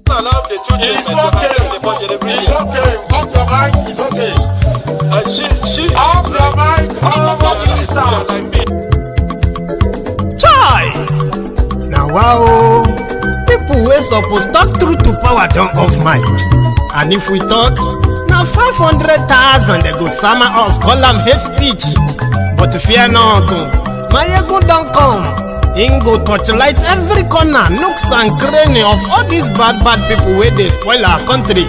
Allow the children. It's okay. It's okay. Off your mind. It's okay. Off your mind. Chai! Now wow, people wey suppose talk truth to power don off mic, and if we talk, now 500,000 they go sama us call am hate speech. But fear not, Maiyegun don come. Him go torchlight every corner, nooks and cranny of all these bad people where they spoil our country.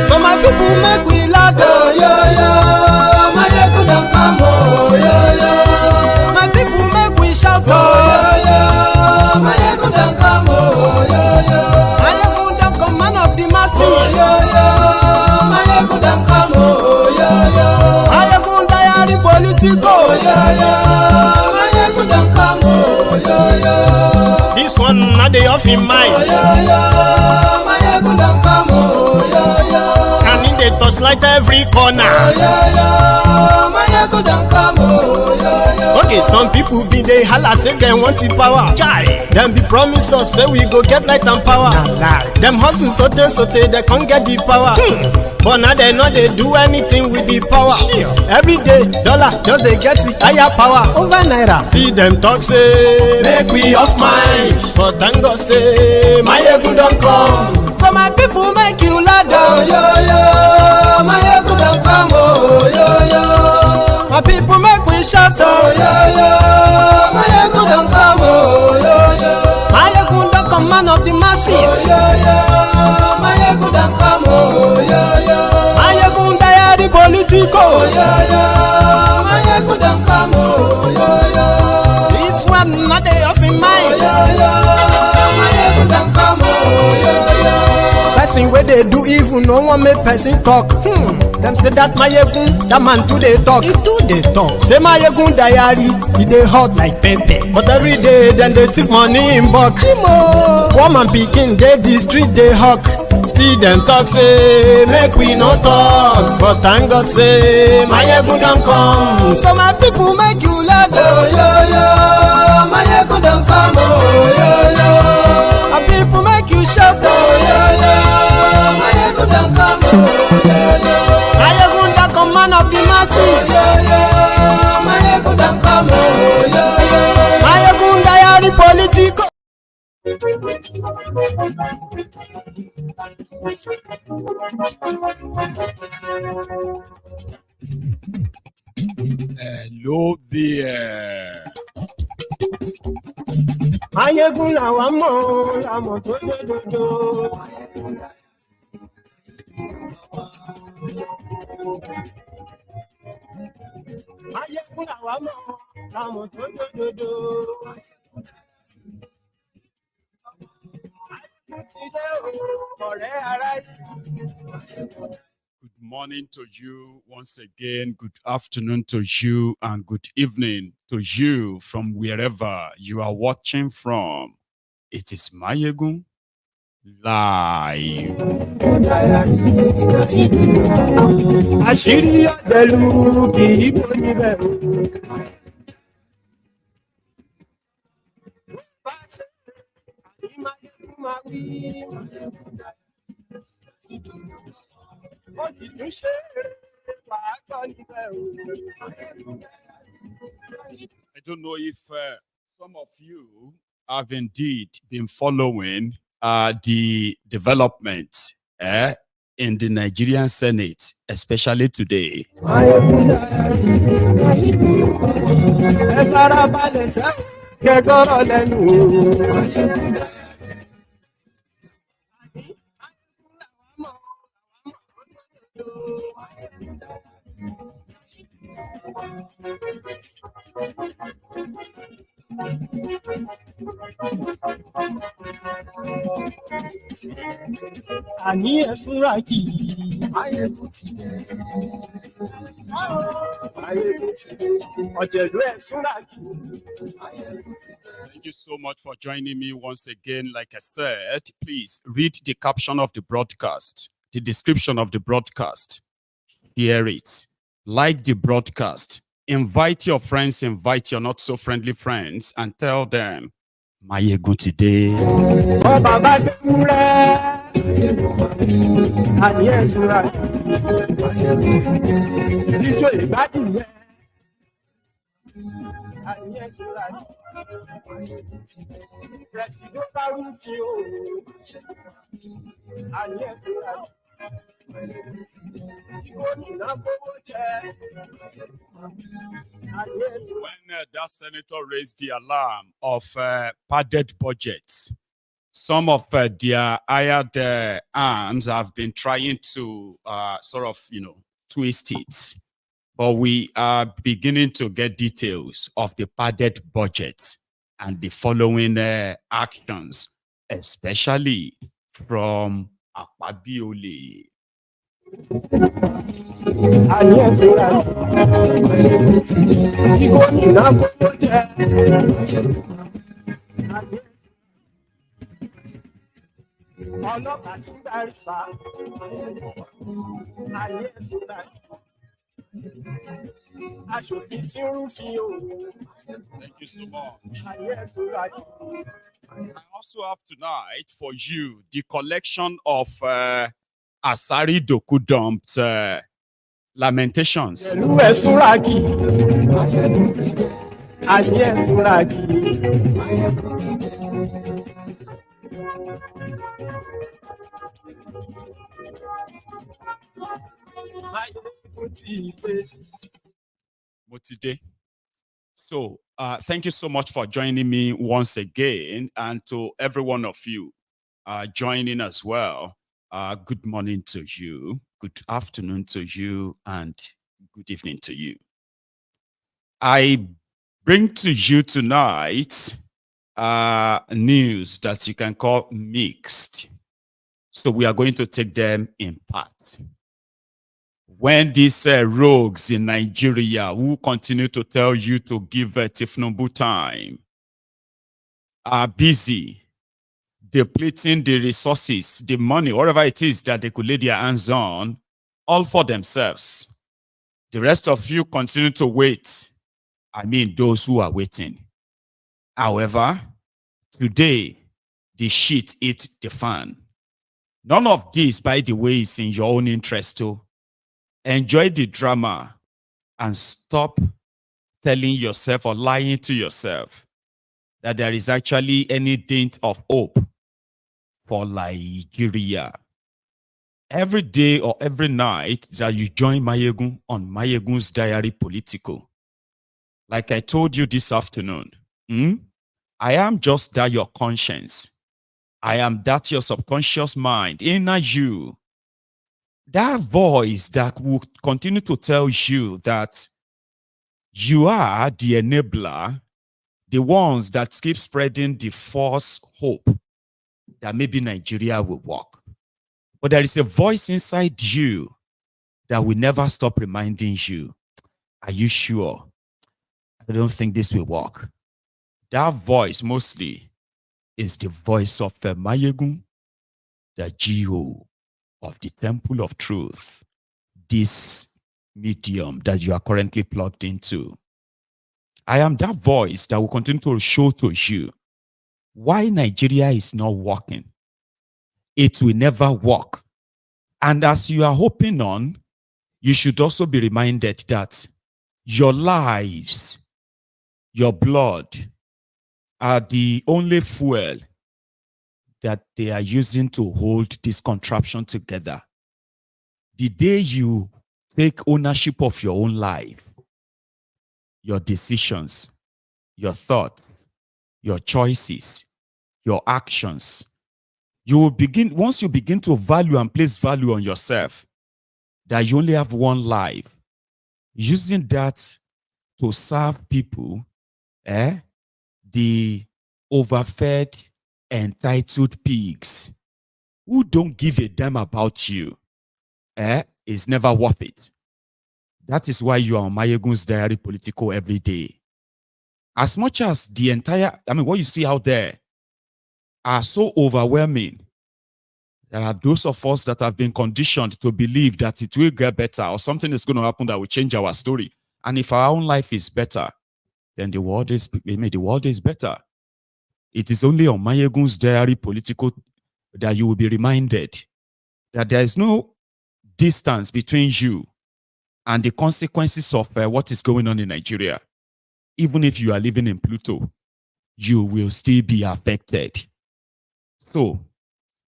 So my people make we laugh, oh yo yo. Maiyegun don come, oh yo yo. My people make we shout, oh yo yo. Maiyegun don come, oh yo yo. Maiyegun don come, man of the masses, oh yo yo. Maiyegun don come, oh yo yo. Maiyegun diary Politico, oh yo yo. Maiyegun don come, oh yo yo. This one not the off in mind, oh yo yo. Maiyegun don come, oh yo yo. And in the touchlight every corner, oh yo yo. Maiyegun don come, oh yo yo. Okay, some people be they holla say they want the power. Chai, them be promise us say we go get light and power. Them hustle so they can't get the power. But now they know they do anything with the power. Every day, dollar just they get the higher power. Over naira, see them talk say make we off mind. But thank God say Maiyegun don come. So my people make you laugh, oh yo yo. Maiyegun don come, oh yo yo. My people make we shout, oh yo yo. Maiyegun don come, oh yo yo. Maiyegun don come, man of the masses, oh yo yo. Maiyegun don come, oh yo yo. Maiyegun diary Politico, oh yo yo. Maiyegun don come, oh yo yo. This one not dey off in mind, oh yo yo. Maiyegun don come, oh yo yo. Person where they do evil, no one make person talk. Them say that Maiyegun, that man too they talk. He too they talk. Say Maiyegun diary, he they hot like pepper. But every day then they take money in bulk. Poor man picking, they the street they hawk. Still them talk say make we no talk. But thank God say Maiyegun don come. So my people make you laugh, oh yo yo. Maiyegun don come, oh yo yo. My people make you shout, oh yo yo. Maiyegun don come, oh yo yo. Maiyegun don come, man of the masses, oh yo yo. Maiyegun don come, oh yo yo. Maiyegun diary Politico. Hello there. Maiyegun làwa mọ̀, làmọ̀ tó lódodo. Maiyegun làwa mọ̀, làmọ̀ tó lódodo. Good morning to you once again. Good afternoon to you and good evening to you from wherever you are watching from. It is Maiyegun live. Àṣírí ọ̀dẹ̀lú kì í kó níbẹ̀ o. I don't know if some of you have indeed been following the developments in the Nigerian Senate, especially today. Àní ẹ̀sùn rà kì í. Ọ̀jẹ̀lú ẹ̀sùn rà kì í. Thank you so much for joining me once again. Like I said, please read the caption of the broadcast, the description of the broadcast. Hear it. Like the broadcast. invite your friends, invite your not so friendly friends, and tell them, Maiyegun today. Oh, Baba, and yes, right. Ijó ìgbádùn yẹn. And yes, right. Presido Barufi o. And yes, right. When that senator raised the alarm of padded budgets, some of their hired arms have been trying to twist it. But we are beginning to get details of the padded budget and the following actions, especially from Akpabiole. And yes, right. Ọlọ́pàá ti ń darí fa. Ayé ẹ̀sùn náà. Aṣòfin tí ń rúfin o. Thank you so much. Ayé ẹ̀sùn náà. I also have tonight for you the collection of Asari Dokubo's lamentations. Pẹ̀lú ẹ̀sùn ràgì. Ayé ẹ̀sùn ràgì. Motide. So, thank you so much for joining me once again, and to every one of you joining as well. Good morning to you, good afternoon to you, and good evening to you. I bring to you tonight news that you can call mixed. So we are going to take them in part. When these rogues in Nigeria who continue to tell you to give Tifnumbu time are busy depleting the resources, the money, whatever it is that they could lay their hands on, all for themselves. The rest of you continue to wait. I mean, those who are waiting. However, today, the shit hit the fan. None of this, by the way, is in your own interest too. Enjoy the drama and stop telling yourself or lying to yourself that there is actually any hint of hope for Nigeria. Every day or every night that you join Maiyegun on MaiyegunSDiary Politico, like I told you this afternoon, I am just that your conscience. I am that your subconscious mind, inner you. That voice that will continue to tell you that you are the enabler, the ones that keep spreading the false hope that maybe Nigeria will work. But there is a voice inside you that will never stop reminding you, are you sure? I don't think this will work. That voice mostly is the voice of Maiyegun, the GO of the Temple of Truth, this medium that you are currently plugged into. I am that voice that will continue to show to you why Nigeria is not working. It will never work. And as you are hoping on, you should also be reminded that your lives, your blood, are the only fuel that they are using to hold this contraption together. The day you take ownership of your own life, your decisions, your thoughts, your choices, your actions, you will begin, once you begin to value and place value on yourself, that you only have one life, using that to serve people, the overfed, entitled pigs who don't give a damn about you, is never worth it. That is why you are on MaiyegunSDiary Politico every day. As much as the entire, what you see out there are so overwhelming, there are those of us that have been conditioned to believe that it will get better or something is going to happen that will change our story. And if our own life is better, then the world is better. It is only on Maiyegun's Diary Politico that you will be reminded that there is no distance between you and the consequences of what is going on in Nigeria. Even if you are living in Pluto, you will still be affected. So,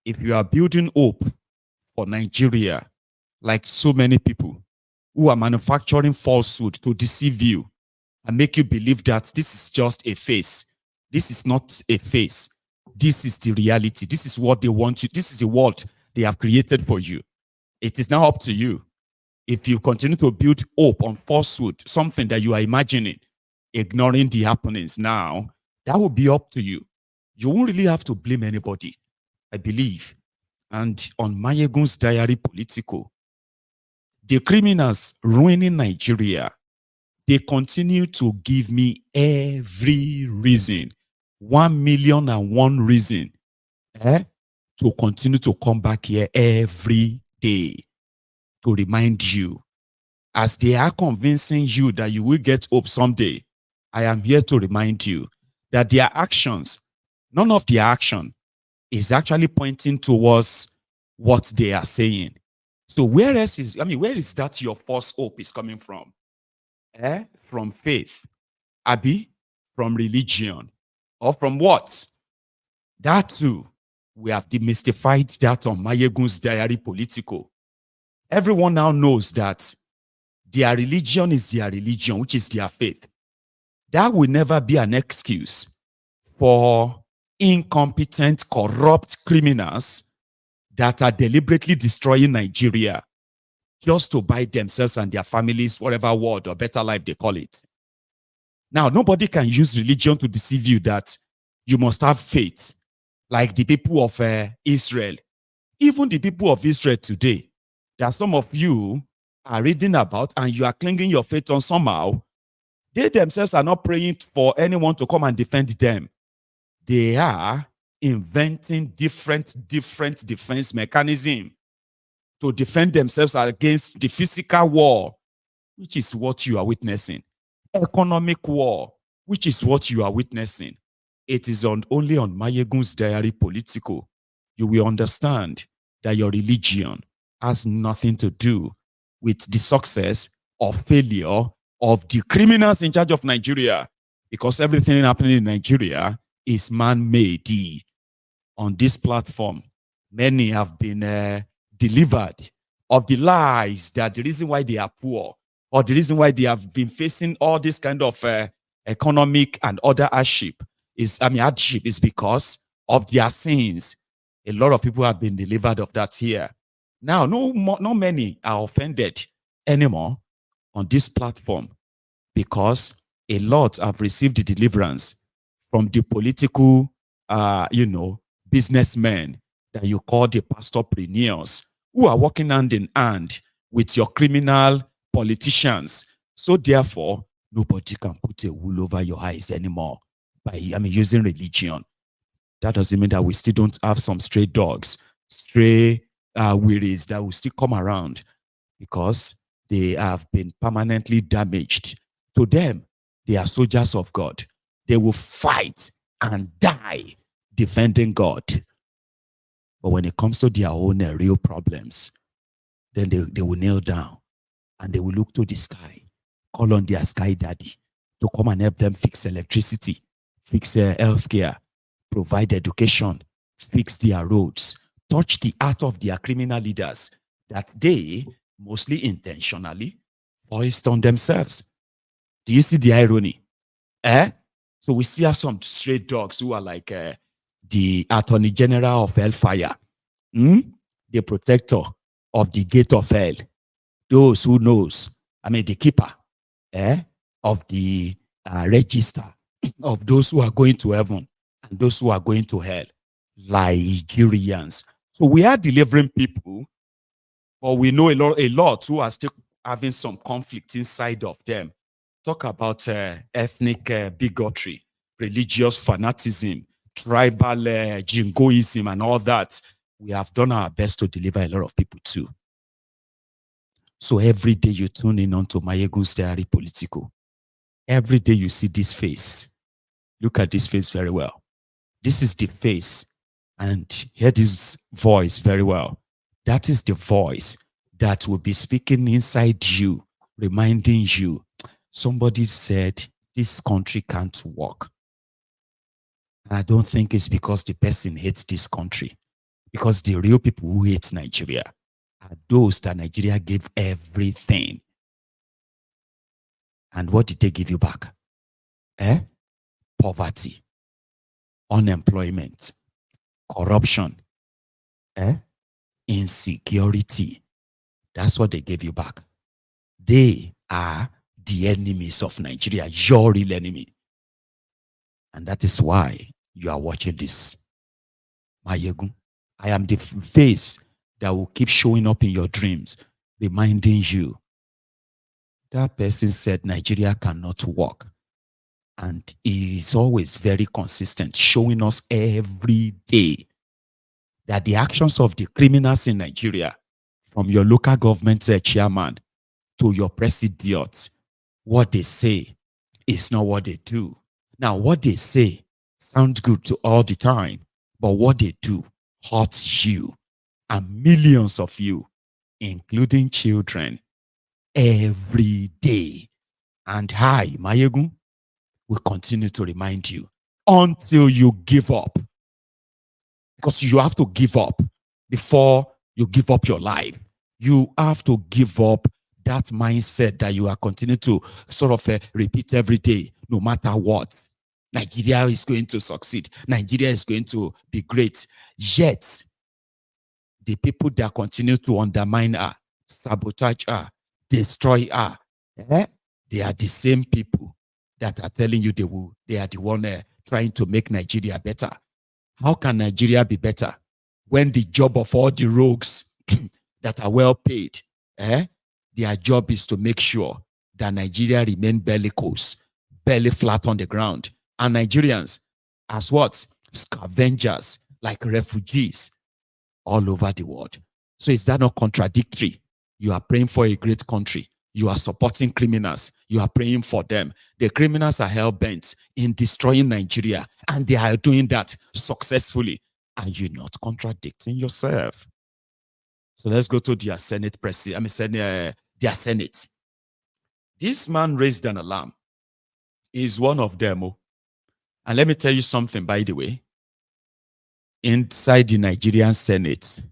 if you are building hope for Nigeria, like so many people who are manufacturing falsehood to deceive you and make you believe that this is just a face, this is not a face, this is the reality, this is what they want you, this is the world they have created for you. It is now up to you. If you continue to build hope on falsehood, something that you are imagining, ignoring the happenings now, that will be up to you. You won't really have to blame anybody, I believe. And on Maiyegun's Diary Politico, the criminals ruining Nigeria, they continue to give me every reason, 1,000,001 reason, to continue to come back here every day to remind you. As they are convincing you that you will get hope someday, I am here to remind you that their actions, none of their action is actually pointing towards what they are saying. So where is that your false hope is coming from? From faith, Abi, from religion, or from what? That too, we have demystified that on Maiyegun's Diary Politico. Everyone now knows that their religion is their religion, which is their faith. That will never be an excuse for incompetent, corrupt criminals that are deliberately destroying Nigeria just to buy themselves and their families whatever world or better life they call it. Now, nobody can use religion to deceive you that you must have faith, like the people of Israel. Even the people of Israel today, there are some of you are reading about and you are clinging your faith on somehow. They themselves are not praying for anyone to come and defend them. They are inventing different defense mechanisms to defend themselves against the physical war, which is what you are witnessing. Economic war, which is what you are witnessing. It is only on Maiyegun's Diary Politico you will understand that your religion has nothing to do with the success or failure of the criminals in charge of Nigeria, because everything happening in Nigeria is man-made. On this platform, many have been delivered of the lies that the reason why they are poor, or the reason why they have been facing all this kind of economic and other hardship is because of their sins. A lot of people have been delivered of that here. Now, not many are offended anymore on this platform because a lot have received the deliverance from the political, businessmen that you call the pastorpreneurs, who are working hand in hand with your criminal politicians. So therefore, nobody can put a wool over your eyes anymore by using religion. That doesn't mean that we still don't have some stray dogs, stray wearies that will still come around because they have been permanently damaged. To them, they are soldiers of God. They will fight and die defending God. But when it comes to their own real problems, then they will kneel down and they will look to the sky, call on their sky daddy to come and help them fix electricity, fix healthcare, provide education, fix their roads, touch the heart of their criminal leaders that they, mostly intentionally, foist on themselves. Do you see the irony? So we see some stray dogs who are like the Attorney General of Hellfire, the protector of the gate of hell, those who knows, the keeper of the register of those who are going to heaven and those who are going to hell, Nigerians. So we are delivering people, but we know a lot who are still having some conflict inside of them. Talk about ethnic bigotry, religious fanaticism, tribal jingoism and all that. We have done our best to deliver a lot of people too. So every day you tune in onto MaiyegunsDiary Politico. Every day you see this face. Look at this face very well. This is the face. And hear this voice very well. That is the voice that will be speaking inside you, reminding you. Somebody said, this country can't work. And I don't think it's because the person hates this country. Because the real people who hate Nigeria are those that Nigeria gave everything. And what did they give you back? Poverty, unemployment, corruption, insecurity. That's what they gave you back. They are the enemies of Nigeria, your real enemy. And that is why you are watching this. Maiyegun, I am the face that will keep showing up in your dreams, reminding you. That person said Nigeria cannot work. And he is always very consistent, showing us every day that the actions of the criminals in Nigeria, from your local government chairman to your president, what they say is not what they do. Now, what they say sounds good to all the time, but what they do hurts you and millions of you, including children, every day. And I, Maiyegun, will continue to remind you until you give up. Because you have to give up before you give up your life. You have to give up that mindset that you are continuing to sort of repeat every day, no matter what. Nigeria is going to succeed. Nigeria is going to be great. Yet, the people that continue to undermine her, sabotage her, destroy her, they are the same people that are telling you they are the one trying to make Nigeria better. How can Nigeria be better when the job of all the rogues that are well paid, their job is to make sure that Nigeria remain bellicose, belly flat on the ground, and Nigerians as what? Scavengers, like refugees all over the world. So is that not contradictory? You are praying for a great country. You are supporting criminals. You are praying for them. The criminals are hell-bent in destroying Nigeria, and they are doing that successfully. Are you not contradicting yourself? So let's go to their Senate their Senate. This man raised an alarm. He's one of them. And let me tell you something, by the way. Inside the Nigerian Senate,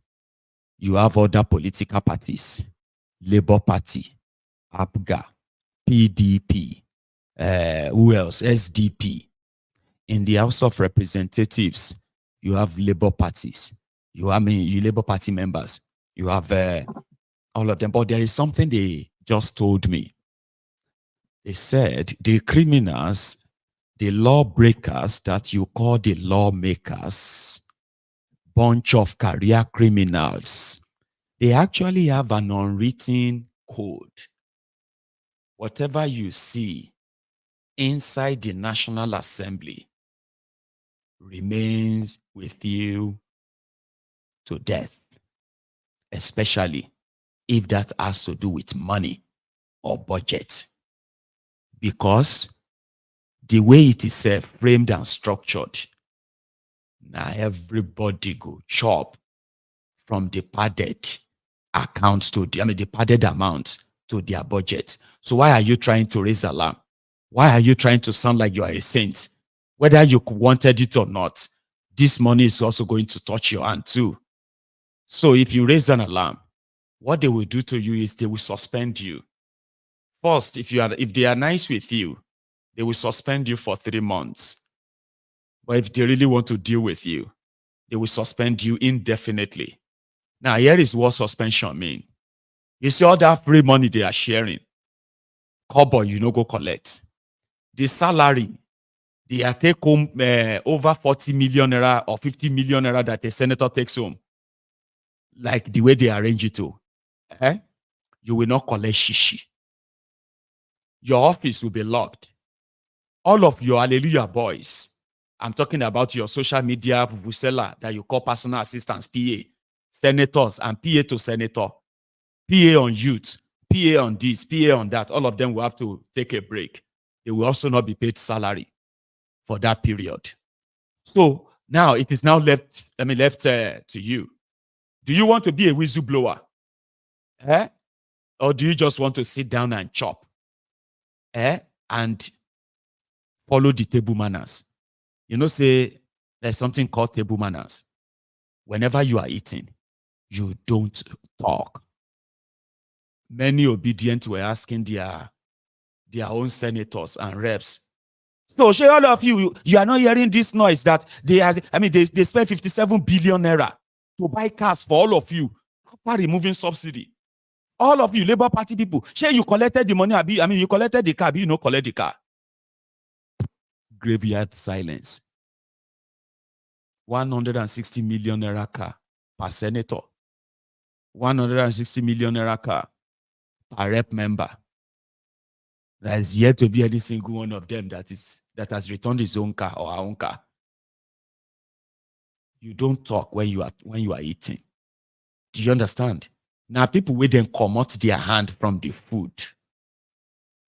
you have other political parties. Labour Party, APGA, PDP, who else? SDP. In the House of Representatives, you have Labour parties. You Labour Party members. You have all of them. But there is something they just told me. They said the criminals, the lawbreakers that you call the lawmakers, bunch of career criminals, they actually have an unwritten code. Whatever you see inside the National Assembly remains with you to death, especially if that has to do with money or budget. Because the way it is framed and structured, now everybody go chop from the padded accounts to the padded amount to their budget. So why are you trying to raise alarm? Why are you trying to sound like you are a saint? Whether you wanted it or not, this money is also going to touch your hand too. So if you raise an alarm, what they will do to you is they will suspend you. First, if they are nice with you, they will suspend you for 3 months. But if they really want to deal with you, they will suspend you indefinitely. Now, here is what suspension means. You see all that free money they are sharing. Kobo, you no go collect. The salary, they are take home over 40 million naira or 50 million naira that a senator takes home. Like the way they arrange it to. You will not collect shishi. Your office will be locked. All of your hallelujah boys, I'm talking about your social media vuvuzela that you call personal assistants, PA, senators, and PA to senator, PA on youth, PA on this, PA on that, all of them will have to take a break. They will also not be paid salary for that period. So now it is now left to you. Do you want to be a whistleblower? Or do you just want to sit down and chop? And follow the table manners? You know, say there's something called table manners. Whenever you are eating, you don't talk. Many obedient were asking their own senators and reps. So, sure, all of you are not hearing this noise that they spent 57 billion naira to buy cars for all of you after removing subsidy. All of you Labour Party people, sure, you collected the money. You collected the car, but you no collect the car. Graveyard silence. 160 million naira car per senator. 160 million naira car per rep member. There is yet to be any single one of them that has returned his own car or her own car. You don't talk when you are eating. Do you understand? Now people will then come out their hand from the food.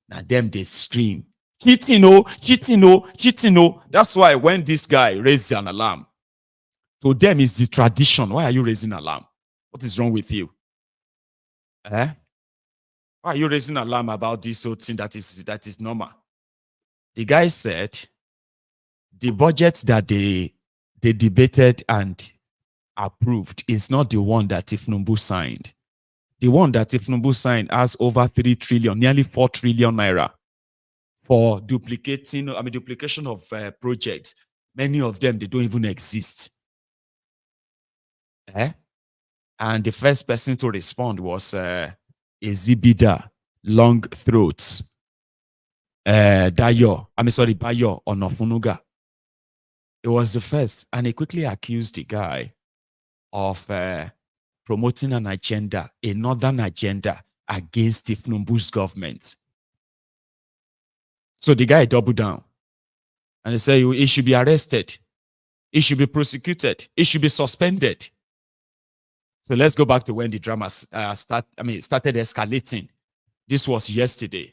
Now them they scream, cheating, oh, cheating, oh, cheating, oh. That's why when this guy raised an alarm, to them is the tradition. Why are you raising alarm? What is wrong with you? Why are you raising alarm about this whole thing that is normal? The guy said the budget that they debated and approved is not the one that Tifnumbu signed. The one that Tifnumbu signed has over 3 trillion, nearly 4 trillion naira for duplication of projects. Many of them, they don't even exist. And the first person to respond was Ezibida Long Throats. Bayo Onofunuga. It was the first, and he quickly accused the guy of promoting an agenda, a northern agenda against Tifnumbu's government. So the guy doubled down and he said he should be arrested, he should be prosecuted, he should be suspended. So let's go back to when the drama started escalating. This was yesterday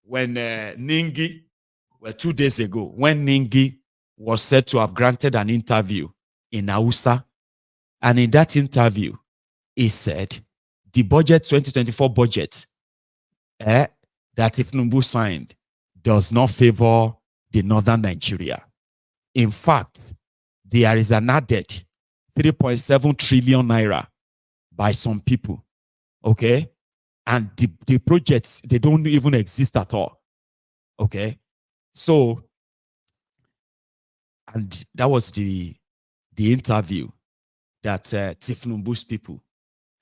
when Ningi, 2 days ago, when Ningi was said to have granted an interview in Hausa. And in that interview, he said the budget, 2024 budget, that Tifnumbu signed does not favor the northern Nigeria. In fact, there is an added 3.7 trillion naira by some people, okay? And the projects, they don't even exist at all, okay? So, and that was the interview that Tifnumbu's people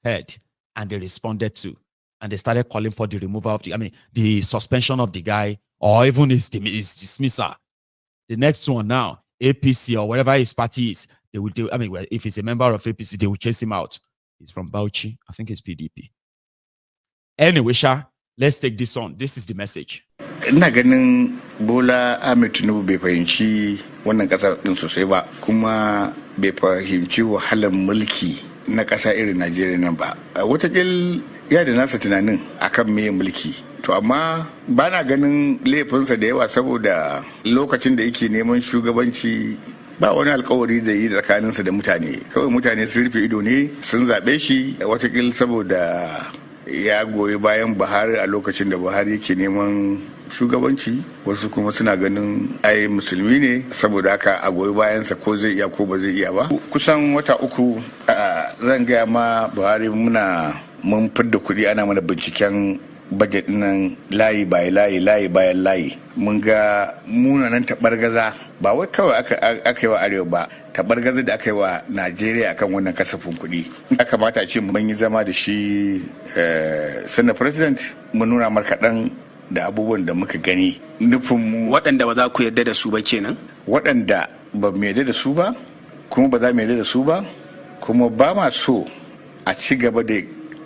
heard and they responded to. And they started calling for the removal of the suspension of the guy or even his dismissal. The next one now, APC or whatever his party is, they will do, if he's a member of APC, they will chase him out. He's from Bauchi. I think it's PDP. Anyway, let's take this on. This is the message. Ina ganin Bola Ahmed Tinubu bai fahimci wannan kasar din sosai ba, kuma bai fahimci wahalar mulki na kasa irin Najeriya nan ba. Wataƙil ya da nasa tunanin akan meye mulki. To amma ba na ganin laifinsa da yawa saboda lokacin da yake neman shugabanci ba wani alkawari da yi tsakaninsa da mutane. Kawai mutane sun rufe ido ne, sun zaɓe shi wataƙil saboda ya goyi bayan Buhari a lokacin da Buhari yake neman shugabanci. Wasu kuma suna ganin ai musulmi ne saboda haka a goyi bayansa ko zai iya ko ba zai iya ba. Kusan wata uku zan gaya ma Buhari mun fidda kuɗi ana mana binciken budget nan layi bayan layi. Mun ga munanan taɓargaza ba wai kawai aka yi wa Arewa ba, taɓargaza da aka yi wa Najeriya akan wannan kasafin kuɗi. Ya kamata a ce mun yi zama da shi Senate President mun nuna markaɗan da abubuwan da muka gani. Nufinmu waɗanda ba za ku yarda da su ba kenan? Waɗanda ba mu yarda da su ba, kuma ba za mu yarda da su ba, kuma ba ma so a ci gaba da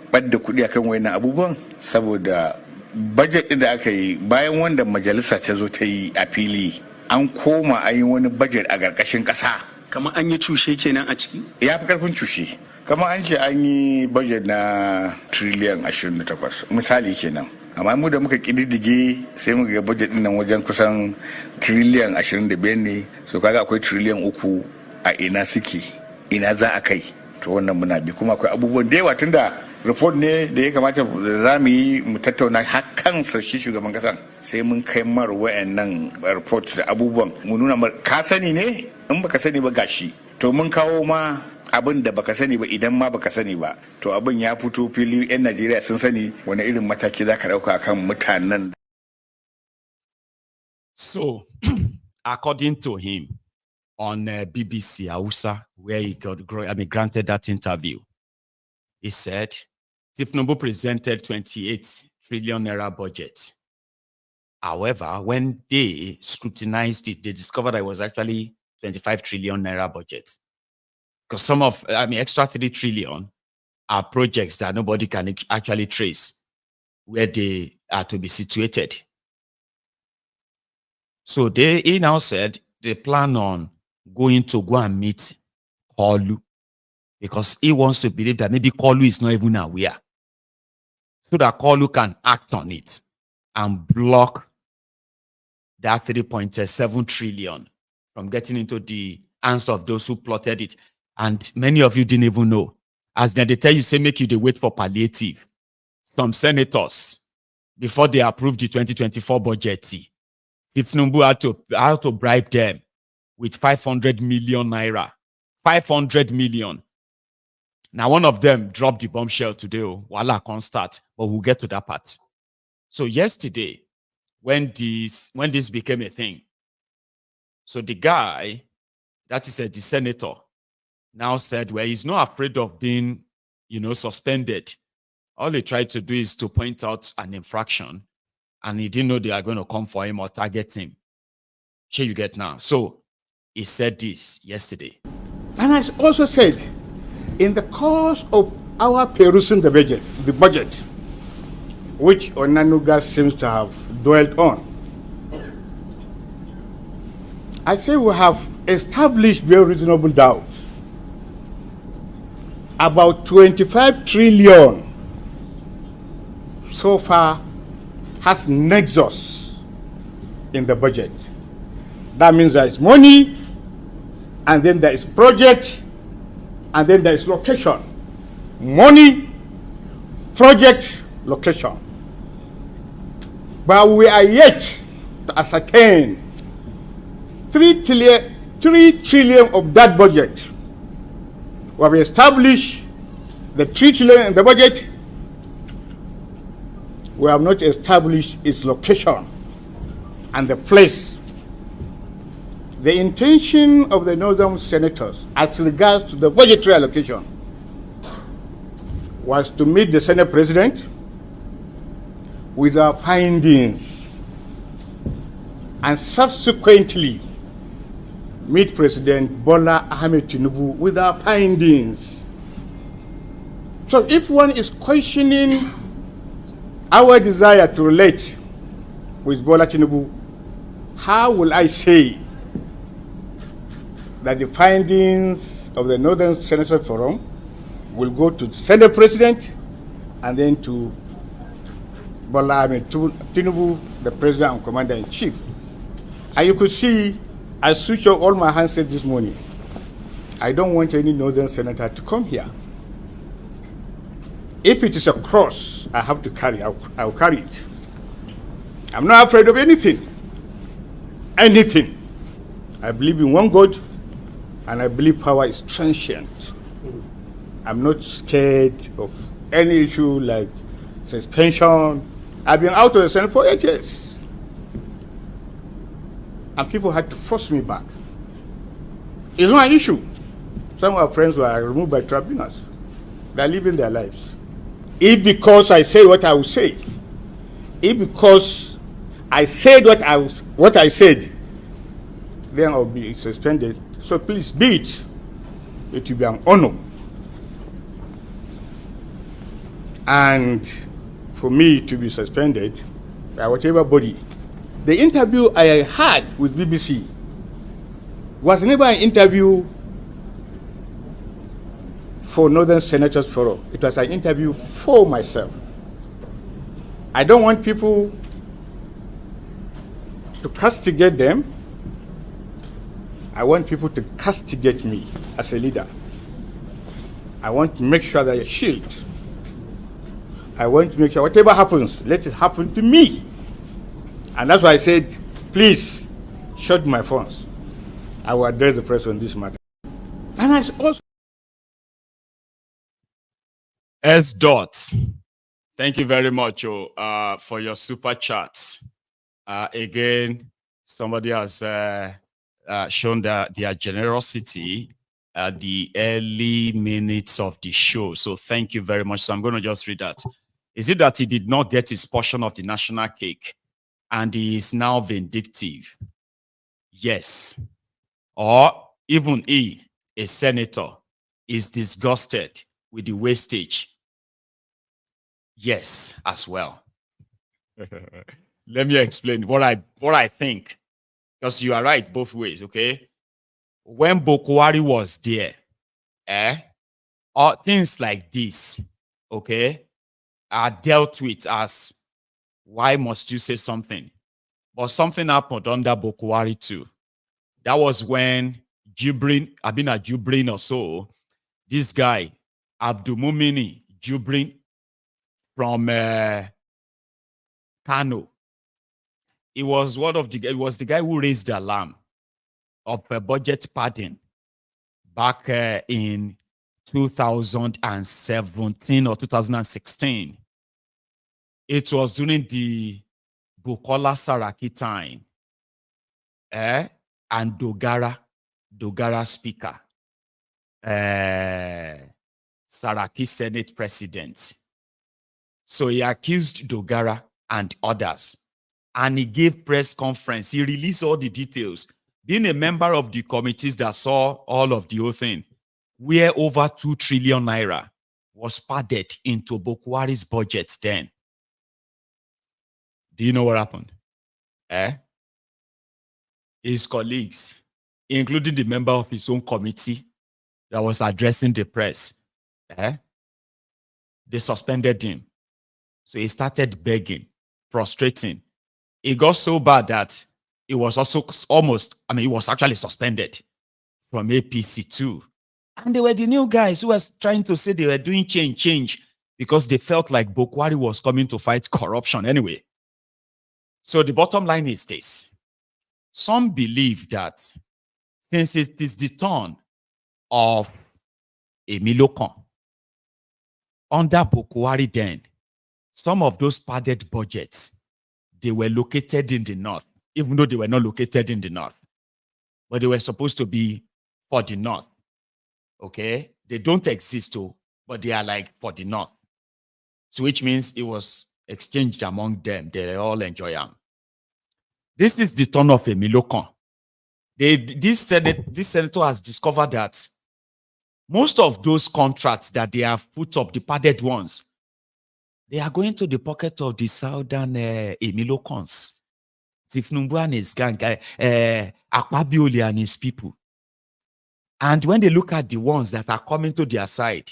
ɓadda kuɗi akan wayannan abubuwan, saboda budget da aka yi bayan wanda majalisa ta zo ta yi a fili, an koma an yi wani budget a ƙarƙashin ƙasa Kamar an yi cushe kenan a ciki? Ya fi karfin cushe. Kamar an ce an yi budget na trillion 28 misali kenan. Amma mu da muka kididdige sai muka ga budget din nan wajen kusan trillion 25 ne, so kaga akwai trillion 3 a ina suke, ina za a kai. To wannan muna bi, kuma akwai abubuwan da yawa tunda report ne da ya kamata za mu yi mu tattauna har kansa shi shugaban kasan, sai mun kai mar wayannan report da abubuwan mu nuna mar ka sani ne, in baka sani ba gashi, to mun kawo ma abin da baka sani ba idan ma baka sani ba, to abin ya fito fili, yan Najeriya sun sani wani irin mataki za ka dauka kan mutanen. So according to him on BBC Hausa, where he granted that interview, he said Tinubu presented 28 trillion naira budget. However, when they scrutinized it, they discovered that it was actually 25 trillion naira budget. Because some of, extra 3 trillion are projects that nobody can actually trace where they are to be situated. So he now said they plan on going to go and meet Kolu, because he wants to believe that maybe Kolu is not even aware, so that Kolu can act on it and block that 3.7 trillion from getting into the hands of those who plotted it. And many of you didn't even know. As they tell you, say, make you they wait for palliative. Some senators, before they approved the 2024 budget, Tinubu had to bribe them with 500 million naira. 500 million. Now, one of them dropped the bombshell today. Voila, can't start, but we'll get to that part. So yesterday, when this became a thing, so the guy, that is the senator, now said, well, he's not afraid of being, suspended. All he tried to do is to point out an infraction, and he didn't know they are going to come for him or target him. Sure, you get now. So he said this yesterday. And I also said, in the course of our perusing the budget, which Onanuga seems to have dwelt on, I say we have established very reasonable doubt about 25 trillion so far has nexus in the budget. That means there is money, and then there is project, and then there is location. Money, project, location. But we are yet to ascertain 3 trillion of that budget. We have established the 3 trillion in the budget. We have not established its location and the place. The intention of the northern senators as regards to the budgetary allocation was to meet the Senate President with our findings and subsequently meet President Bola Ahmed Tinubu with our findings. So if one is questioning our desire to relate with Bola Tinubu, how will I say that the findings of the Northern Senator Forum will go to the Senate President and then to Bola Ahmed Tinubu, the President and Commander-in-Chief? And you could see, I switched off all my handsets this morning. I don't want any Northern Senator to come here. If it is a cross I have to carry, I'll carry it. I'm not afraid of anything. Anything. I believe in one God, and I believe power is transient. I'm not scared of any issue like suspension. I've been out of the Senate for 8 years. And people had to force me back. It's not an issue. Some of our friends were removed by tribunals. They're living their lives. If because I say what I will say, if because I said what I said, then I'll be suspended. So please be it. It will be an honor. And for me to be suspended by whatever body. The interview I had with BBC was never an interview for Northern Senators Forum. It was an interview for myself. I don't want people to castigate them. I want people to castigate me as a leader. I want to make sure that I shield. I want to make sure whatever happens, let it happen to me. And that's why I said, please, shut my phones. I will address the press on this matter. And I also... S. Dot. Thank you very much for your super chats. Again, somebody has shown their generosity at the early minutes of the show. So thank you very much. So I'm going to just read that. Is it that he did not get his portion of the national cake and he is now vindictive? Yes. Or even he, a senator, is disgusted with the wastage? Yes, as well. Let me explain what I think, because you are right both ways, okay? When Bokwari was there, or things like this, okay, are dealt with as, why must you say something? But something happened under Bokwari too. That was when Jubrin or so, this guy, Abdulmumini Jubrin from Kano, it was the guy who raised the alarm of a budget padding back in 2017 or 2016. It was during the Bukola Saraki time, and Dogara speaker, Saraki Senate president. So he accused Dogara and others, and he gave press conference. He released all the details. Being a member of the committees that saw all of the whole thing, where over 2 trillion naira was padded into Bokwari's budget then. Do you know what happened? His colleagues, including the member of his own committee that was addressing the press, they suspended him. So he started begging, frustrating. It got so bad that it was also he was actually suspended from APC too. And they were the new guys who was trying to say they were doing change, because they felt like Bokwari was coming to fight corruption anyway. So the bottom line is this. Some believe that since it is the turn of Emilokon under Bokwari then, some of those padded budgets, they were located in the north, even though they were not located in the north. But they were supposed to be for the north. Okay? They don't exist, but they are like for the north. So which means it was exchanged among them. They all enjoy them. This is the turn of Emilokon. This senator has discovered that most of those contracts that they have put up, the padded ones, they are going to the pocket of the southern Emilokons. Tifnumbu and his gang, Akpabiole and his people. And when they look at the ones that are coming to their side,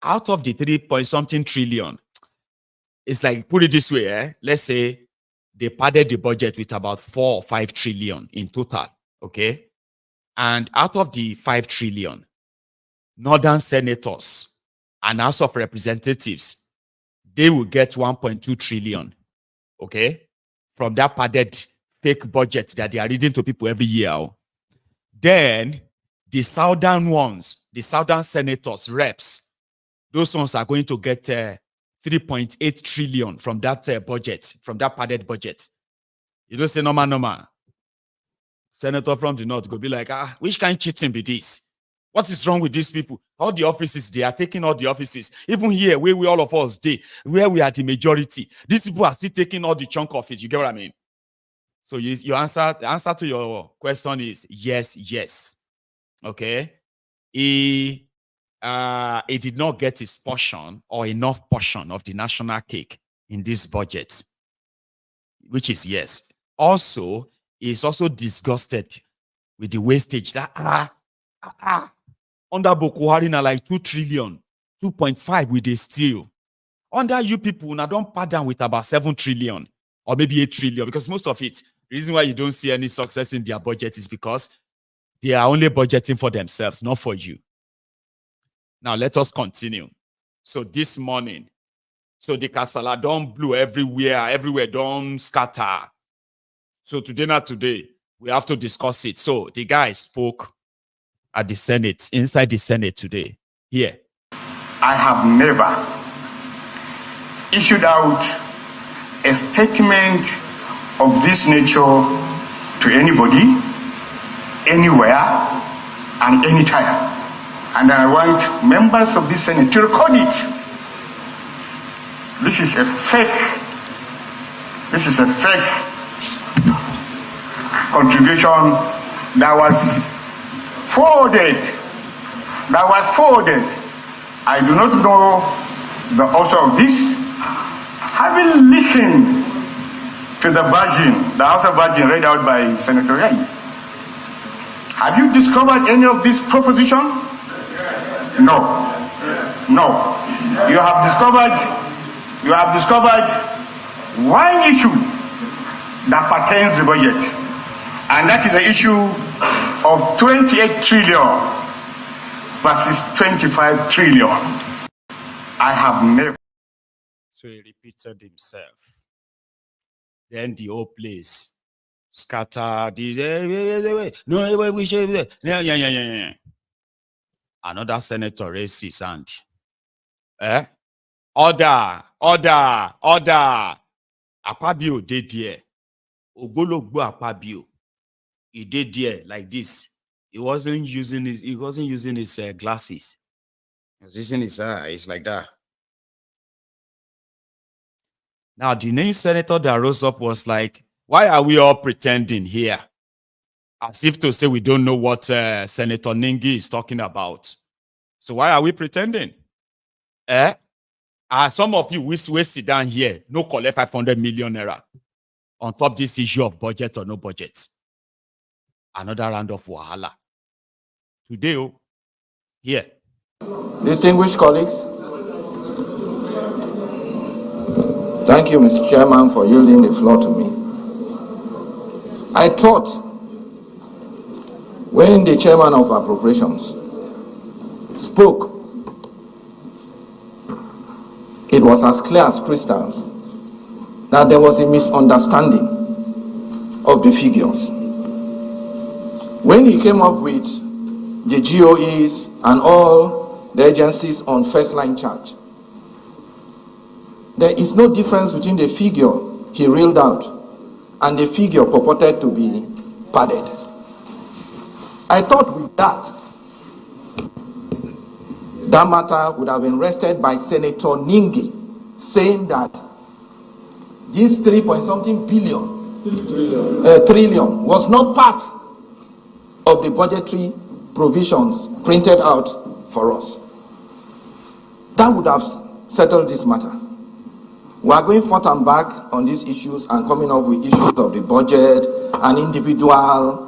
out of the 3-point-something trillion, it's like, put it this way, let's say they padded the budget with about 4 or 5 trillion in total, okay? And out of the 5 trillion, northern senators and House of Representatives, they will get 1.2 trillion, okay? From that padded fake budget that they are reading to people every year. Then the southern ones, the southern senators, reps, those ones are going to get 3.8 trillion from that budget, from that padded budget. You don't say normal. Senator from the north go be like, which kind of cheating be this? What is wrong with these people? All the offices, they are taking all the offices. Even here, where we all of us did, where we are the majority, these people are still taking all the chunk of it. You get what I mean? So the answer to your question is yes. Okay? He did not get his portion or enough portion of the national cake in this budget, which is yes. Also, he's also disgusted with the wastage that Under Boko Haram na like 2 trillion, 2.5 with they steal. Under you people, now don't pardon with about 7 trillion or maybe 8 trillion, because most of it, the reason why you don't see any success in their budget is because they are only budgeting for themselves, not for you. Now let us continue. So this morning, so the casala don't blow everywhere don't scatter. So today, we have to discuss it. So the guy spoke at the Senate, inside the Senate today. Here. I have never issued out a statement of this nature to anybody, anywhere, and anytime. And I want members of this Senate to record it. This is a fake contribution that was forwarded. I do not know the author of this. Having listened to the House of Virgin read out by Senator Ray, have you discovered any of this proposition? No. You have discovered one issue that pertains to the budget, and that is the issue of 28 trillion versus 25 trillion. I have never. So he repeated himself. Then the whole place scatter. No, we should. Yeah. Another senator raised his hand. Order. Akpabio did there. Ogbologbo Akpabio. He did there like this. He wasn't using his glasses. He was using his eyes like that. Now the new senator that rose up was like, why are we all pretending here? As if to say we don't know what Senator Ningi is talking about. So why are we pretending? Some of you will sit down here, no collect 500 million naira on top this issue of budget or no budget. Another round of wahala. Today, here. Distinguished colleagues, thank you, Mr. Chairman, for yielding the floor to me. I thought when the chairman of appropriations spoke, it was as clear as crystals that there was a misunderstanding of the figures. When he came up with the GOEs and all the agencies on first line charge, there is no difference between the figure he reeled out and the figure purported to be padded. I thought with that matter would have been rested by Senator Ningi, saying that this 3-point-something trillion was not part of the budgetary provisions printed out for us. That would have settled this matter. We are going forth and back on these issues and coming up with issues of the budget and individual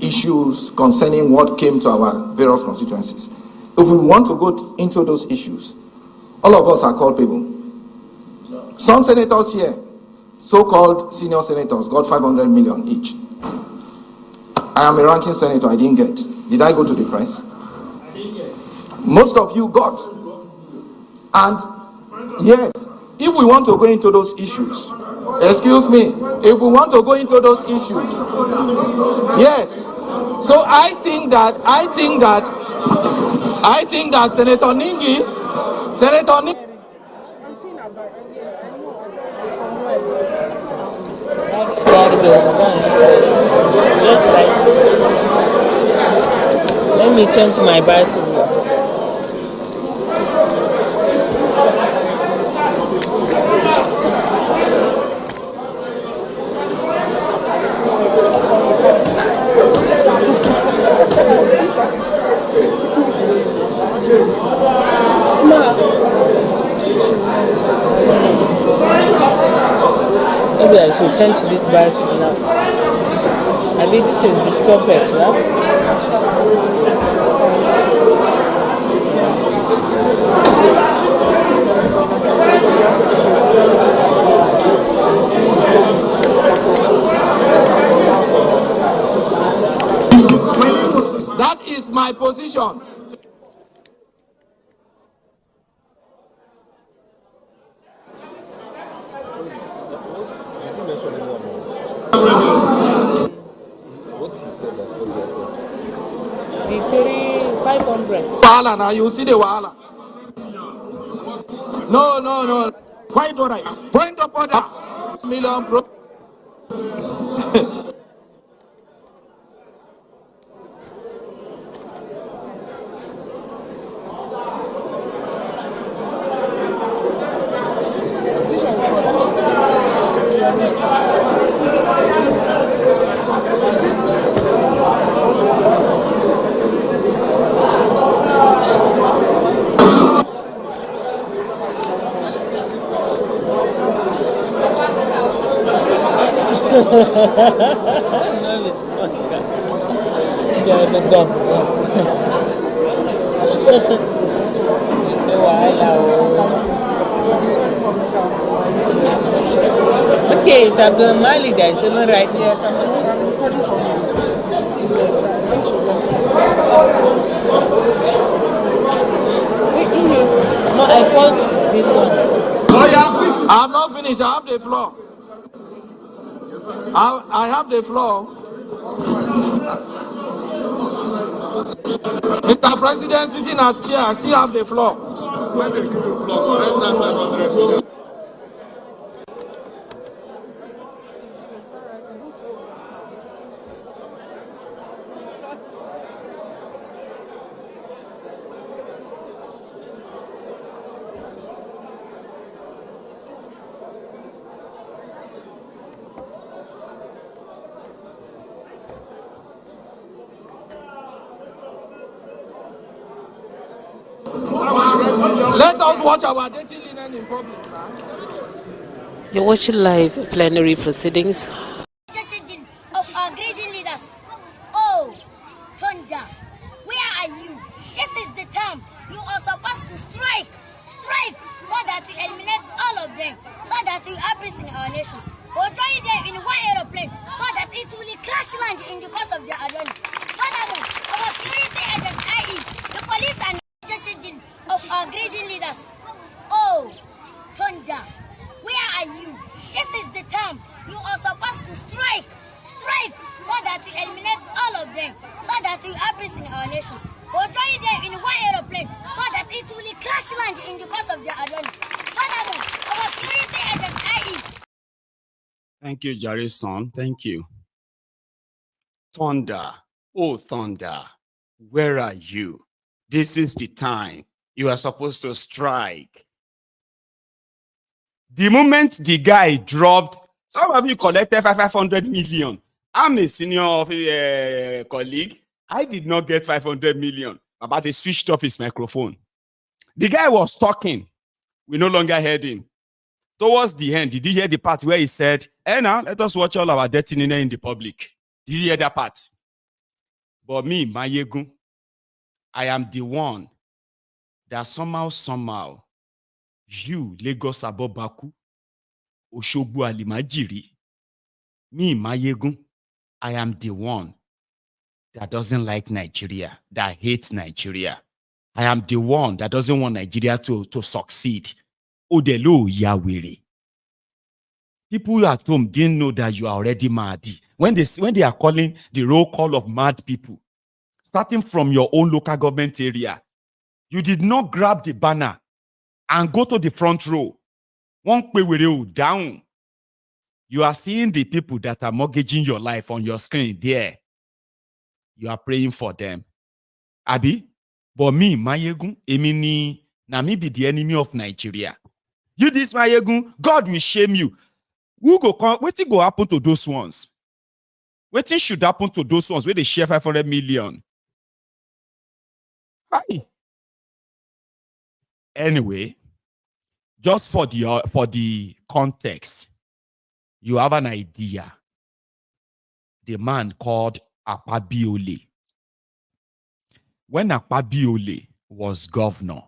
issues concerning what came to our various constituencies. If we want to go into those issues, all of us are culpable. Some senators here, so-called senior senators, got 500 million each. I am a ranking senator, I didn't get. Did I go to the press? Most of you got. And yes, if we want to go into those issues, excuse me, if we want to go into those issues, yes. So I think that Senator Ningi, let me change my Bible. Maybe I should change this Bible now. I think this is the stopwatch now. That is my position. The 500. Wahala now, you see the wahala. No. Quite all right. Point of order. Million pro. Okay, it's Abdul there, so not right. Yes, I'm recording for you. No, I paused this one. I have not finished. I have the floor. I have the floor. Mr. President, sitting as chair, I still have the floor. Let us watch our dating linen in public. You're watching live plenary proceedings. Of our grading leaders. Oh, Thunder, where are you? This is the time you are supposed to strike, so that you eliminate all of them, so that you have peace in our nation. Or join them in one aeroplane, so that it will crash land in the course of their journey. Furthermore, our security agents, i.e., the police and of our grading leaders. Oh, Thunder, where are you? This is the time you are supposed to strike, so that you eliminate all of them, so that you have peace in our nation. Or join them in one aeroplane, so that it will crash land in the course of their journey. Furthermore, our security agents, i.e. Thank you, Jerry son. Thank you. Thunder, oh Thunder, where are you? This is the time you are supposed to strike. The moment the guy dropped, some of you collected 500 million. I'm a senior colleague. I did not get 500 million. But he switched off his microphone. The guy was talking. We no longer heard him. Towards the end, did you hear the part where he said, now let us watch all our dirty in the public? Did you hear that part? But me, Maiyegun, I am the one that somehow, you, Lagos Abobaku, Oshogbu Alimajiri, me, Maiyegun, I am the one that doesn't like Nigeria, that hates Nigeria. I am the one that doesn't want Nigeria to succeed. Odelo Yawere. People at home didn't know that you are already mad. When they are calling the roll call of mad people, starting from your own local government area, you did not grab the banner and go to the front row. One way down. You are seeing the people that are mortgaging your life on your screen there. You are praying for them. Abi, but me, Maiyegun, Emini, na me be the enemy of Nigeria. You this Maiyegun, God will shame you. What go happen to those ones? What should happen to those ones where they share 500 million? Hi. Anyway, just for the context, you have an idea. The man called Akpabiole. When Akpabiole was governor,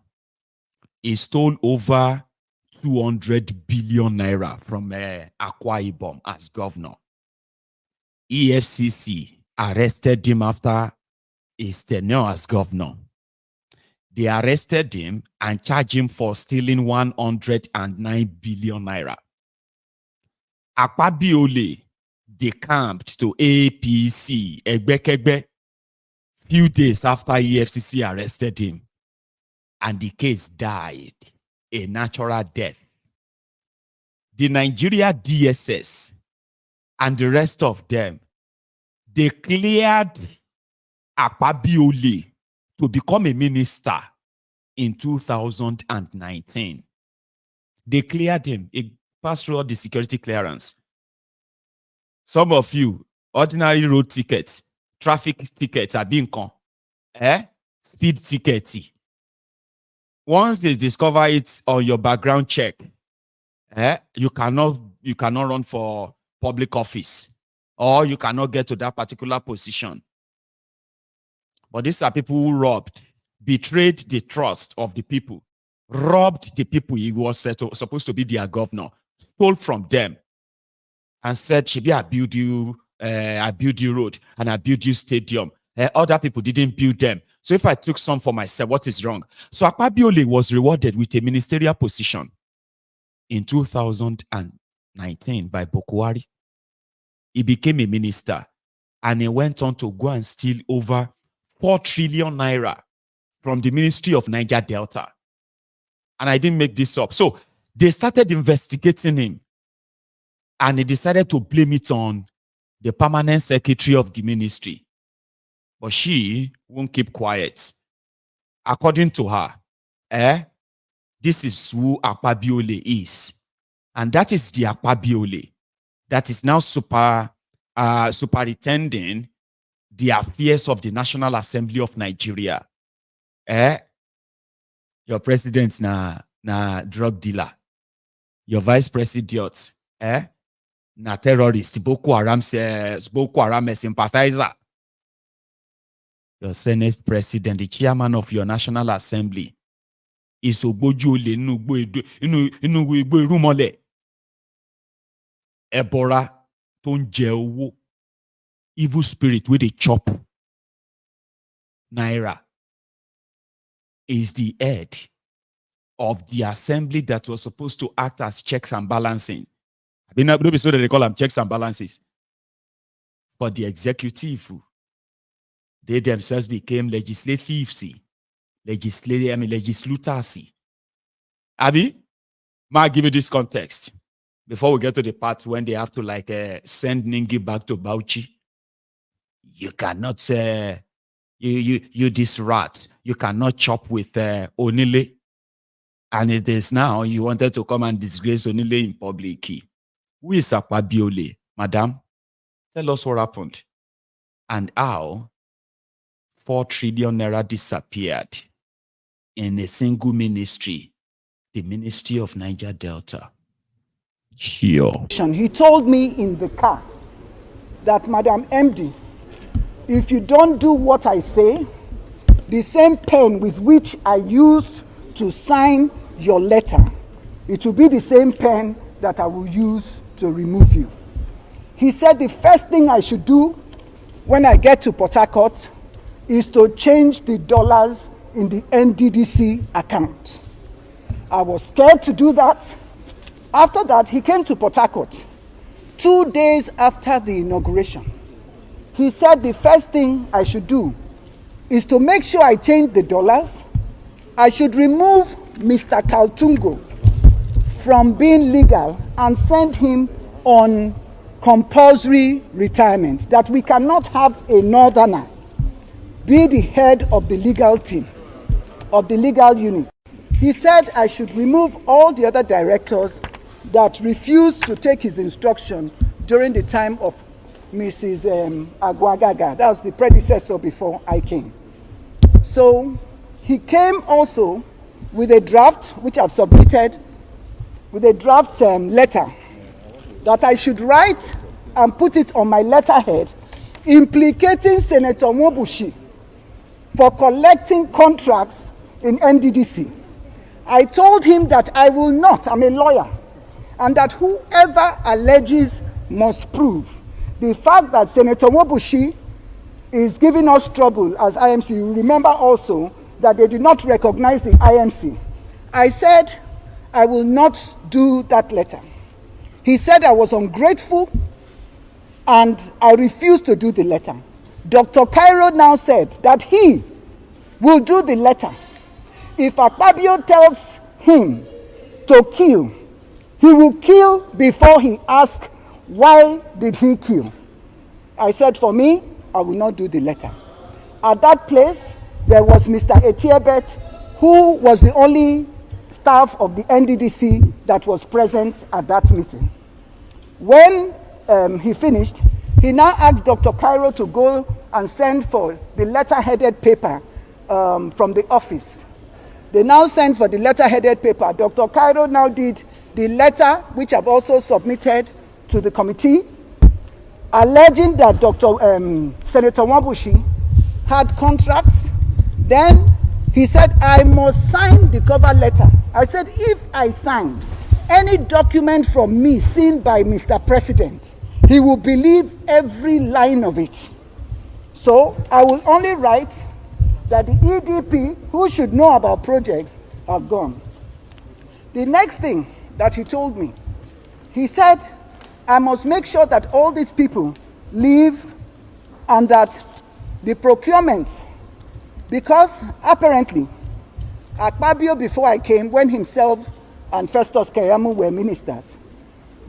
he stole over 200 billion naira from Akwa Ibom as governor. EFCC arrested him after his tenure as governor. They arrested him and charged him for stealing 109 billion naira. Akpabiole decamped to APC, Egbekegbe, few days after EFCC arrested him, and the case died a natural death. The Nigeria DSS and the rest of them, they cleared Akpabiole to become a minister in 2019. They cleared him. He passed through all the security clearance. Some of you, ordinary road tickets, traffic tickets are being speed tickets. Once they discover it on your background check, you cannot run for public office, or you cannot get to that particular position. But these are people who betrayed the trust of the people, robbed the people he was supposed to be their governor, stole from them, and said, "Shibi, I build you road, and I build you stadium." Other people didn't build them. So if I took some for myself, what is wrong? So Akpabiole was rewarded with a ministerial position in 2019 by Bokwari. He became a minister, and he went on to go and steal over 4 trillion naira from the Ministry of Niger Delta. And I didn't make this up. So they started investigating him, and he decided to blame it on the permanent secretary of the ministry. But she won't keep quiet. According to her, this is who Akpabiole is. And that is the Akpabiole that is now superintending the affairs of the National Assembly of Nigeria. Your president na drug dealer. Your vice president, na terrorist, Boko Haram sympathizer. Your Senate president, the chairman of your National Assembly, is Ogbojole inu igbo irumole. Ebora ton je owo. Evil spirit with a chop naira is the head of the assembly that was supposed to act as checks and balancing. Don't be so that they call them checks and balances. But the executive, they themselves became legislators. Abi, ma give you this context before we get to the part when they have to send Ningi back to Bauchi. You cannot say you this rat. You cannot chop with Onile, and it is now you wanted to come and disgrace Onile in public. Who is Akpabiole, madam? Tell us what happened and how 4 trillion naira disappeared in a single ministry, the Ministry of Niger Delta. Sure. He told me in the car that, Madam MD, if you don't do what I say, the same pen with which I used to sign your letter, it will be the same pen that I will use to remove you. He said the first thing I should do when I get to Port Harcourt is to change the dollars in the NDDC account. I was scared to do that. After that, he came to Port Harcourt 2 days after the inauguration. He said the first thing I should do is to make sure I change the dollars. I should remove Mr. Kaltungo from being legal and send him on compulsory retirement, that we cannot have a northerner be the head of the legal team, of the legal unit. He said I should remove all the other directors that refused to take his instruction during the time of Mrs. Agwagaga. That was the predecessor before I came. So he came also with a draft, which I've submitted, with a draft letter that I should write and put it on my letterhead, implicating Senator Mobushi for collecting contracts in NDDC. I told him that I will not, I'm a lawyer, and that whoever alleges must prove. The fact that Senator Mobushi is giving us trouble as IMC, you remember also that they did not recognize the IMC. I said I will not do that letter. He said I was ungrateful and I refused to do the letter. Dr. Cairo now said that he will do the letter. If Akpabio tells him to kill, he will kill before he asks, why did he kill? I said, for me, I will not do the letter. At that place, there was Mr. Etiebet, who was the only staff of the NDDC that was present at that meeting. When he finished, he now asked Dr. Cairo to go and send for the letter-headed paper from the office. They now sent for the letter-headed paper. Dr. Cairo now did the letter, which I've also submitted to the committee, alleging that Senator Wabushi had contracts. Then he said, I must sign the cover letter. I said, if I sign any document from me seen by Mr. President, he will believe every line of it. So I will only write that the EDP, who should know about projects, have gone. The next thing that he told me, he said, I must make sure that all these people leave and that the procurement, because apparently Akpabio, before I came, when himself and Festus Keyamo were ministers,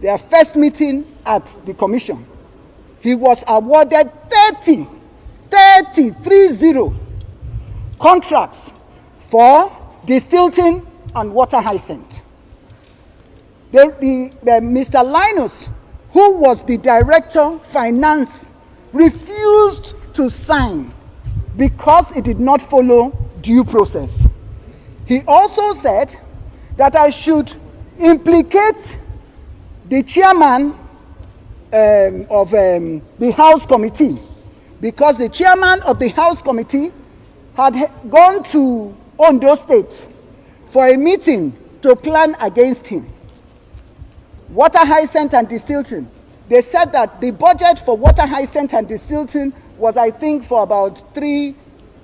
their first meeting at the commission, he was awarded 30 contracts for distilting and water hyacinth. Mr. Linus, who was the director finance, refused to sign because it did not follow due process. He also said that I should implicate the chairman of the House Committee, because the chairman of the House Committee had gone to Ondo State for a meeting to plan against him. Water hyacinth and distilting. They said that the budget for water hyacinth and distilting was, I think, for about 3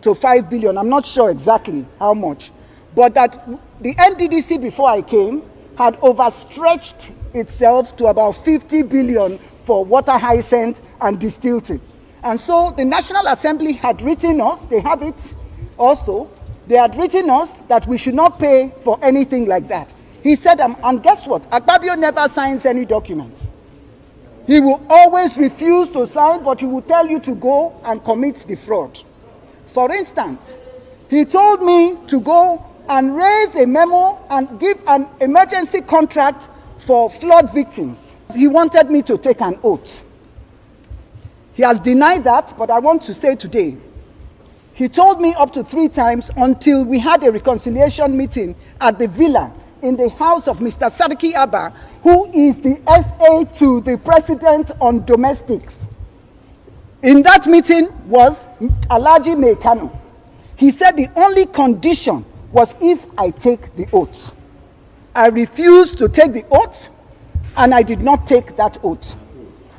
to 5 billion. I'm not sure exactly how much. But that the NDDC, before I came, had overstretched itself to about 50 billion for water hyacinth and distilting. And so the National Assembly had written us, they have it also, they had written us that we should not pay for anything like that. He said, and guess what? Akpabio never signs any documents. He will always refuse to sign, but he will tell you to go and commit the fraud. For instance, he told me to go and raise a memo and give an emergency contract for flood victims. He wanted me to take an oath. He has denied that, but I want to say today, he told me up to 3 times until we had a reconciliation meeting at the villa in the house of Mr. Sadiki Abba, who is the SA to the president on domestics. In that meeting was Alhaji Mekano. He said the only condition was if I take the oath. I refused to take the oath, and I did not take that oath.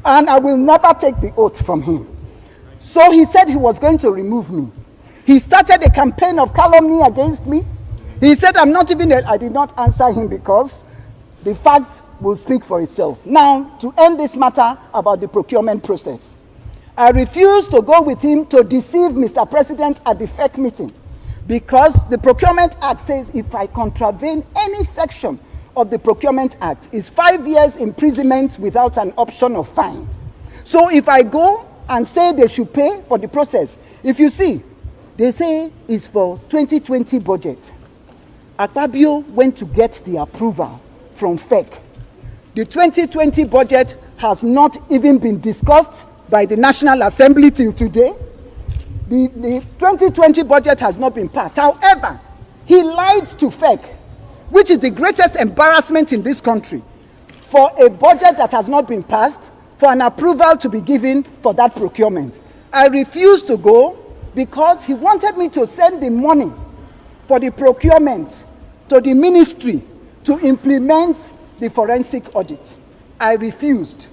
And I will never take the oath from him. So he said he was going to remove me. He started a campaign of calumny against me. He said I did not answer him because the facts will speak for itself. Now, to end this matter about the procurement process, I refused to go with him to deceive Mr. President at the FEC meeting, because the Procurement Act says if I contravene any section of the Procurement Act, is 5 years imprisonment without an option of fine. So if I go and say they should pay for the process, if you see, they say it's for 2020 budget. Akpabio went to get the approval from FEC. The 2020 budget has not even been discussed by the National Assembly till today. The 2020 budget has not been passed. However, he lied to FEC, which is the greatest embarrassment in this country, for a budget that has not been passed, for an approval to be given for that procurement. I refused to go because he wanted me to send the money for the procurement to the ministry to implement the forensic audit. I refused.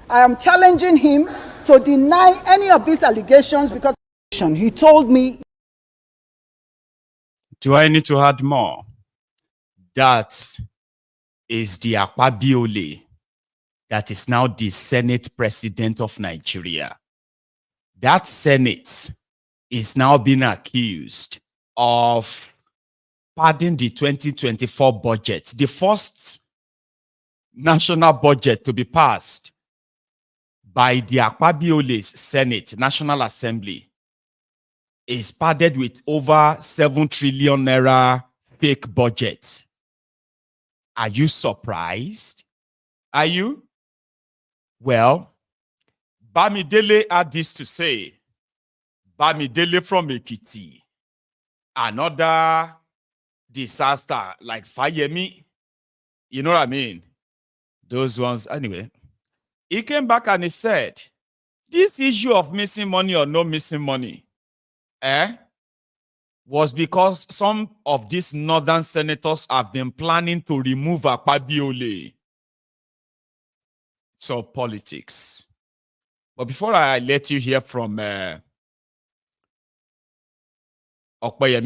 I am challenging him to deny any of these allegations because he told me. Do I need to add more? That is the Akpabiole that is now the Senate President of Nigeria. That Senate is now being accused of padding the 2024 budget, the first national budget to be passed by the Akpabiole's Senate, National Assembly, is padded with over 7 trillion naira fake budget. Are you surprised? Are you? Well, Bamidele had this to say. Bamidele from Ekiti. Another disaster like Fayemi. You know what I mean? Those ones. Anyway, he came back and he said, this issue of missing money or no missing money was because some of these northern senators have been planning to remove Akpabiole. So politics. But before I let you hear from Okpeyemi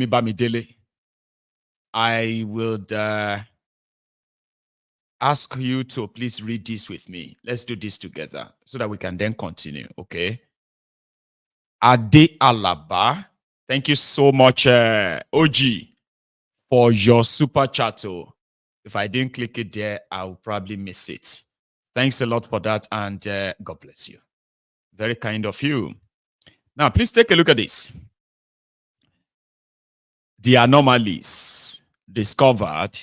Bamidele, I would ask you to please read this with me. Let's do this together so that we can then continue, okay? Ade Alaba, thank you so much, OG, for your super chat. If I didn't click it there, I'll probably miss it. Thanks a lot for that, and God bless you. Very kind of you. Now, please take a look at this. The anomalies discovered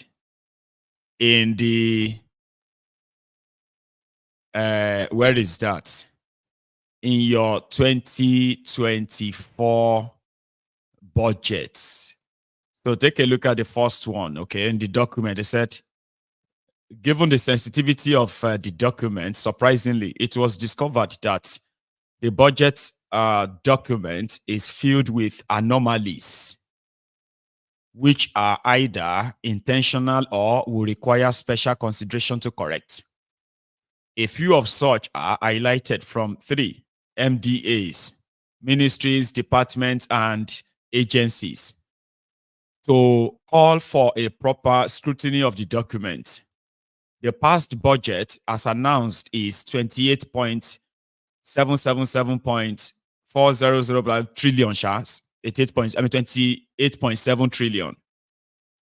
in the, where is that? In your 2024 budget. So take a look at the first one, okay? In the document, they said, given the sensitivity of the document, surprisingly, it was discovered that the budget document is filled with anomalies, which are either intentional or will require special consideration to correct. A few of such are highlighted from 3 MDAs, ministries, departments, and agencies, to call for a proper scrutiny of the document. The past budget, as announced, is 28.777.400 trillion shares, 28.7 trillion.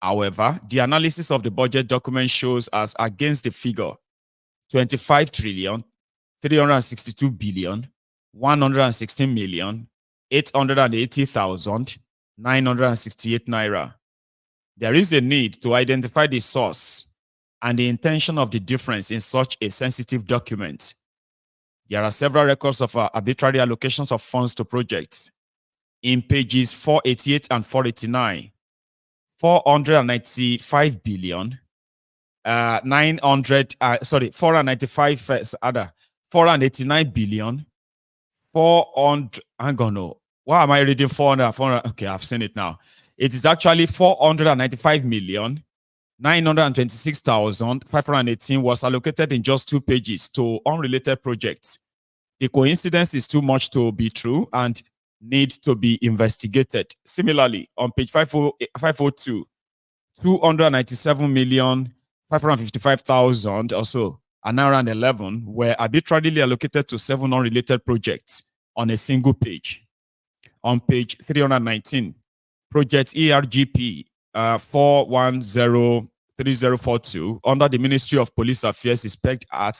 However, the analysis of the budget document shows us against the figure 25 trillion 362 billion 116 million 880,968 naira. There is a need to identify the source and the intention of the difference in such a sensitive document. There are several records of arbitrary allocations of funds to projects. In pages 488 and 489, 495 billion, 489 billion, 400, hang on, no. Why am I reading 400? Okay, I've seen it now. It is actually 495 million, 926,518 was allocated in just 2 pages to unrelated projects. The coincidence is too much to be true and need to be investigated. Similarly, on page 502, 297,555,000 or so, and around 11 were arbitrarily allocated to 7 unrelated projects on a single page. On page 319, project ERGP 4103042 under the Ministry of Police Affairs is pegged at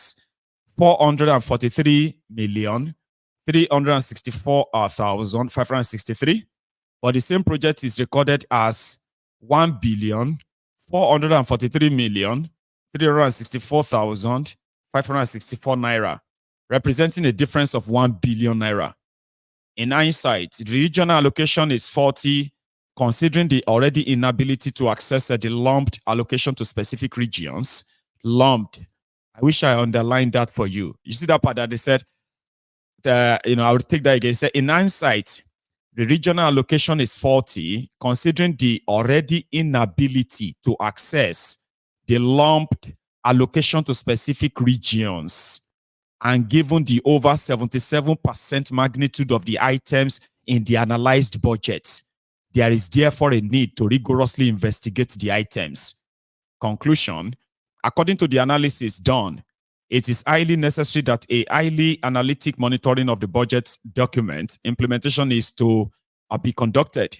443,364,563, but the same project is recorded as 1,443,364,564 naira, representing a difference of 1 billion naira. In hindsight, the regional allocation is faulty, considering the already inability to access the lumped allocation to specific regions. Lumped. I wish I underlined that for you. You see that part that they said, I would take that again. Say, in hindsight, The regional allocation is faulty, considering the already inability to access the lumped allocation to specific regions, and given the over 77% magnitude of the items in the analyzed budget, there is therefore a need to rigorously investigate the items. Conclusion: according to the analysis done, it is highly necessary that a highly analytic monitoring of the budget document implementation is to be conducted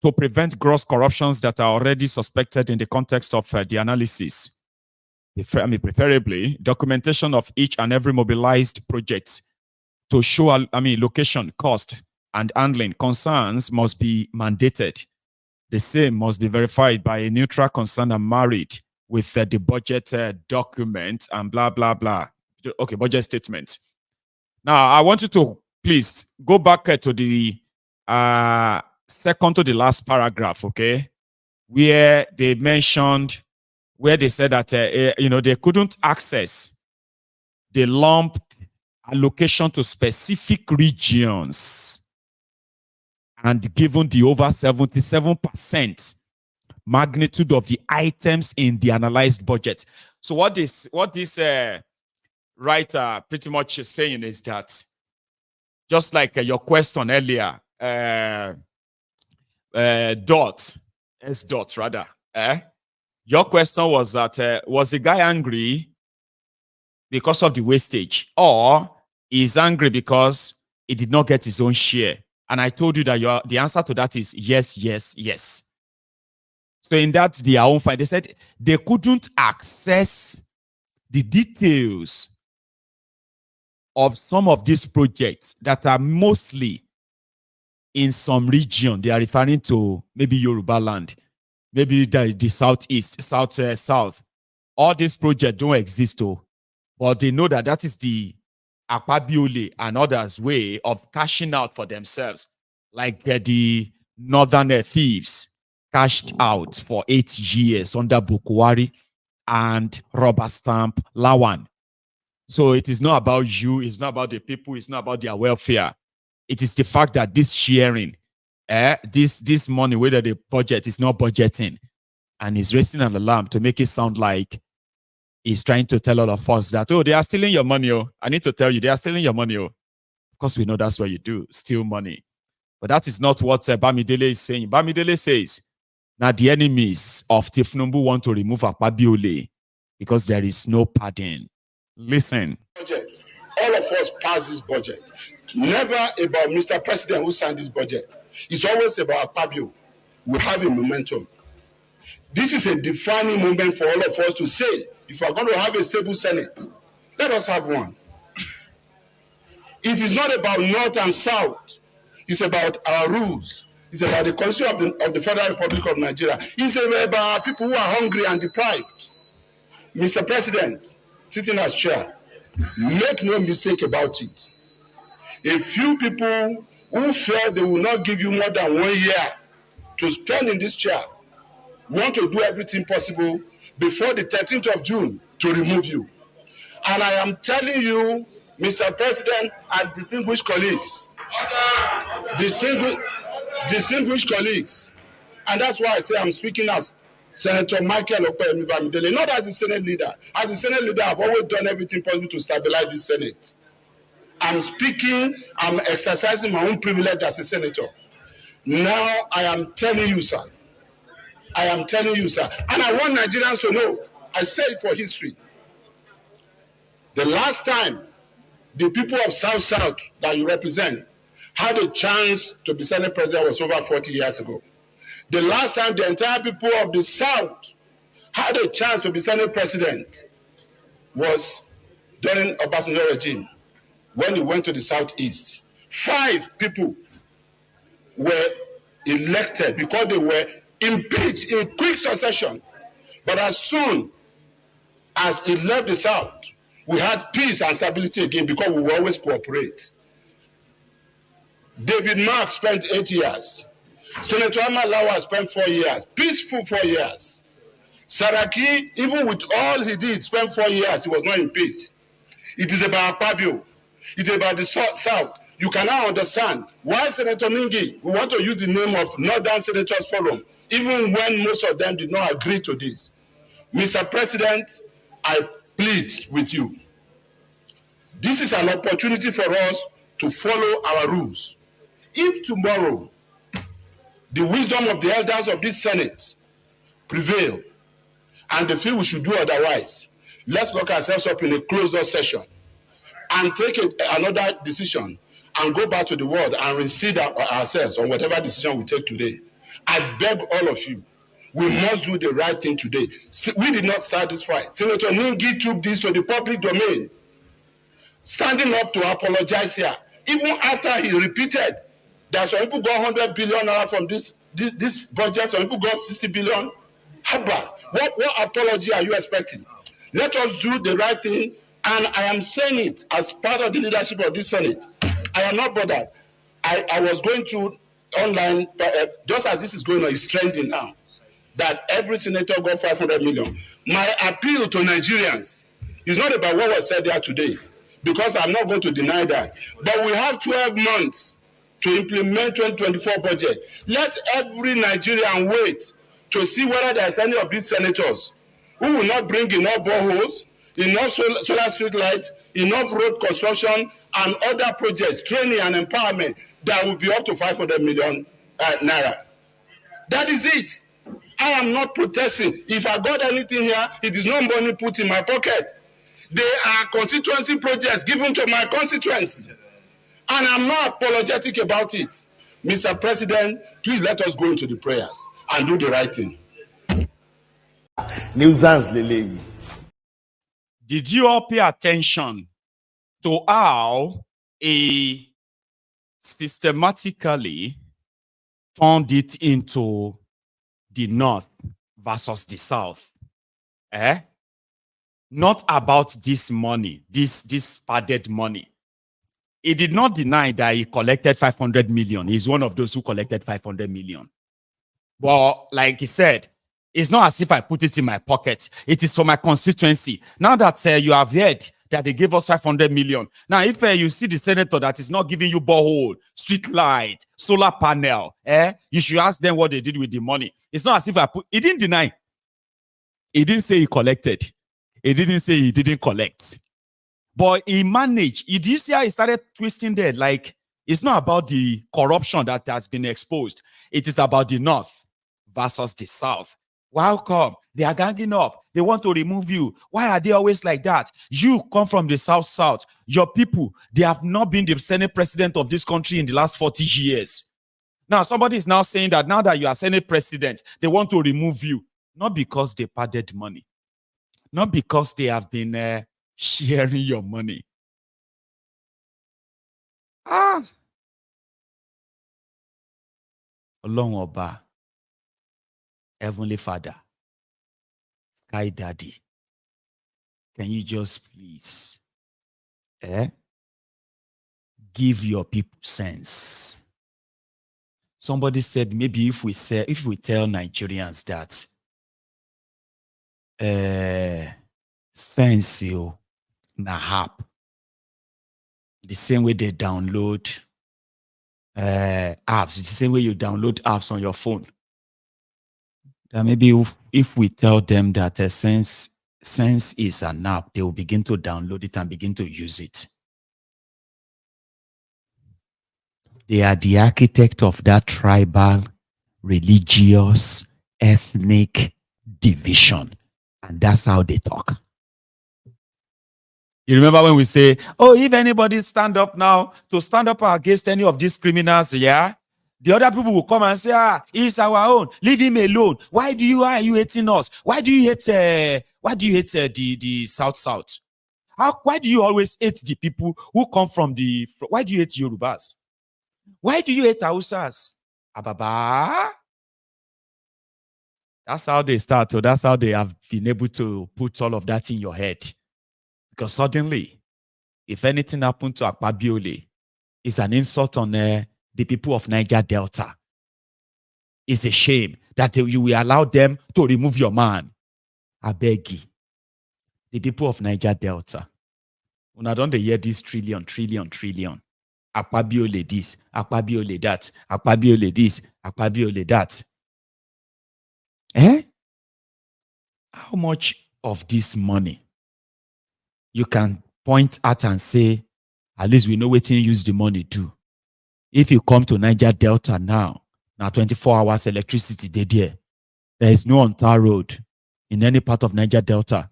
to prevent gross corruptions that are already suspected in the context of the analysis. Preferably, documentation of each and every mobilized project to show, location, cost, and handling concerns must be mandated. The same must be verified by a neutral concern and married with the budget document and blah, blah, blah. Okay, budget statement. Now, I want you to please go back to the second to the last paragraph, okay? Where they mentioned, where they said that, they couldn't access the lumped allocation to specific regions, and given the over 77% magnitude of the items in the analyzed budget. So what this writer pretty much is saying is that, just like your question earlier, your question was that, was the guy angry because of the wastage, or is angry because he did not get his own share? And I told you that the answer to that is yes, yes, yes. So in that, their own find, they said they couldn't access the details of some of these projects that are mostly in some region. They are referring to maybe Yoruba land, maybe the southeast, south. All these projects don't exist, but they know that is the Akpabiole and others' way of cashing out for themselves, like the northern thieves cashed out for 8 years under Bukwari and rubber stamp Lawan. So it is not about you, it's not about the people, it's not about their welfare. It is the fact that this sharing, this money, whether the budget is not budgeting, and is raising an alarm to make it sound like he's trying to tell all of us that, oh, they are stealing your money. Oh, I need to tell you, they are stealing your money. Oh, of course, we know that's what you do, steal money. But that is not what Bamidele is saying. Bamidele says, now the enemies of Tifnumbu want to remove Akpabiole because there is no pardon. Listen. Budget. All of us pass this budget. Never about Mr. President who signed this budget. It's always about Akpabio. We have a momentum. This is a defining moment for all of us to say, if we are going to have a stable Senate, let us have one. It is not about North and South. It's about our rules. It's about the constitution of the Federal Republic of Nigeria. It's about people who are hungry and deprived. Mr. President, sitting as chair, make no mistake about it. A few people who feel they will not give you more than 1 year to spend in this chair want to do everything possible before the 13th of June to remove you. And I am telling you, Mr. President and distinguished colleagues, distinguished colleagues, and that's why I say I'm speaking as Senator Michael Bamidele, not as the Senate leader. As the Senate leader, I've always done everything possible to stabilize the Senate. I'm speaking, I'm exercising my own privilege as a senator. Now I am telling you, sir. I am telling you, sir. And I want Nigerians to know, I say it for history. The last time the people of South that you represent had a chance to be Senate President was over 40 years ago. The last time the entire people of the South had a chance to be Senate President was during Obasanjo regime, when he went to the Southeast. 5 people were elected because they were impeached in quick succession. But as soon as he left the South, we had peace and stability again because we will always cooperate. David Mark spent 8 years. Senator Amalawa spent 4 years. Peaceful 4 years. Saraki, even with all he did, spent 4 years. He was not impeached. It is about Akpabio. It is about the South. You can now understand why Senator Ningi, we want to use the name of Northern Senators Forum, even when most of them did not agree to this. Mr. President, I plead with you. This is an opportunity for us to follow our rules. If tomorrow the wisdom of the elders of this Senate prevail and they feel we should do otherwise, let's lock ourselves up in a closed-door session and take another decision and go back to the world and rescind ourselves on whatever decision we take today. I beg all of you, we must do the right thing today. We did not start this fight. Senator Ningi took this to the public domain, standing up to apologize here. Even after he repeated that some people got 100 billion from this budget, some people got 60 billion. Haba, what apology are you expecting? Let us do the right thing, and I am saying it as part of the leadership of this Senate. I am not bothered. I was going through online, just as this is going on, it's trending now, that every senator got 500 million. My appeal to Nigerians is not about what was said there today, because I'm not going to deny that. But we have 12 months to implement 2024 budget. Let every Nigerian wait to see whether there is any of these senators who will not bring enough boreholes, enough solar street lights, enough road construction, and other projects, training and empowerment that will be up to 500 million naira. That is it. I am not protesting. If I got anything here, it is not money put in my pocket. They are constituency projects given to my constituency. And I'm not apologetic about it. Mr. President, please let us go into the prayers and do the right thing. Did you all pay attention to how he systematically turned it into the North versus the South? Not about this money, this padded money. He did not deny that he collected 500 million. He's one of those who collected 500 million. But like he said, it's not as if I put it in my pocket. It is for my constituency. Now that you have heard that they gave us 500 million. Now, if you see the senator that is not giving you borehole, street light, solar panel, you should ask them what they did with the money. It's not as if he didn't deny. He didn't say he collected. He didn't say he didn't collect. But he managed. Did you see how he started twisting there? Like, it's not about the corruption that has been exposed. It is about the North versus the South. How come? They are ganging up. They want to remove you. Why are they always like that? You come from the South. Your people, they have not been the Senate president of this country in the last 40 years. Now, somebody is now saying that now that you are Senate president, they want to remove you. Not because they padded money. Not because they have been sharing your money. Ọlọ́run Ọba, Heavenly Father, Sky Daddy, can you just please give your people sense? Somebody said maybe if we tell Nigerians that sense na app, the same way they download apps, the same way you download apps on your phone. That maybe if we tell them that sense is an app, they will begin to download it and begin to use it. They are the architect of that tribal, religious, ethnic division. And that's how they talk. You remember when we say, oh, if anybody stand up now to stand up against any of these criminals, the other people will come and say, he's our own. Leave him alone. Why are you hating us? Why do you hate the South? Why do you always hate the people who come from why do you hate Yorubas? Why do you hate Hausas? Ababa. That's how they start. So that's how they have been able to put all of that in your head. Because suddenly, if anything happened to Akpabiole, it's an insult on the people of Niger Delta. It's a shame that you will allow them to remove your man. I beg you. The people of Niger Delta. When I don't hear this trillion. Akpabiole this, Akpabiole that, Akpabiole this, Akpabiole that. How much of this money you can point at and say, at least we know what you use the money to? If you come to Niger Delta now 24 hours electricity there. There is no on-tar road in any part of Niger Delta.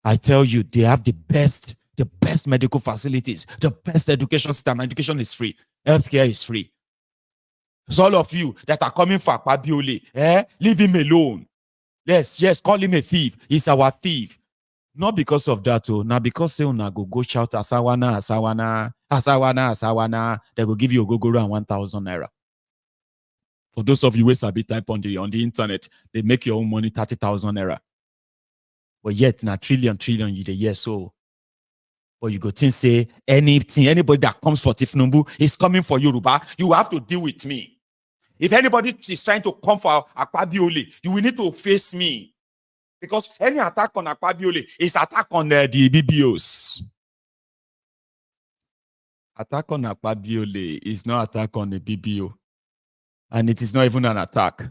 I tell you, they have the best medical facilities, the best education system. Education is free. Healthcare is free. So all of you that are coming for Akpabiole, leave him alone. Yes, call him a thief. He's our thief. Not because of that, now because say una go shout Asawana, Asawana, Asawana, Asawana, they will give you a go and 1,000 naira. For those of you who sabi type on the internet, they make your own money 30,000 naira. But yet, na trillion you the year so. But you go think say anybody that comes for Tifnumbu is coming for Yoruba. You have to deal with me. If anybody is trying to come for Akpabiole, you will need to face me. Because any attack on Akpabiole is attack on the BBOs. Attack on Akpabiole is not attack on the BBO. And it is not even an attack.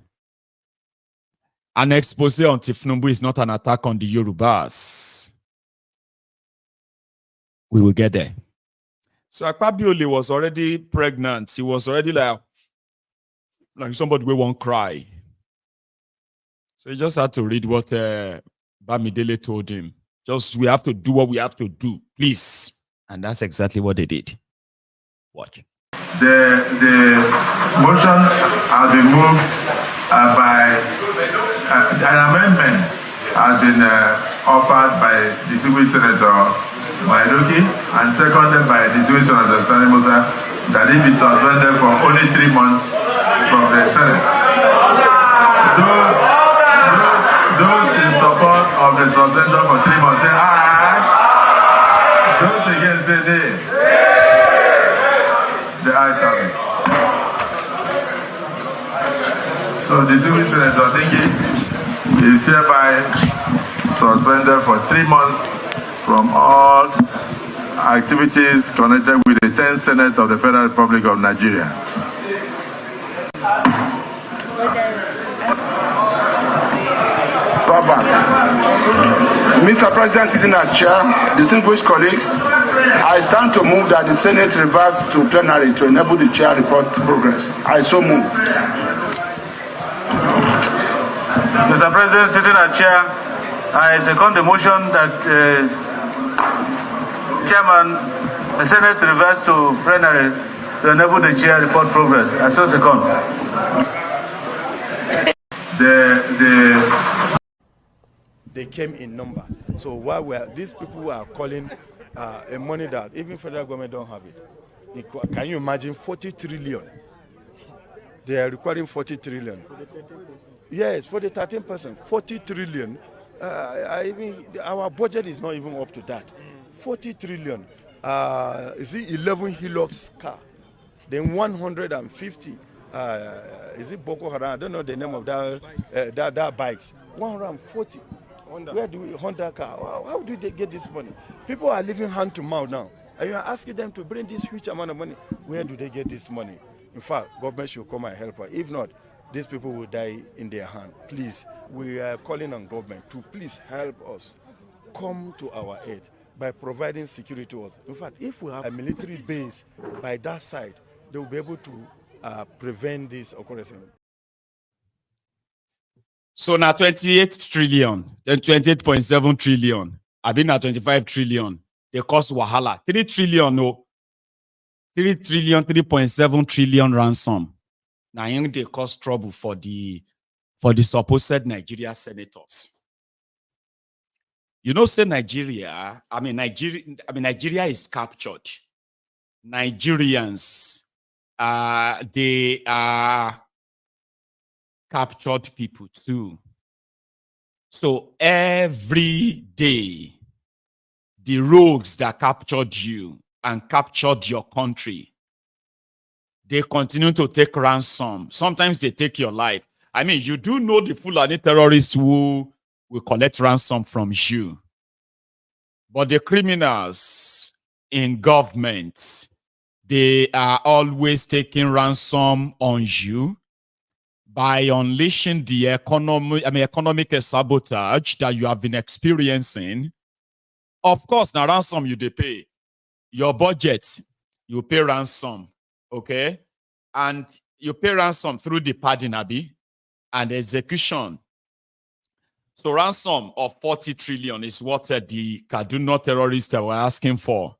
An expose on Tifnumbu is not an attack on the Yorubas. We will get there. So Akpabiole was already pregnant. He was already like somebody who won't cry. So he just had to read what Bamidele told him. We have to do what we have to do, please. And that's exactly what they did. Watch. The motion has been moved by an amendment has been offered by distinguished Senator Maiyegun and seconded by distinguished Senator Sani that it be suspended for only 3 months from the Senate. Those in support of the suspension for 3 months say aye. Those against say nay. The ayes have it. So the distinguished Senator Ningi is hereby suspended for 3 months from all activities connected with the 10th Senate of the Federal Republic of Nigeria. Mr. President, sitting as chair, distinguished colleagues, I stand to move that the Senate reverse to plenary to enable the chair report progress. I so move. Mr. President, sitting as chair, I second the motion that Chairman, the Senate reverse to plenary to enable the chair report progress. I so second. They came in number. So while these people are calling a money that even federal government don't have it. Can you imagine 40 trillion? They are requiring 40 trillion. Yes, for the 13%, 40 trillion. I mean, our budget is not even up to that. 40 trillion. Is it 11 Hilux car? Then 150. Is it Boko Haram? I don't know the name of that bikes. 140. Where do we Honda car? How do they get this money? People are living hand to mouth now. And you are asking them to bring this huge amount of money. Where do they get this money? In fact, government should come and help us. If not, these people will die in their hand. Please, we are calling on government to please help us come to our aid by providing security to us. In fact, if we have a military base by that side, they will be able to prevent this occurrence. So now 28 trillion, then 28.7 trillion. I've been at 25 trillion. They cost wahala. 3 trillion, no. 3 trillion, 3.7 trillion ransom. Now they cause trouble for the supposed Nigeria senators. You know, say Nigeria is captured. Nigerians, they are captured people too. So every day, the rogues that captured you and captured your country, they continue to take ransom. Sometimes they take your life. I mean, you do know the Fulani terrorists who will collect ransom from you. But the criminals in government, they are always taking ransom on you by unleashing the economic sabotage that you have been experiencing. Of course, now ransom they pay. Your budget, you pay ransom, okay? And you pay ransom through the pardon, Abi, and execution. So ransom of 40 trillion is what the Kaduna terrorists were asking for.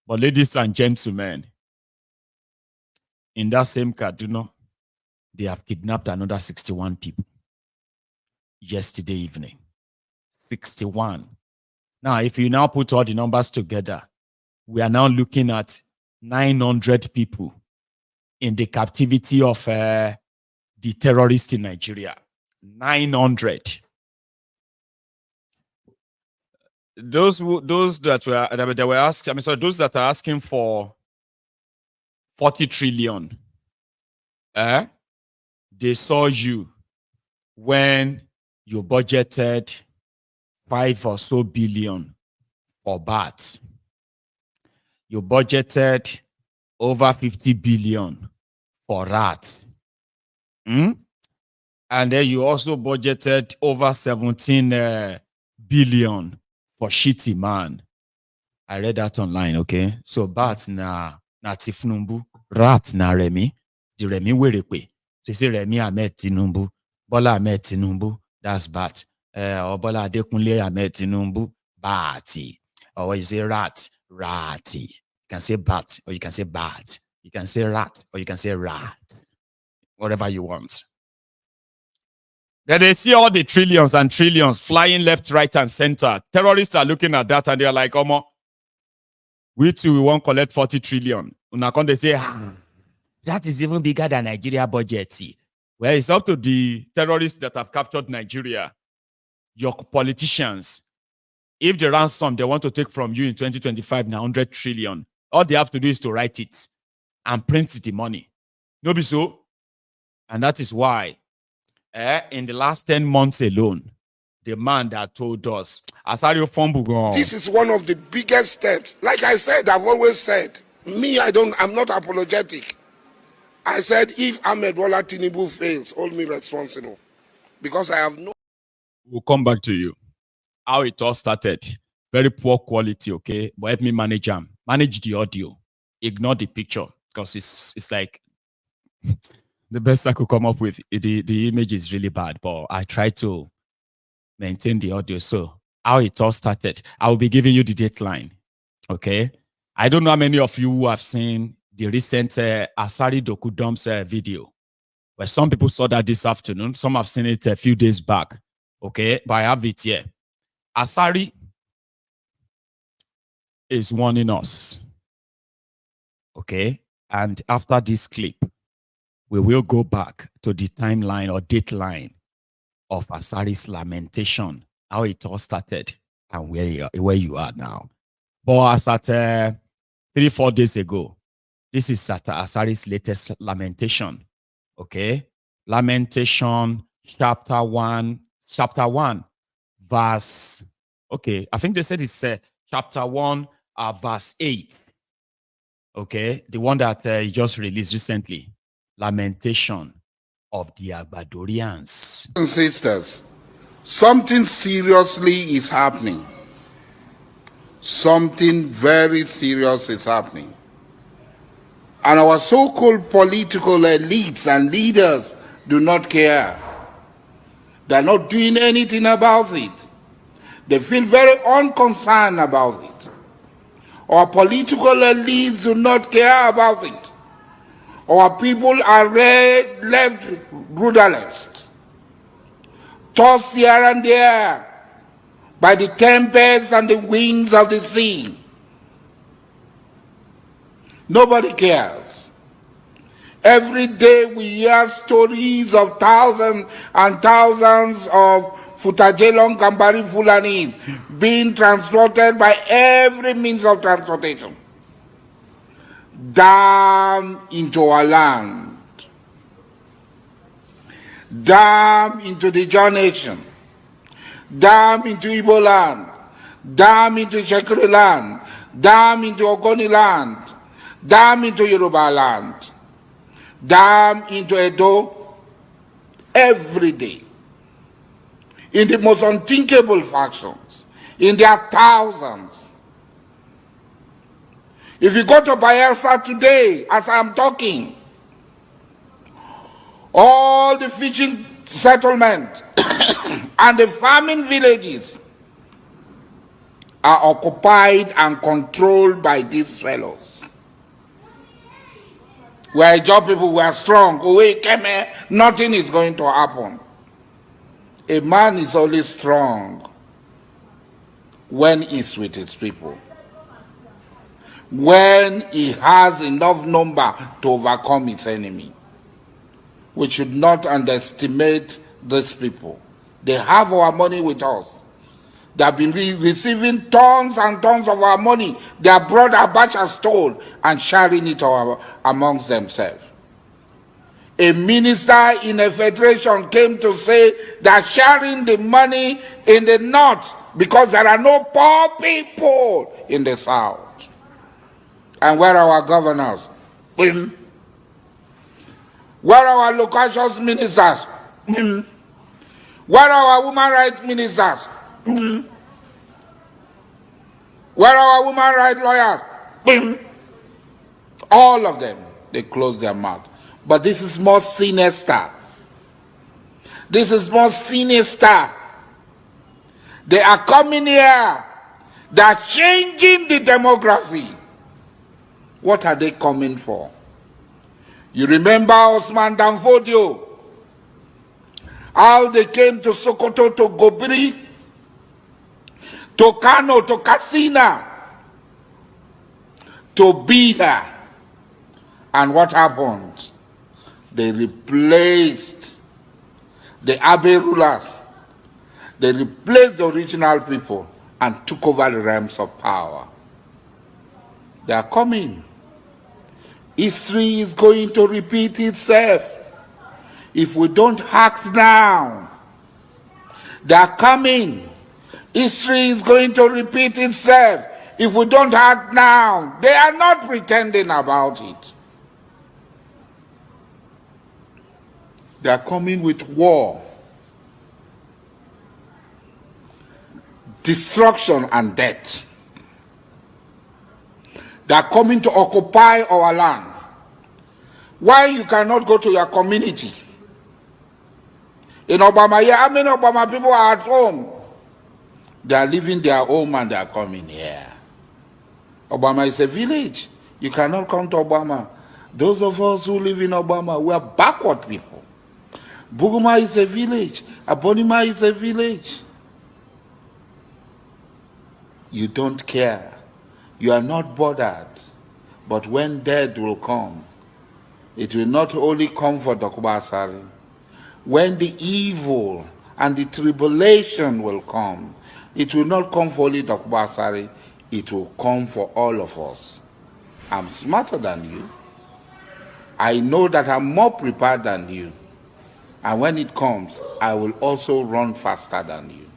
But ladies and gentlemen, in that same Kaduna, they have kidnapped another 61 people yesterday evening. 61. Now, if you now put all the numbers together, we are now looking at 900 people in the captivity of the terrorists in Nigeria. 900. Those that were asking, those that are asking for 40 trillion, they saw you when you budgeted 5 or so billion for bats. You budgeted over 50 billion for rats. And then you also budgeted over 17 billion for shitty man. I read that online, okay? So bats na Tifnumbu, rats na Remi, the Remi Werekwe. So you say Remi Ahmed Tinubu, Bola Ahmed Tinubu, that's bat. Or Bola Adekunle Ahmed Tinubu, Bati. Or you say rat, ratty. You can say bat, or you can say bat. You can say rat, or you can say rat. Whatever you want. Then they see all the trillions and trillions flying left, right, and center. Terrorists are looking at that and they're like, Omo, we too, we won't collect 40 trillion. They say, that is even bigger than Nigeria budget. Well, it's up to the terrorists that have captured Nigeria, your politicians. If the ransom they want to take from you in 2025 now 100 trillion, all they have to do is to write it and print the money. No be so? And that is why in the last 10 months alone, the man that told us, Asari Dokubo. This is one of the biggest steps. Like I said, I've always said, I'm not apologetic. I said, if Ahmed Bola Tinubu fails, hold me responsible. Because I have no... We'll come back to you. How it all started. Very poor quality, okay? But help me manage them. Manage the audio. Ignore the picture. Because it's like... the best I could come up with. The image is really bad, but I try to maintain the audio. So how it all started, I will be giving you the deadline. Okay. I don't know how many of you who have seen the recent Asari Dokubo's video. Well, some people saw that this afternoon. Some have seen it a few days back. Okay. But I have it here. Asari is warning us. Okay. And after this clip, we will go back to the timeline or dateline of Asari's lamentation, how it all started and where you are now. But as at 3-4 days ago, this is at Asari's latest lamentation. Okay? Lamentation, chapter 1, verse, okay, I think they said it's chapter 1, verse 8. Okay? The one that he just released recently. Lamentation of the Akpabio. Sisters, something seriously is happening. Something very serious is happening. And our so-called political elites and leaders do not care. They're not doing anything about it. They feel very unconcerned about it. Our political elites do not care about it. Our people are left rudderless, tossed here and there by the tempests and the winds of the sea. Nobody cares. Every day we hear stories of thousands and thousands of Futajelong Gambari Fulanis being transported by every means of transportation down into our land, down into the John Nation, down into Igbo land, down into Shekiri land, down into Ogoni land, dam into Yoruba land, dam into Edo, every day, in the most unthinkable factions, in their thousands. If you go to Bayelsa today, as I'm talking, all the fishing settlements and the farming villages are occupied and controlled by these fellows. We are job people, we are strong. Nothing is going to happen. A man is only strong when he's with his people, when he has enough number to overcome his enemy. We should not underestimate these people. They have our money with us. They have been receiving tons and tons of our money. Their brother Abacha stole and sharing it amongst themselves. A minister in a federation came to say that sharing the money in the north because there are no poor people in the south. And where are our governors? Where are our local ministers? Where are our women rights ministers? Where are our women rights lawyers? All of them, they close their mouth. But this is more sinister. This is more sinister. They are coming here. They are changing the demography. What are they coming for? You remember Osman Danfodio? How they came to Sokoto, to Gobiri, to Kano, to Katsina, to be there. And what happened? They replaced the Abbey rulers. They replaced the original people and took over the realms of power. They are coming. History is going to repeat itself. If we don't act now, they are coming. History is going to repeat itself. If we don't act now, they are not pretending about it. They are coming with war, destruction, and death. They are coming to occupy our land. Why you cannot go to your community? In Obama, how many Obama people are at home? They are leaving their home and they are coming here. Obama is a village. You cannot come to Obama. Those of us who live in Obama, we are backward people. Buguma is a village. Abonima is a village. You don't care. You are not bothered. But when death will come, it will not only come for Dokubo Asari. When the evil and the tribulation will come, it will not come for only Dokubo Asari. It will come for all of us. I'm smarter than you. I know that I'm more prepared than you. And when it comes, I will also run faster than you.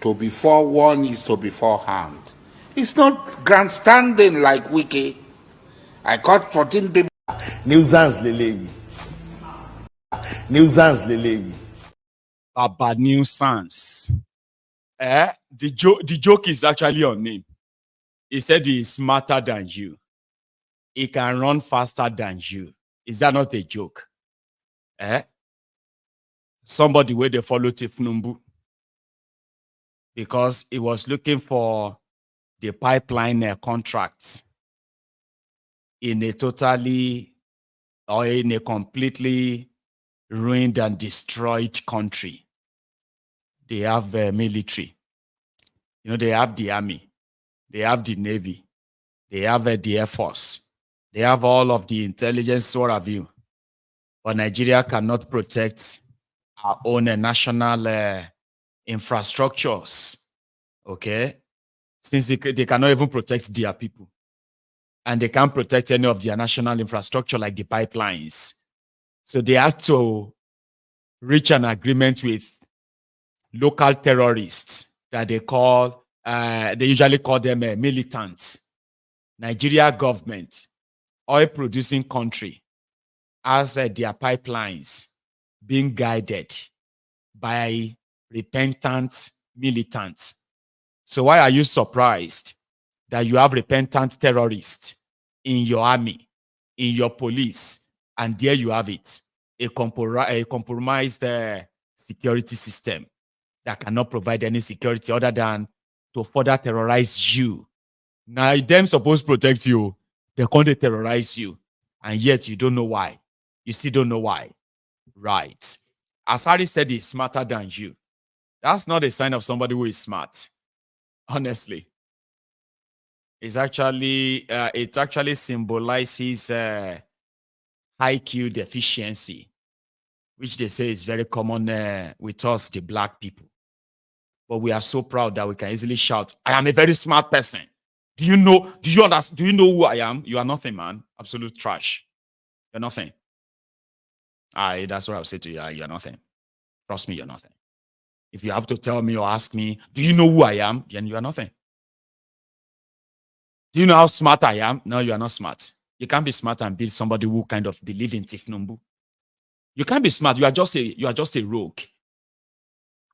To be forewarned is to be forearmed. It's not grandstanding like Wiki. I caught 14 people. Nuisance Lele. Nuisance Lele. Baba Nuisance. The joke is actually on him. He said he is smarter than you. He can run faster than you. Is that not a joke? Somebody where they follow Tifnumbu because he was looking for the pipeline contracts in a totally or in a completely ruined and destroyed country. They have military. You know, they have the army. They have the navy. They have the air force. They have all of the intelligence, what have you. But Nigeria cannot protect our own national infrastructures, okay? Since they cannot even protect their people. And they can't protect any of their national infrastructure like the pipelines. So they have to reach an agreement with local terrorists that they call, they usually call them militants. Nigeria government, oil producing country, has their pipelines being guided by repentant militants. So why are you surprised that you have repentant terrorists in your army, in your police, and there you have it, a compromised security system that cannot provide any security other than to further terrorize you. Now, them supposed to protect you, they can't terrorize you, and yet you don't know why. You still don't know why. Right. Asari said he's smarter than you. That's not a sign of somebody who is smart. Honestly. It actually symbolizes IQ deficiency, which they say is very common with us, the black people. But we are so proud that we can easily shout, I am a very smart person. Do you know who I am? You are nothing, man. Absolute trash. You're nothing. That's what I'll say to you. You're nothing. Trust me, you're nothing. If you have to tell me or ask me, do you know who I am? Then you are nothing. Do you know how smart I am? No, you are not smart. You can't be smart and be somebody who kind of believe in Tifnumbu. You can't be smart. You are just a rogue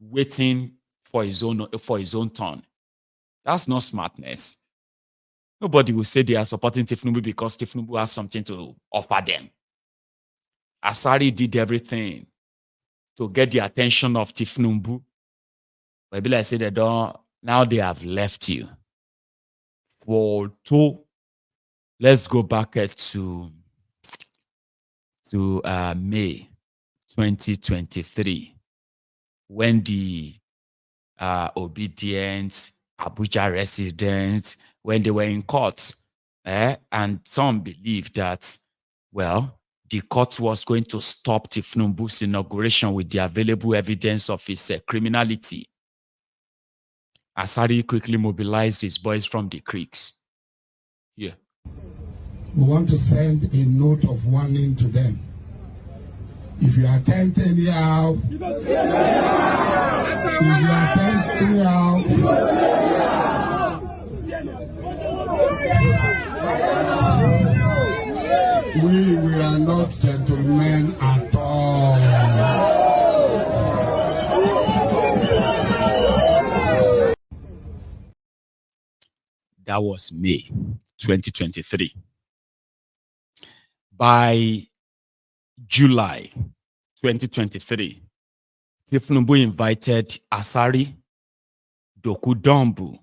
waiting for his own turn. That's not smartness. Nobody will say they are supporting Tifnumbu because Tifnumbu has something to offer them. Asari did everything to get the attention of Tifnumbu. But like I said, now they have left you. Let's go back to May 2023, when the obedient Abuja residents, when they were in court, and some believed that, well, the court was going to stop Tifnumbu's inauguration with the available evidence of his criminality. Asari quickly mobilized his boys from the creeks. Yeah. We want to send a note of warning to them. If you attempt anyhow, we are not gentlemen at all. That was May 2023. By July 2023, Tifnumbu invited Asari Dokubo,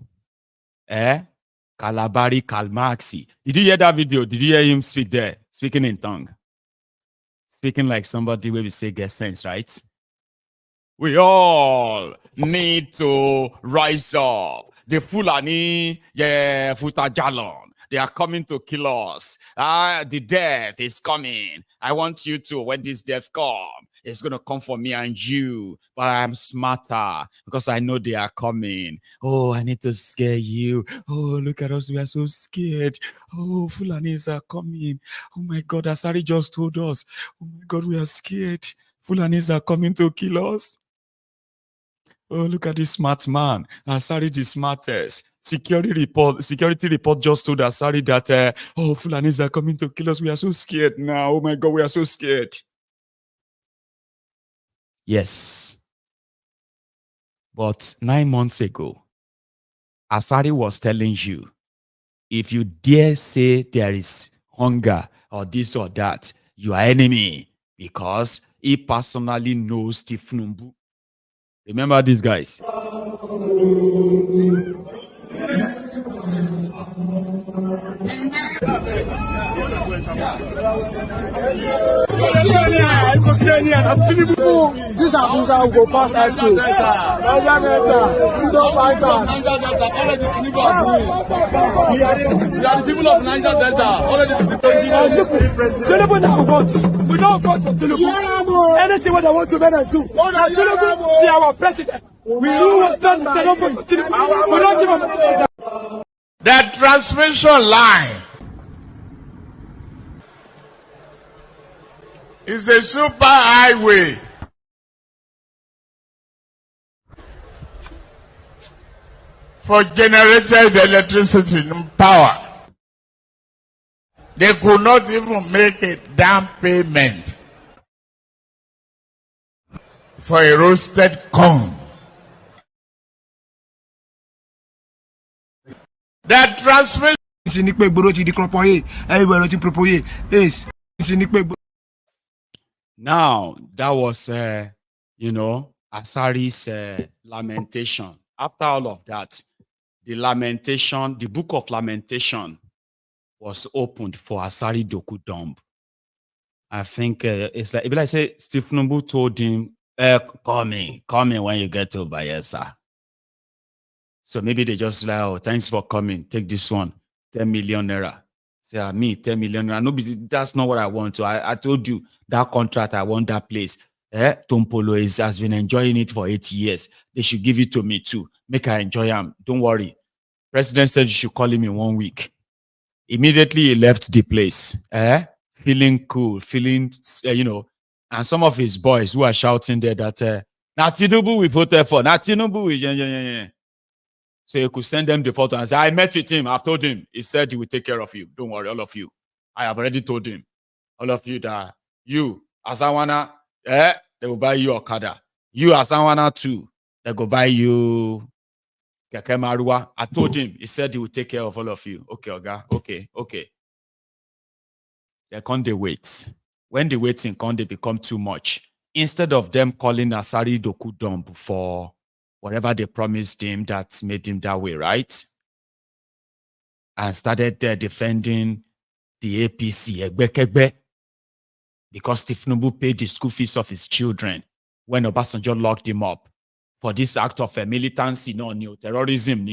Kalabari Kalmaxi. Did you hear that video? Did you hear him speak there? Speaking in tongue. Speaking like somebody where we say get sense, right? We all need to rise up. The Fulani, Futajalon, they are coming to kill us. The death is coming. I want you to, when this death comes, it's going to come for me and you. But I'm smarter because I know they are coming. Oh, I need to scare you. Oh, look at us. We are so scared. Oh, Fulanis are coming. Oh my God, Asari just told us. Oh my God, we are scared. Fulanis are coming to kill us. Oh, look at this smart man. Asari the smartest. Security report just told Asari that, oh, Fulanis are coming to kill us. We are so scared now. Oh my God, we are so scared. Yes. But 9 months ago, Asari was telling you, if you dare say there is hunger or this or that, you are enemy, because he personally knows Tifnumbu. Remember these guys? This Abuja will go past high school. We don't fight us. We are the people of Niger Delta. Tinubu now vote. We don't vote for Tinubu. Anything what they want to make them do. Tinubu be our president. We do what's done. They don't vote for Tinubu. We don't give them. The transmission line is a super highway. For generated electricity and power. They could not even make a down payment for a roasted corn. That transmission. Now, that was, Asari's lamentation. After all of that, the book of lamentation was opened for Asari Dokubo. I think it's like I say, Steve Numbu told him, call me when you get to Bayelsa. So maybe they just like, oh, thanks for coming. Take this one, 10 million naira. Say, me, 10 million naira. No, that's not what I want. So I told you that contract, I want that place. Tompolo has been enjoying it for 8 years. They should give it to me too. Make I enjoy them. Don't worry. President said you should call him in 1 week. Immediately he left the place. Feeling cool, feeling, and some of his boys who are shouting there that, Natinubu we voted for. Natinubu we, yeah. So you could send them the photo and say, I met with him. I've told him. He said he will take care of you. Don't worry, all of you. I have already told him. All of you that you, Asawana, they will buy you Okada. You, Asawana too, they go buy you Keke Marua. I told him. He said he will take care of all of you. Okay, Oga. Okay. They can't wait. When the waiting can't they become too much. Instead of them calling Asari Dokubo for whatever they promised him that made him that way, right? And started defending the APC, Egbekegbe, because Tifnubu paid the school fees of his children when Obasanjo locked him up for this act of militancy, terrorism,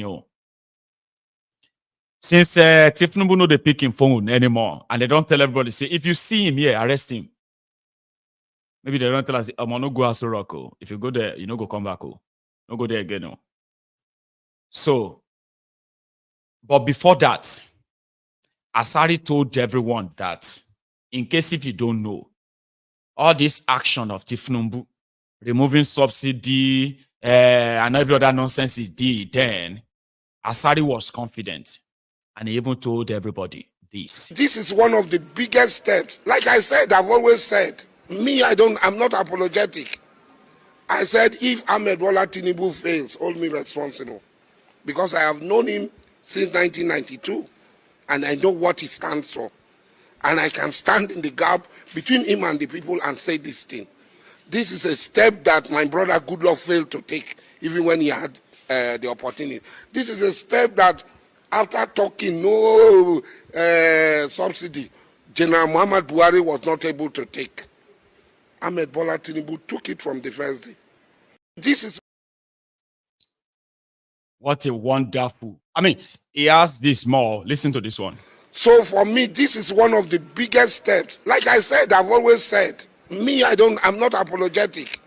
Since Tifnubu no they pick him phone anymore, and they don't tell everybody, say, if you see him here, arrest him. Maybe they don't tell us, I'm gonna go Asoroko. If you go there, you know go come back. Don't go there again. No. So, but before that, Asari told everyone that, in case if you don't know, all this action of Tifnubu, removing subsidy, and every other nonsense he did then, Asari was confident. And he even told everybody this. This is one of the biggest steps. Like I said, I've always said, I'm not apologetic. I said, if Ahmed Bola Tinubu fails, hold me responsible. Because I have known him since 1992, and I know what he stands for. And I can stand in the gap between him and the people and say this thing. This is a step that my brother Goodluck failed to take, even when he had the opportunity. This is a step that, after talking no subsidy, General Muhammad Buhari was not able to take. Ahmed Bola Tinubu took it from the first day. This is what a wonderful. He has this more. Listen to this one. So for me, this is one of the biggest steps. Like I said, I've always said, I'm not apologetic.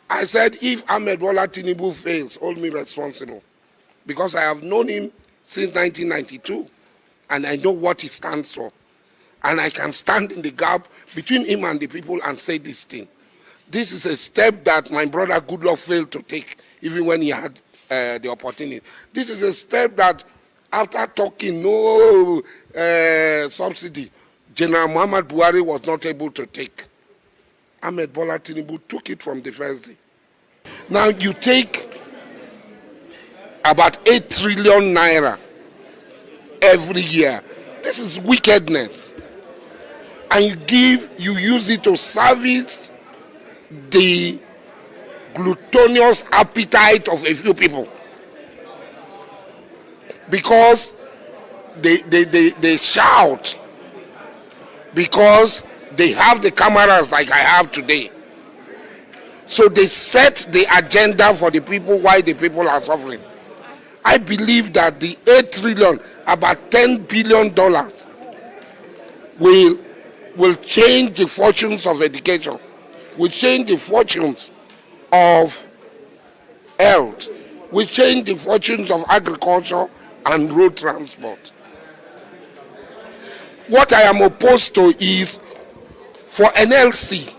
I said, if Ahmed Bola Tinubu fails, hold me responsible. Because I have known him since 1992, and I know what he stands for. And I can stand in the gap between him and the people and say this thing. This is a step that my brother Goodluck failed to take, even when he had the opportunity. This is a step that, after talking no subsidy, General Muhammad Buhari was not able to take. Ahmed Bola Tinubu took it from the first day. Now you take about 8 trillion naira every year. This is wickedness. And you use it to service the gluttonous appetite of a few people. Because they shout. Because they have the cameras like I have today. So they set the agenda for the people while the people are suffering. I believe that the 8 trillion, about $10 billion, will change the fortunes of education, will change the fortunes of health, will change the fortunes of agriculture and road transport. What I am opposed to is for NLC,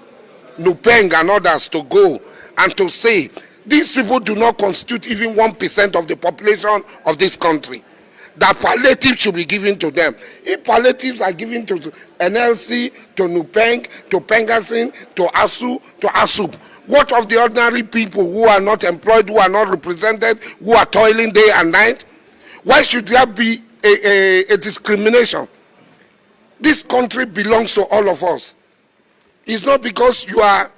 Nupeng and others to go and to say, these people do not constitute even 1% of the population of this country. that palliatives should be given to them. If palliatives are given to NLC, to Nupeng, to Pengasin, to ASU, to ASUP, what of the ordinary people who are not employed, who are not represented, who are toiling day and night? Why should there be a discrimination? This country belongs to all of us. It's not because you are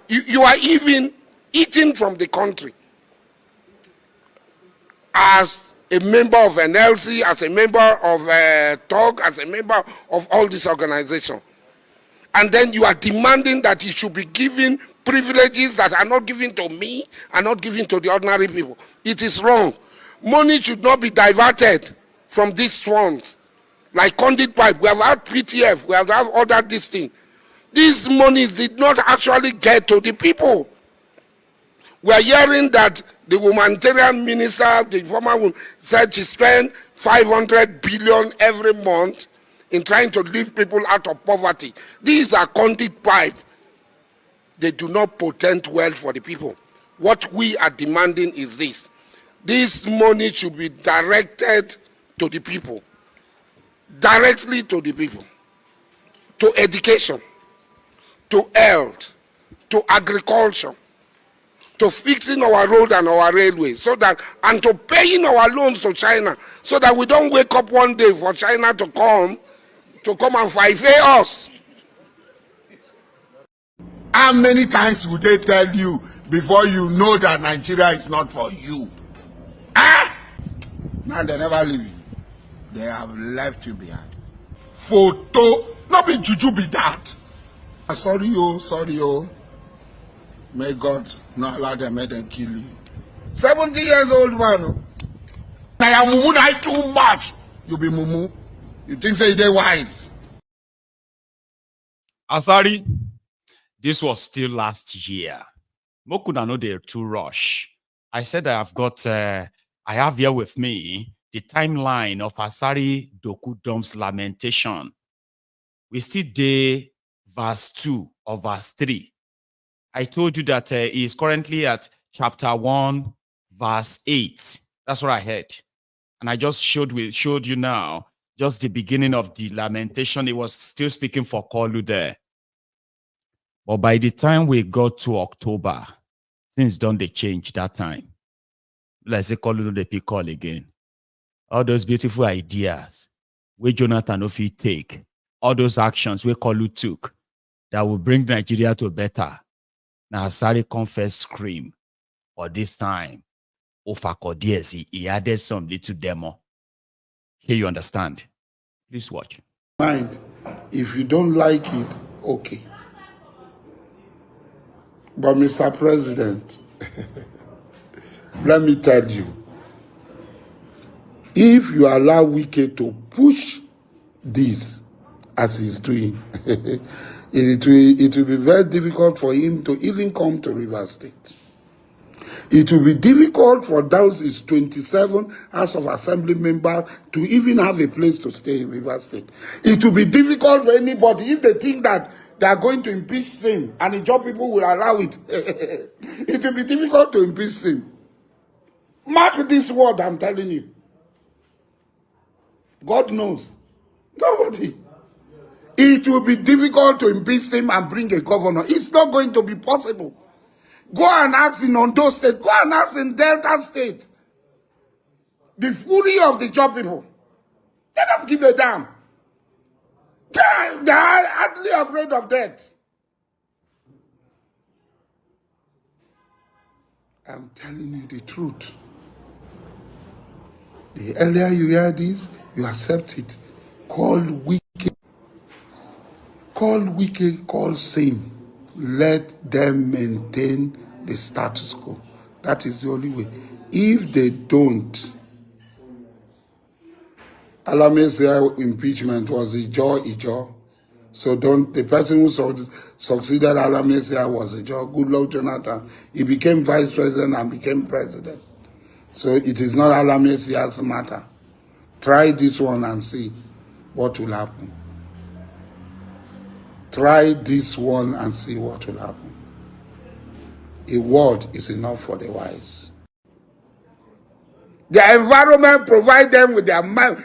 even eating from the country. As a member of NLC, as a member of TOG, as a member of all these organizations. And then you are demanding that you should be given privileges that are not given to me and not given to the ordinary people. It is wrong. Money should not be diverted from these funds. Like conduit pipe, we have had PTF, we have had other this thing. These monies did not actually get to the people. We are hearing that the humanitarian minister, the former one, said she spent 500 billion every month in trying to lift people out of poverty. These are conduit pipe. They do not portend well for the people. What we are demanding is this. This money should be directed to the people. Directly to the people. To education. To health. To agriculture. To fixing our road and our railway, so that, and to paying our loans to China, so that we don't wake up one day for China to come and fight us. How many times would they tell you before you know that Nigeria is not for you? Ah! Now they never leave you. They have left you behind. Photo, not be juju be that. Sorry, oh. May God not allow them, make them kill you. 70 years old man. Now mumu na too much. You be mumu. You think say they wise. Asari, this was still last year. Mokuna know they're too rush. I said I have here with me the timeline of Asari Dokubo's lamentation. We still day verse 2 or verse 3. I told you that he is currently at chapter 1, verse 8. That's what I heard. And I just showed you now, just the beginning of the lamentation. He was still speaking for Kolu there. But by the time we got to October, things don't they change that time. Let's say Kolu they pick call again. All those beautiful ideas where Jonathan Ofi take, all those actions where Kolu took that will bring Nigeria to better. Now, Asari confess scream, or this time, Ofakodiesi, he added some little demo. Here you understand. Please watch. Mind, if you don't like it, okay. But Mr. President, let me tell you, if you allow Wike to push this as he's doing, it will be very difficult for him to even come to Rivers State. It will be difficult for those his 27 House of Assembly members to even have a place to stay in Rivers State. It will be difficult for anybody if they think that they are going to impeach him and the job people will allow it. It will be difficult to impeach him. Mark this word I'm telling you. God knows. Nobody. It will be difficult to impeach him and bring a governor. It's not going to be possible. Go and ask in Ondo State. Go and ask in Delta State. The fury of the job people. They don't give a damn. They are hardly afraid of death. I'm telling you the truth. The earlier you hear this, you accept it. Call Wike. Call Wike, call same. Let them maintain the status quo. That is the only way. If they don't, Alamesia impeachment was Ijo. So the person who succeeded Alamesia was Ijo. Good luck, Jonathan. He became vice president and became president. So it is not Alamesia's matter. Try this one and see what will happen. Try this one and see what will happen. A word is enough for the wise. Their environment provide them with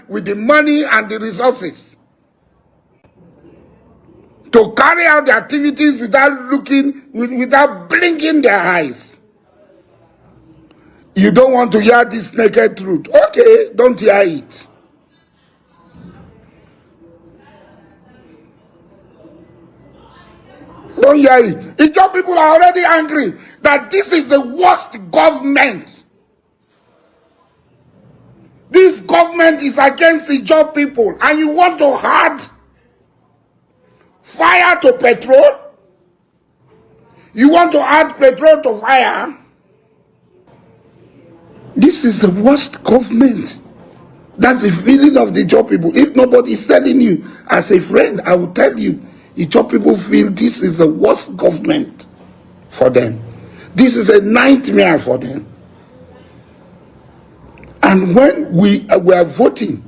with the money and the resources to carry out the activities without without blinking their eyes. You don't want to hear this naked truth. Okay, don't hear it. Don't hear it. Ijaw people are already angry that this is the worst government. This government is against Ijaw people, and you want to add fire to petrol? You want to add petrol to fire? This is the worst government. That's the feeling of the Ijaw people. If nobody is telling you, as a friend, I will tell you, Ijaw people feel this is the worst government for them. This is a nightmare for them. And when we were voting,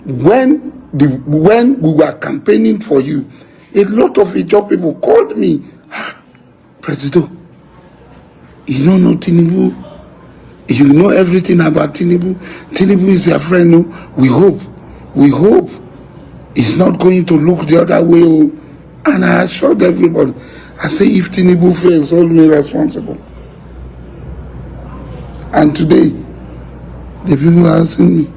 when we were campaigning for you, a lot of Ijaw people called me, President, you don't know Tinubu. You know everything about Tinubu. Tinubu is your friend. No? We hope it's not going to look the other way. Oh. And I assured everybody, I say, if Tinubu fails, hold me responsible. And today, the people are asking me,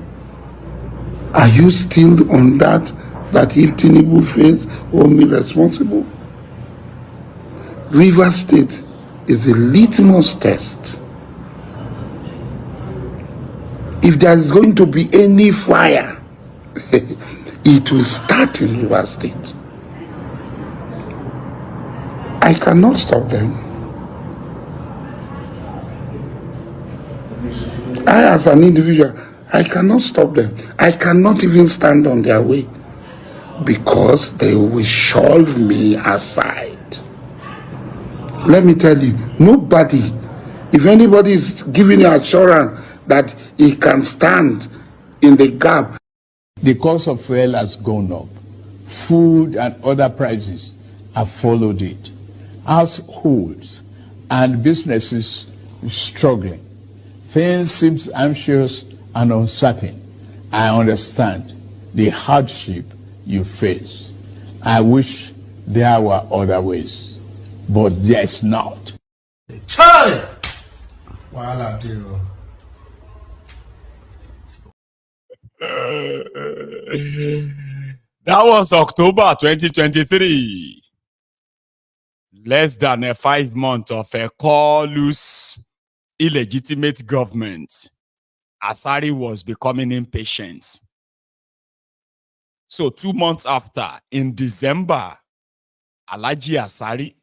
are you still on that if Tinubu fails, hold me responsible? River State is the litmus test. If there is going to be any fire, it will start in River State. I cannot stop them. I, as an individual, I cannot stop them. I cannot even stand on their way because they will shove me aside. Let me tell you, nobody, if anybody is giving you assurance that he can stand in the gap. The cost of fuel has gone up. Food and other prices have followed it. Households and businesses struggling. Things seem anxious and uncertain. I understand the hardship you face. I wish there were other ways, but there's not. Chai! Wala deal. That was October 2023. Less than 5 months of a callous, illegitimate government. Asari was becoming impatient. So 2 months after, in December, Alhaji Asari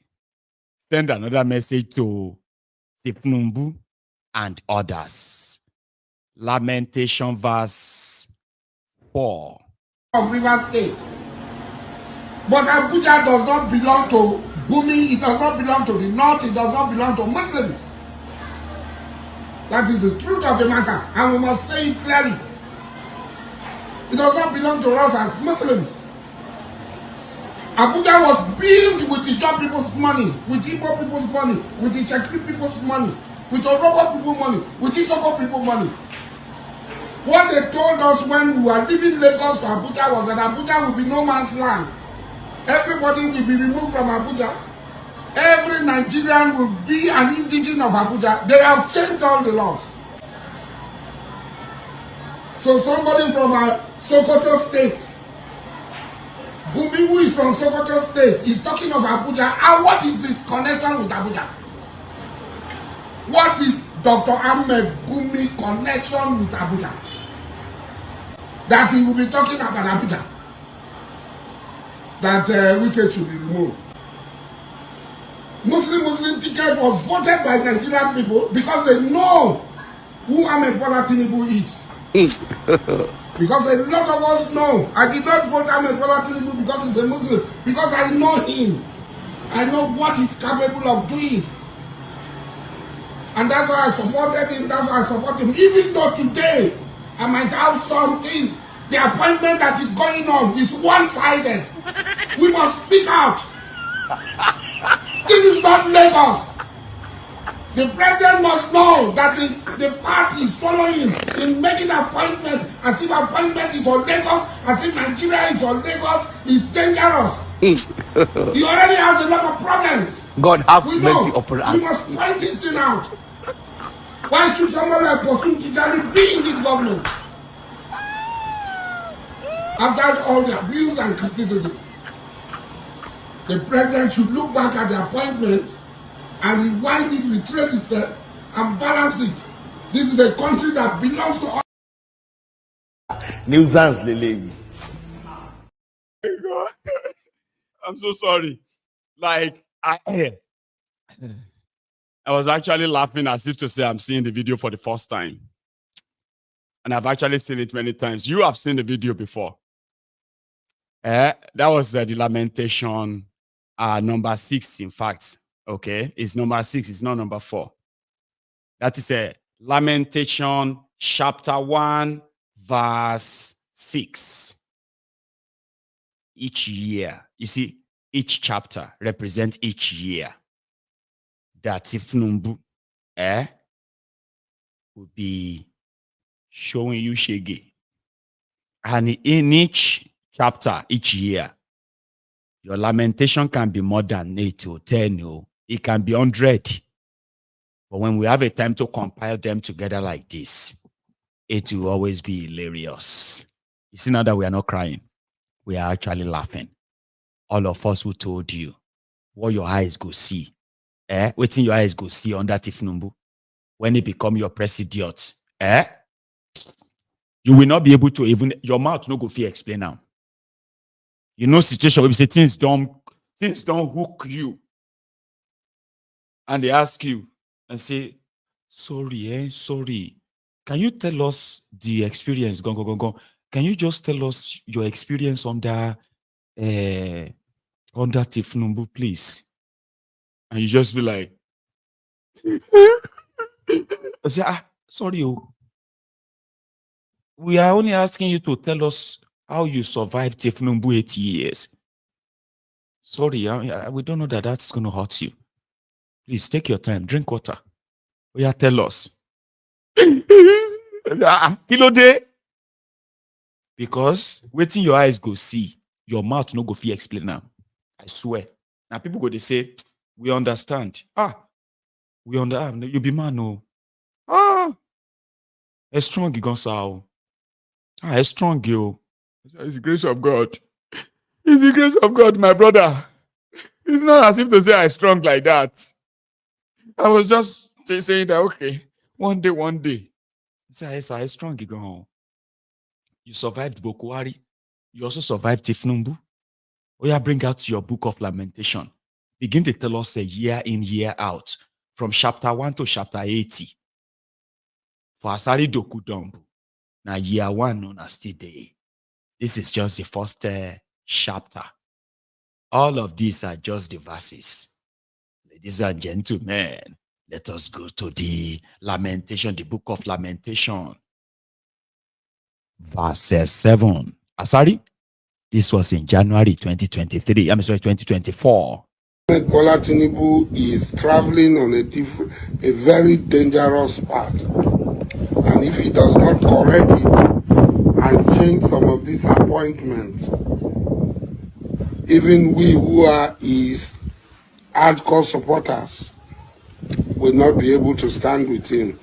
sent another message to Tinubu and others. Lamentation verse 4. Of River State. But Abuja does not belong to Gumi, it does not belong to the North, it does not belong to Muslims. That is the truth of the matter, and we must say it clearly. It does not belong to us as Muslims. Abuja was built with Ijaw people's money, with Igbo people's money, with the Chekri people's money, with Yoruba people's money, with Isoko people's money. What they told us when we were leaving Lagos to Abuja was that Abuja will be no man's land. Everybody will be removed from Abuja. Every Nigerian will be an indigene of Abuja. They have changed all the laws. So somebody from Sokoto State, Gumi, who is from Sokoto State, is talking of Abuja. And what is his connection with Abuja? What is Dr. Ahmed Gumi connection with Abuja? That he will be talking about Abuja. That Wike should be removed. Muslim ticket was voted by Nigerian people because they know who Ahmed Bola Tinubu is. Because a lot of us know. I did not vote Ahmed Bola Tinubu because he's a Muslim. Because I know him. I know what he's capable of doing. And that's why I supported him. That's why I support him. Even though today I might have some things. The appointment that is going on is one-sided. We must speak out. This is not Lagos. The president must know that the party is following in making appointment as if appointment is on Lagos, as if Nigeria is on Lagos, is dangerous. He already has a lot of problems. God have mercy upon us. We must point this thing out. Why should somebody like Posun Tijani be in this government? After all the abuse and criticism, the president should look back at the appointment and rewind it, retrace it, and balance it. This is a country that belongs to all. Nuisance, Lele. I'm so sorry. Like, I was actually laughing as if to say I'm seeing the video for the first time. And I've actually seen it many times. You have seen the video before. That was the lamentation number 6, in fact. Okay, it's number 6, it's not number 4. That is a lamentation, chapter 1, verse 6. Each year, you see, each chapter represents each year. That Tifnumbu will be showing you Shege. And in each chapter, each year, your lamentation can be more than 8 or 10, or it can be 100. But when we have a time to compile them together like this, it will always be hilarious. You see now that we are not crying, we are actually laughing. All of us who told you what your eyes go see, waiting your eyes go see under Tifnumbu, when it become your president, you will not be able to even, your mouth no go fit explain now. You know situation where we say things don't hook you. And they ask you and say, sorry, sorry. Can you tell us the experience? Go. Can you just tell us your experience under Tifnumbu, please? And you just be like, I say, sorry, we are only asking you to tell us how you survived Tifnumbu 8 years. Sorry, we don't know that that's going to hurt you. Please take your time, drink water. Oh yeah, tell us. Kilo day. Because waiting your eyes go see, your mouth no go fit explain now. I swear. Now people go they say, we understand. We understand. You be man, no. It's strong, you gonna say. It's strong, you. It's the grace of God. It's the grace of God, my brother. It's not as if to say I'm strong like that. I was just saying that, okay, one day. Say, it's strong, you go home. You survived Bokwari. You also survived Tifnumbu. Oh yeah, bring out your book of lamentation. Begin to tell us a year in, year out. From chapter 1 to chapter 80. For Asari Dokubo. Now year 1 no na still day. This is just the first chapter. All of these are just the verses. Ladies and gentlemen, let us go to the lamentation, the book of lamentation. Verse 7. Asari, this was in January 2023. I'm sorry, 2024. Bola Tinubu is traveling on a very dangerous path. And if he does not correct it and change some of these appointments, even we who are his hardcore supporters will not be able to stand with him.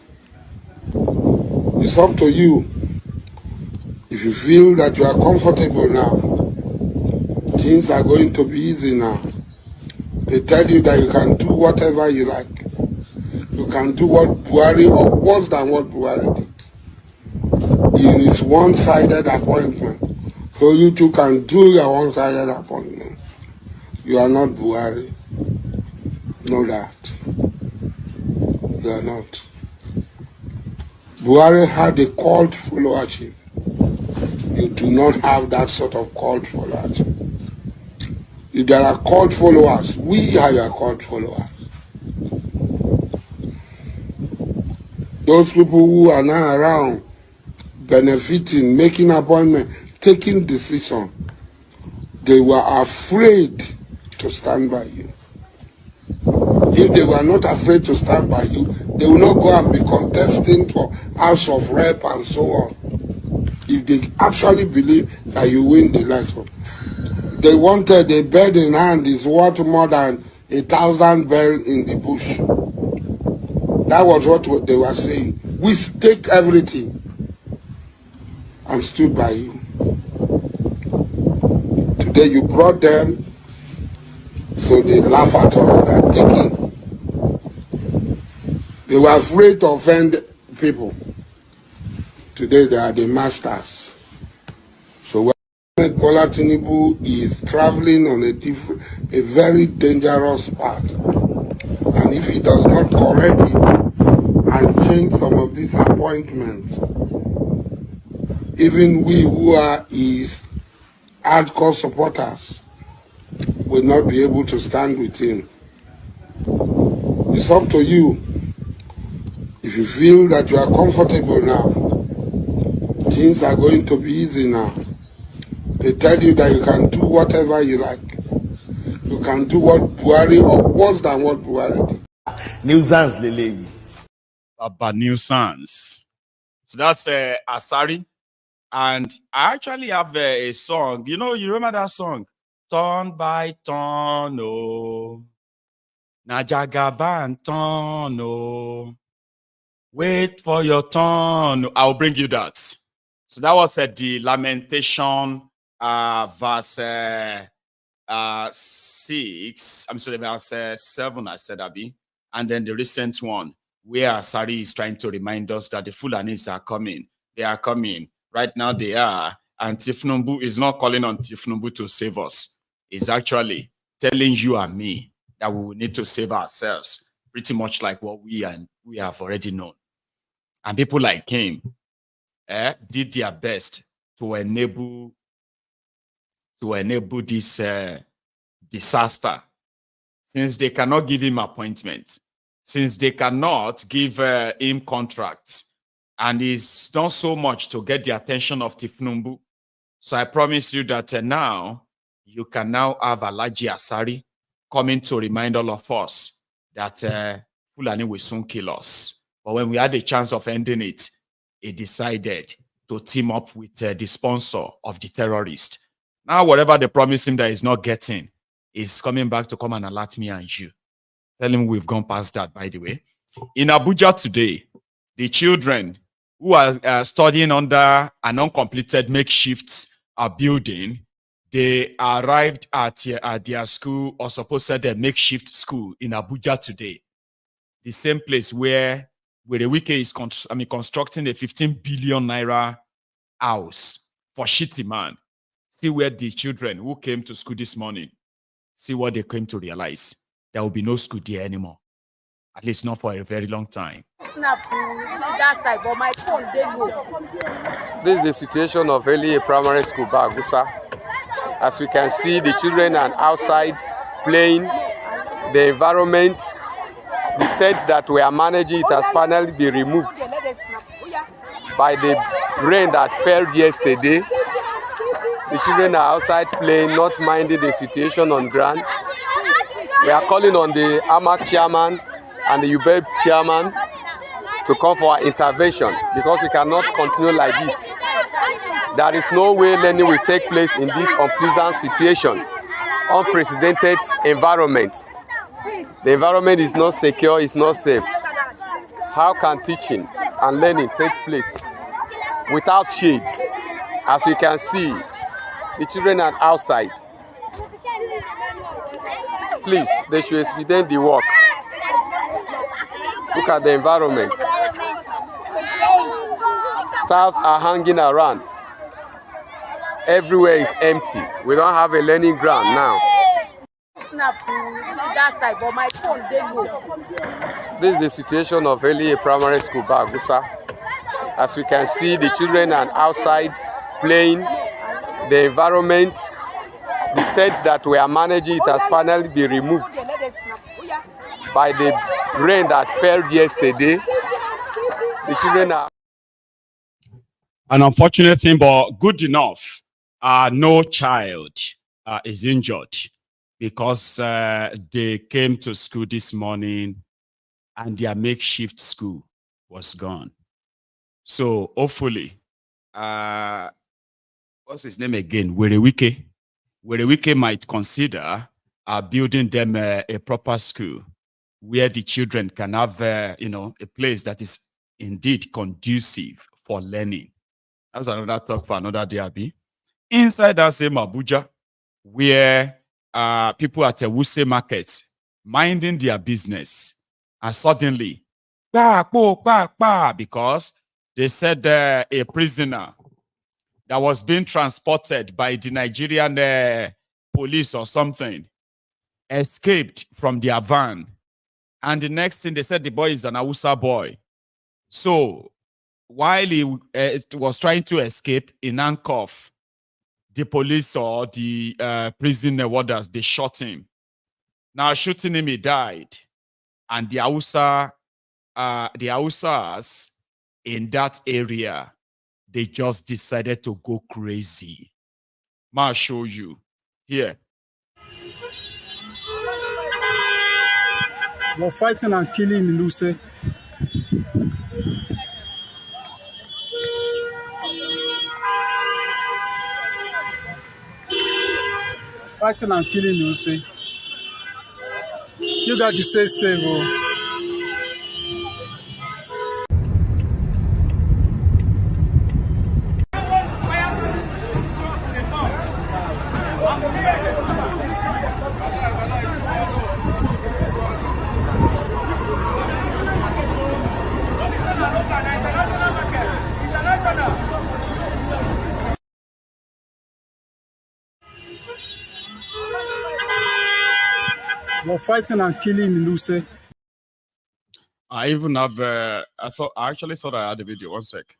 It's up to you. If you feel that you are comfortable now, things are going to be easy now. They tell you that you can do whatever you like. You can do what Buhari, or worse than what Buhari did. It is one-sided appointment. So you too can do your one-sided appointment. You are not Buhari. Know that. You are not. Buhari had a cult followership. You do not have that sort of cult followership. If there are cult followers, we are your cult followers. Those people who are now around, benefiting, making appointments, taking decisions, they were afraid to stand by you. If they were not afraid to stand by you, they will not go and be contesting for House of Rep and so on. If they actually believe that you win the election. They wanted a bird in hand is worth more than 1,000 bells in the bush. That was what they were saying. We take everything and stood by you. Today you brought them, so they laugh at us. They are taking. They were afraid to offend people. Today they are the masters. So when Bola Tinubu is traveling on a very dangerous path, and if he does not correct it and change some of these appointments, even we who are his hardcore supporters will not be able to stand with him. It's up to you. If you feel that you are comfortable now, things are going to be easy now. They tell you that you can do whatever you like. You can do what Buhari or worse than what Buhari did. Nuisance, Lele. About nuisance. So that's Asari. And I actually have a song. You know, you remember that song? Turn by turn, oh. Najagaban turn, oh. Wait for your turn. I'll bring you that. So that was the lamentation verse 6. I'm sorry, verse 7, I said, Abi. And then the recent one, where Asari is trying to remind us that the Fulanis are coming. They are coming. Right now they are. And Tifnumbu is not calling on Tifnumbu to save us. It's actually telling you and me that we will need to save ourselves. Pretty much like what we have already known. And people like him did their best to enable this disaster. Since they cannot give him appointment, since they cannot give him contracts, and he's done so much to get the attention of Tifnumbu. So I promise you that now you can now have Alhaji Asari coming to remind all of us that Fulani will soon kill us. But when we had a chance of ending it, he decided to team up with the sponsor of the terrorist. Now, whatever they promised him that he's not getting, is coming back to come and alert me and you. Tell him we've gone past that, by the way. In Abuja today, the children who are studying under an uncompleted makeshift building, they arrived at their school, or supposed to their makeshift school in Abuja today. The same place where the Wike is constructing a 15 billion naira house for shitty man. See where the children who came to school this morning, see what they came to realize. There will be no school there anymore. At least not for a very long time. This is the situation of early primary school back, sir. As we can see, the children are outside playing. The environment, the tents that we are managing, it has finally been removed by the rain that fell yesterday. The children are outside playing, not minding the situation on ground. We are calling on the AMAC chairman and the UBEB chairman to come for our intervention, because we cannot continue like this. There is no way learning will take place in this unpleasant situation, unprecedented environment. The environment is not secure, it's not safe. How can teaching and learning take place without shades? As you can see, the children are outside. Please, they should expedite the work. Look at the environment. Staffs are hanging around. Everywhere is empty. We don't have a learning ground now. This is the situation of early primary school back, sir. As we can see, the children are outside playing. The environment, the tents that we are managing, it has finally been removed by the rain that fell yesterday. The children are... An unfortunate thing, but good enough. No child is injured because they came to school this morning and their makeshift school was gone. So hopefully, what's his name again? Werewike might consider building them a proper school where the children can have, a place that is indeed conducive for learning. That's another talk for another day, Abi. Inside that same Abuja, where people at a Wuse market minding their business, and suddenly, because they said a prisoner that was being transported by the Nigerian police or something escaped from their van. And the next thing, they said the boy is an Hausa boy. So while he was trying to escape in handcuff, the police or the prison warders, they shot him. Now shooting him, he died. And the Hausas in that area, they just decided to go crazy. I'll show you here. We're fighting and killing in Luse. Fighting and killing in Luse. You guys should stay stable. We're fighting and killing in Luse. I even have, I actually thought I had a video. 1 sec.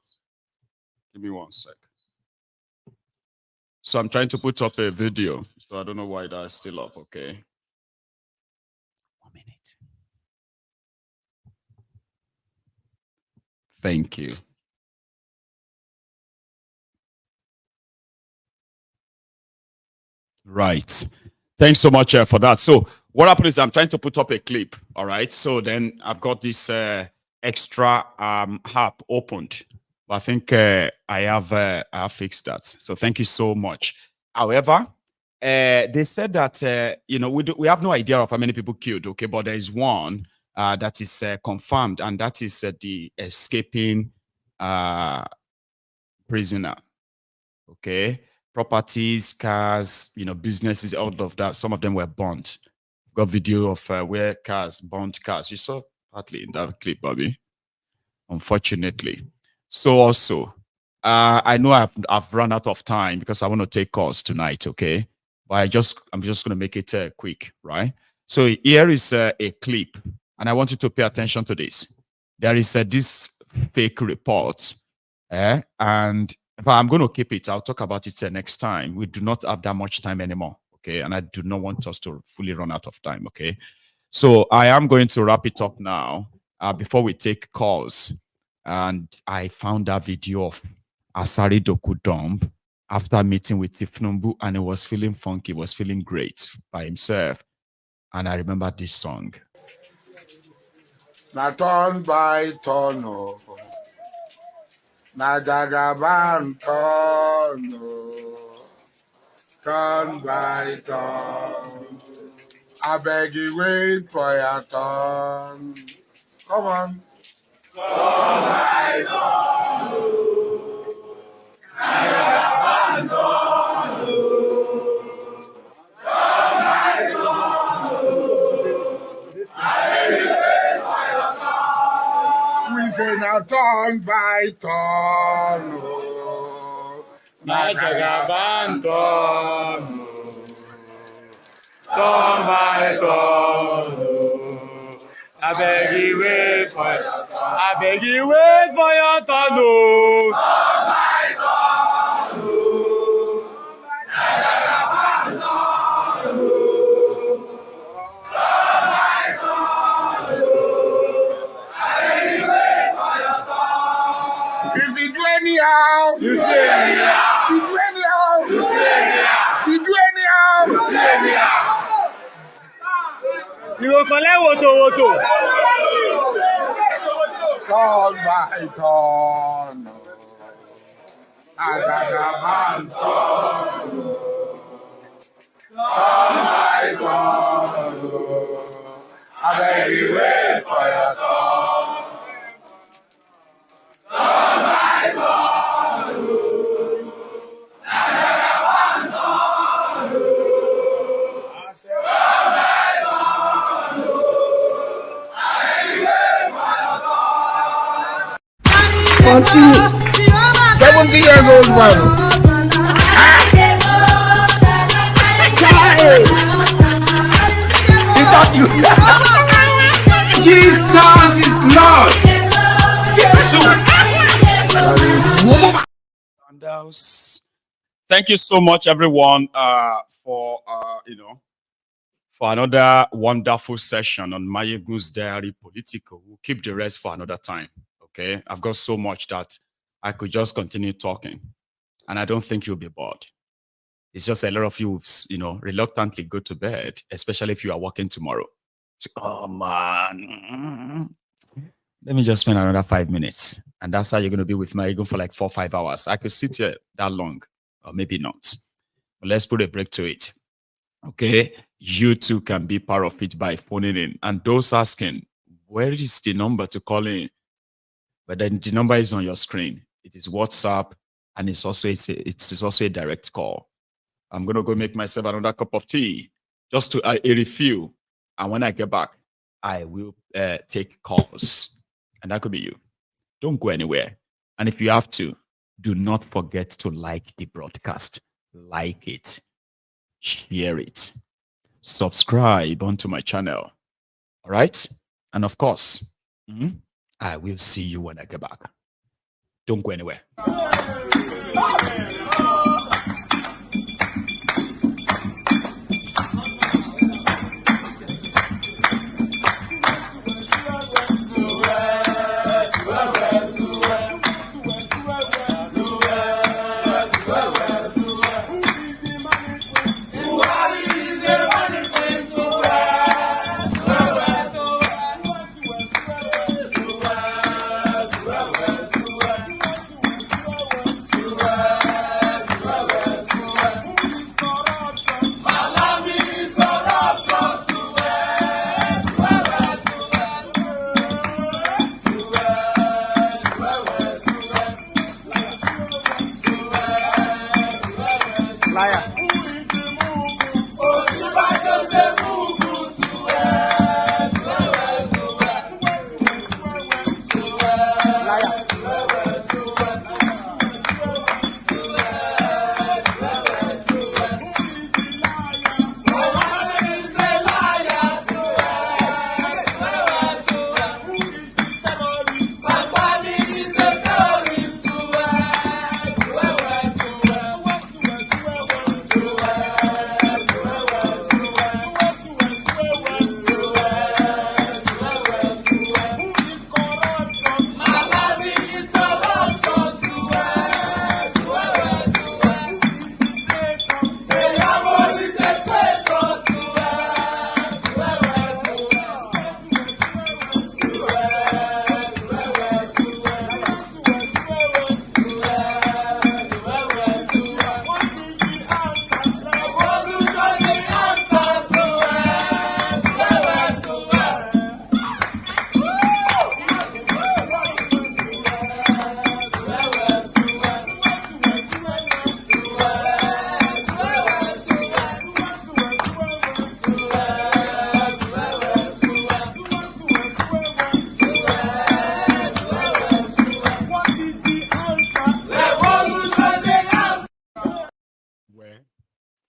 Give me 1 sec. So I'm trying to put up a video. So I don't know why that's still up, okay? 1 minute. Thank you. Right. Thanks so much for that. So what happened is I'm trying to put up a clip. All right. So then I've got this extra app opened. But I think I have fixed that. So thank you so much. However, they said that we have no idea of how many people killed. Okay, but there is one that is confirmed, and that is the escaping prisoner. Okay. Properties, cars, businesses, all of that. Some of them were burnt. Got video of where burnt cars. You saw partly in that clip, Bobby. Unfortunately. So also, I know I've run out of time because I want to take calls tonight. Okay, but I'm just going to make it quick, right? So here is a clip, and I want you to pay attention to this. There is this fake report, and if I'm going to keep it, I'll talk about it next time. We do not have that much time anymore, okay? And I do not want us to fully run out of time, okay? So I am going to wrap it up now before we take calls. And I found that video of Asari Dokubo after meeting with Tifnumbu, and he was feeling funky, was feeling great by himself. And I remember this song. Na turn by turn, na jagaban turn, turn by turn. I beg you, wait for your turn. Come on. Turn by turn, na jagaban turn, turn by turn. I beg you, wait for your turn. We say now turn by turn, na jagaban turn, turn by turn. I beg you wait for your turn. I beg you wait for your turn. Turn by turn, na jagaban turn, turn by turn. If you do anyhow, you say anyhow. You do anyhow, you say anyhow. You do anyhow, you say anyhow. Turn my turn. Agagaman turn. Turn my turn. I beg you wait for your turn. Turn my turn. Agagaman turn. Turn my turn. I beg you wait for your turn. Continue. 70 years old man. Is that you? Jesus is Lord. Thank you so much, everyone, for for another wonderful session on MaiyegunsDiary Politico. We'll keep the rest for another time. Okay, I've got so much that I could just continue talking, and I don't think you'll be bored. It's just a lot of you, reluctantly go to bed, especially if you are working tomorrow. So, oh man, let me just spend another 5 minutes, and that's how you're going to be with Maiyegun for like 4 or 5 hours. I could sit here that long, or maybe not. But let's put a break to it. Okay, you too can be part of it by phoning in. And those asking, where is the number to call in? But then the number is on your screen. It is WhatsApp, and it's also a direct call. I'm gonna go make myself another cup of tea, just to a refill. And when I get back, I will take calls, and that could be you. Don't go anywhere. And if you have to, do not forget to like the broadcast. Like it, share it, subscribe onto my channel. All right, and of course. I will see you when I get back. Don't go anywhere.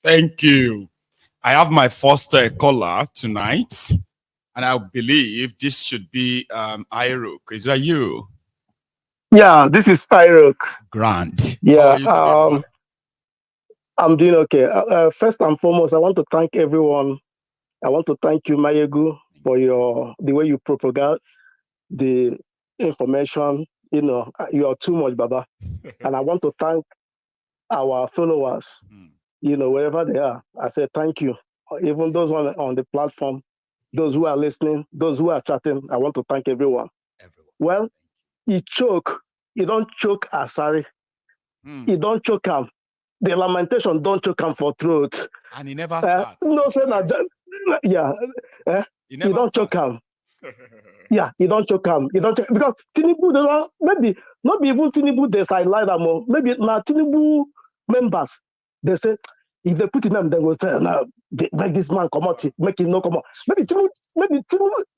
Thank you. I have my first caller tonight, and I believe this should be Iruk. Is that you? Yeah, this is Iruk. Grand. Yeah, I'm doing okay. First and foremost, I want to thank everyone. I want to thank you, Maiyegun, for the way you propagate the information. You are too much, Baba. And I want to thank our followers. Wherever they are, I say thank you. Even those on the platform, those who are listening, those who are chatting. I want to thank everyone. Well, he choke. He don't choke Asari. He don't choke him. The lamentation don't choke him for throat. And he never starts. No, say that. Yeah. He don't choke him. Yeah, he don't choke him. He don't choke, because Tinubu, maybe not even Tinubu, they sideline them more. Maybe not Tinubu members. They say if they put in them, they will say, "No, make this man come out, make him no come out." Maybe Tinubu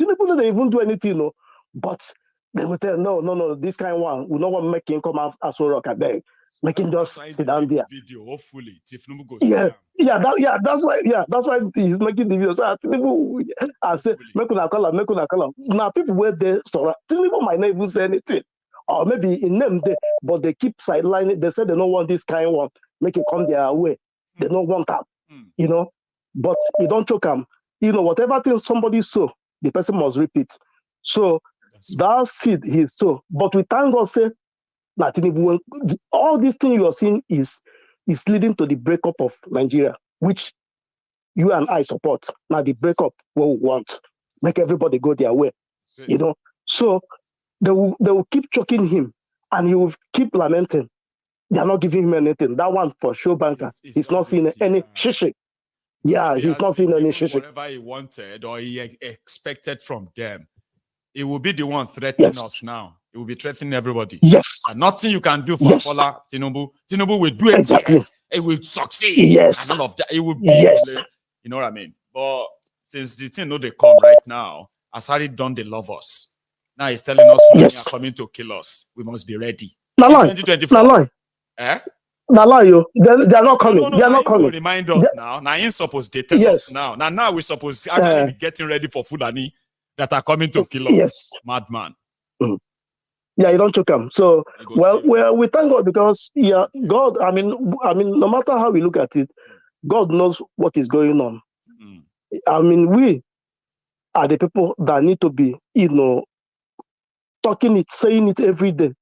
don't even do anything, no. But they will tell, no, this kind of one, we don't want to make him come out as well. I beg, make him just sit down there. Video, hopefully, goes that's why he's making the video. So I say, make una call him. Now people where they surround, Tinubu might not even say anything, or maybe in them they, but they keep sidelining. They say they don't want this kind of one, make it come their way. They don't want that, But you don't choke them. Whatever thing somebody sow, the person must repeat. So that seed he sow. But we thank God, say, all these things you are seeing is leading to the breakup of Nigeria, which you and I support. Now the breakup, what we want, make everybody go their way, So they will keep choking him, and he will keep lamenting. They are not giving him anything. That one for sure, banker. He's not seeing any shishi. Yeah, he's not seeing any shishi. Whatever he wanted or he expected from them, it will be the one threatening us now. It will be threatening everybody. Yes. And nothing you can do for Bola Tinubu. Tinubu will do it. Exactly. Yes. It will succeed. Yes. And all of that. It will be. Yes. You know what I mean? But since the thing they come right now, Asari done they love us. Now he's telling us they are coming to kill us. We must be ready. In 2024. Eh? They are not coming. No, they are not coming. Remind us now. Now ain't supposed to tell us now. Now we're supposed to actually be getting ready for Fulani that are coming to kill us. Yes. Madman. Yeah, you don't choke them. So we thank God because God, I mean, no matter how we look at it, God knows what is going on. I mean, we are the people that need to be, talking it, saying it every day.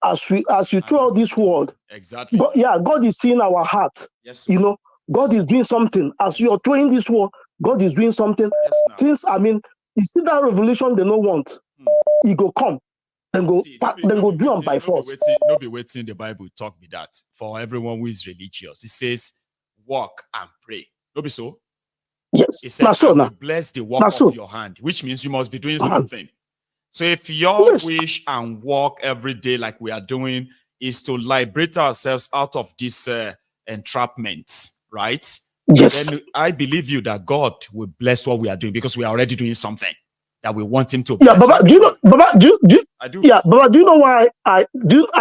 As you throw out this word, exactly. God is seeing our heart. Yes, God is doing something. As you are throwing this word, God is doing something. Things, I mean, you see that revolution they don't want. It go come, then go do them by force. No be waiting. The Bible talk me that for everyone who is religious. It says, walk and pray. No be so. Yes. It says, bless the work of your hand, which means you must be doing something. So if your wish and work every day like we are doing is to liberate ourselves out of this entrapment, right? Yes. Then I believe you that God will bless what we are doing because we are already doing something that we want him to bless. Yeah, Baba, I do. Yeah, Baba, do you know why I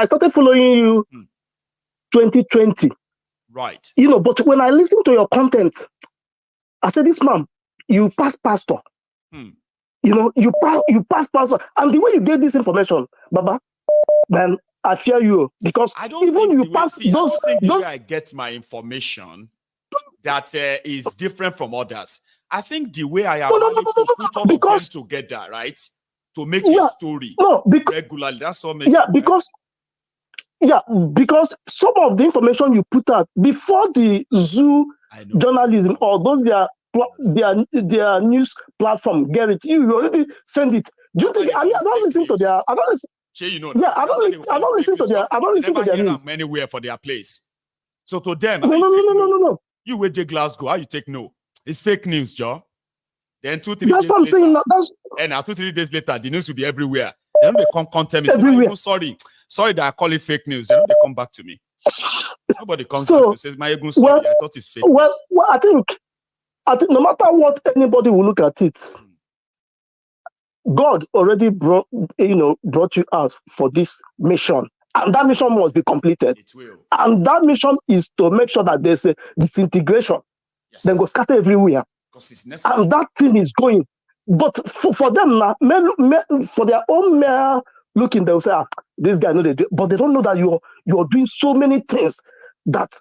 started following you 2020? Right. But when I listen to your content, I said, this man, you pass pastor. You pass pastor. And the way you get this information, Baba, man, I fear you because I don't even you pass I don't think the way I get my information that is different from others. I think the way I am to put all of them together, right, to make a story regularly. That's what makes because some of the information you put out before the zoo journalism or those their news platform get it, you already send it. Do you think? I don't listen to their. I don't listen. I don't listen to their. I don't listen to their news. Anywhere for their place. So to them, no. You wait to Glasgow. How you take no? It's fake news, Joe. Then 2-3 days that's what I'm later, saying. And now 2-3 days later, the news will be everywhere. Then they come tell me, sorry that I call it fake news. Then they come back to me. Nobody comes back to say, Maiyegun, sorry, I thought it's fake news. Well, I think no matter what anybody will look at it, God already brought you out for this mission. And that mission must be completed. It will. And that mission is to make sure that there's a disintegration. Yes. Then go scatter everywhere. Because it's necessary. And that thing is going. But for them now, for their own mere looking, they'll say, this guy knows they do. But they don't know that you're doing so many things that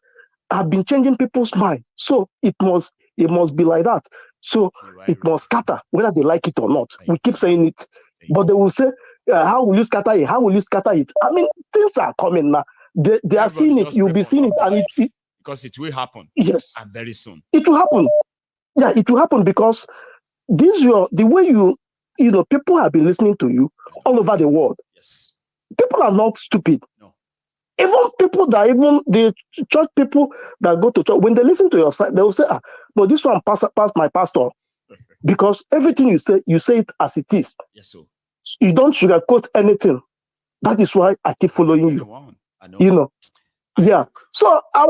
have been changing people's mind. So it must be like that. So it must scatter, whether they like it or not. We keep saying it. But they will say, how will you scatter it? How will you scatter it? I mean, things are coming now. They are seeing it. You'll be seeing it. And because it will happen. Yes. And very soon. It will happen. Yeah, it will happen because the way you know, people have been listening to you all over the world. Yes. People are not stupid. No. Even people that the church people that go to church, when they listen to your side, they will say, but this one passed my pastor. Because everything you say it as it is. Yes, sir. You don't sugarcoat anything. That is why I keep following you. I know. You know. Yeah. So I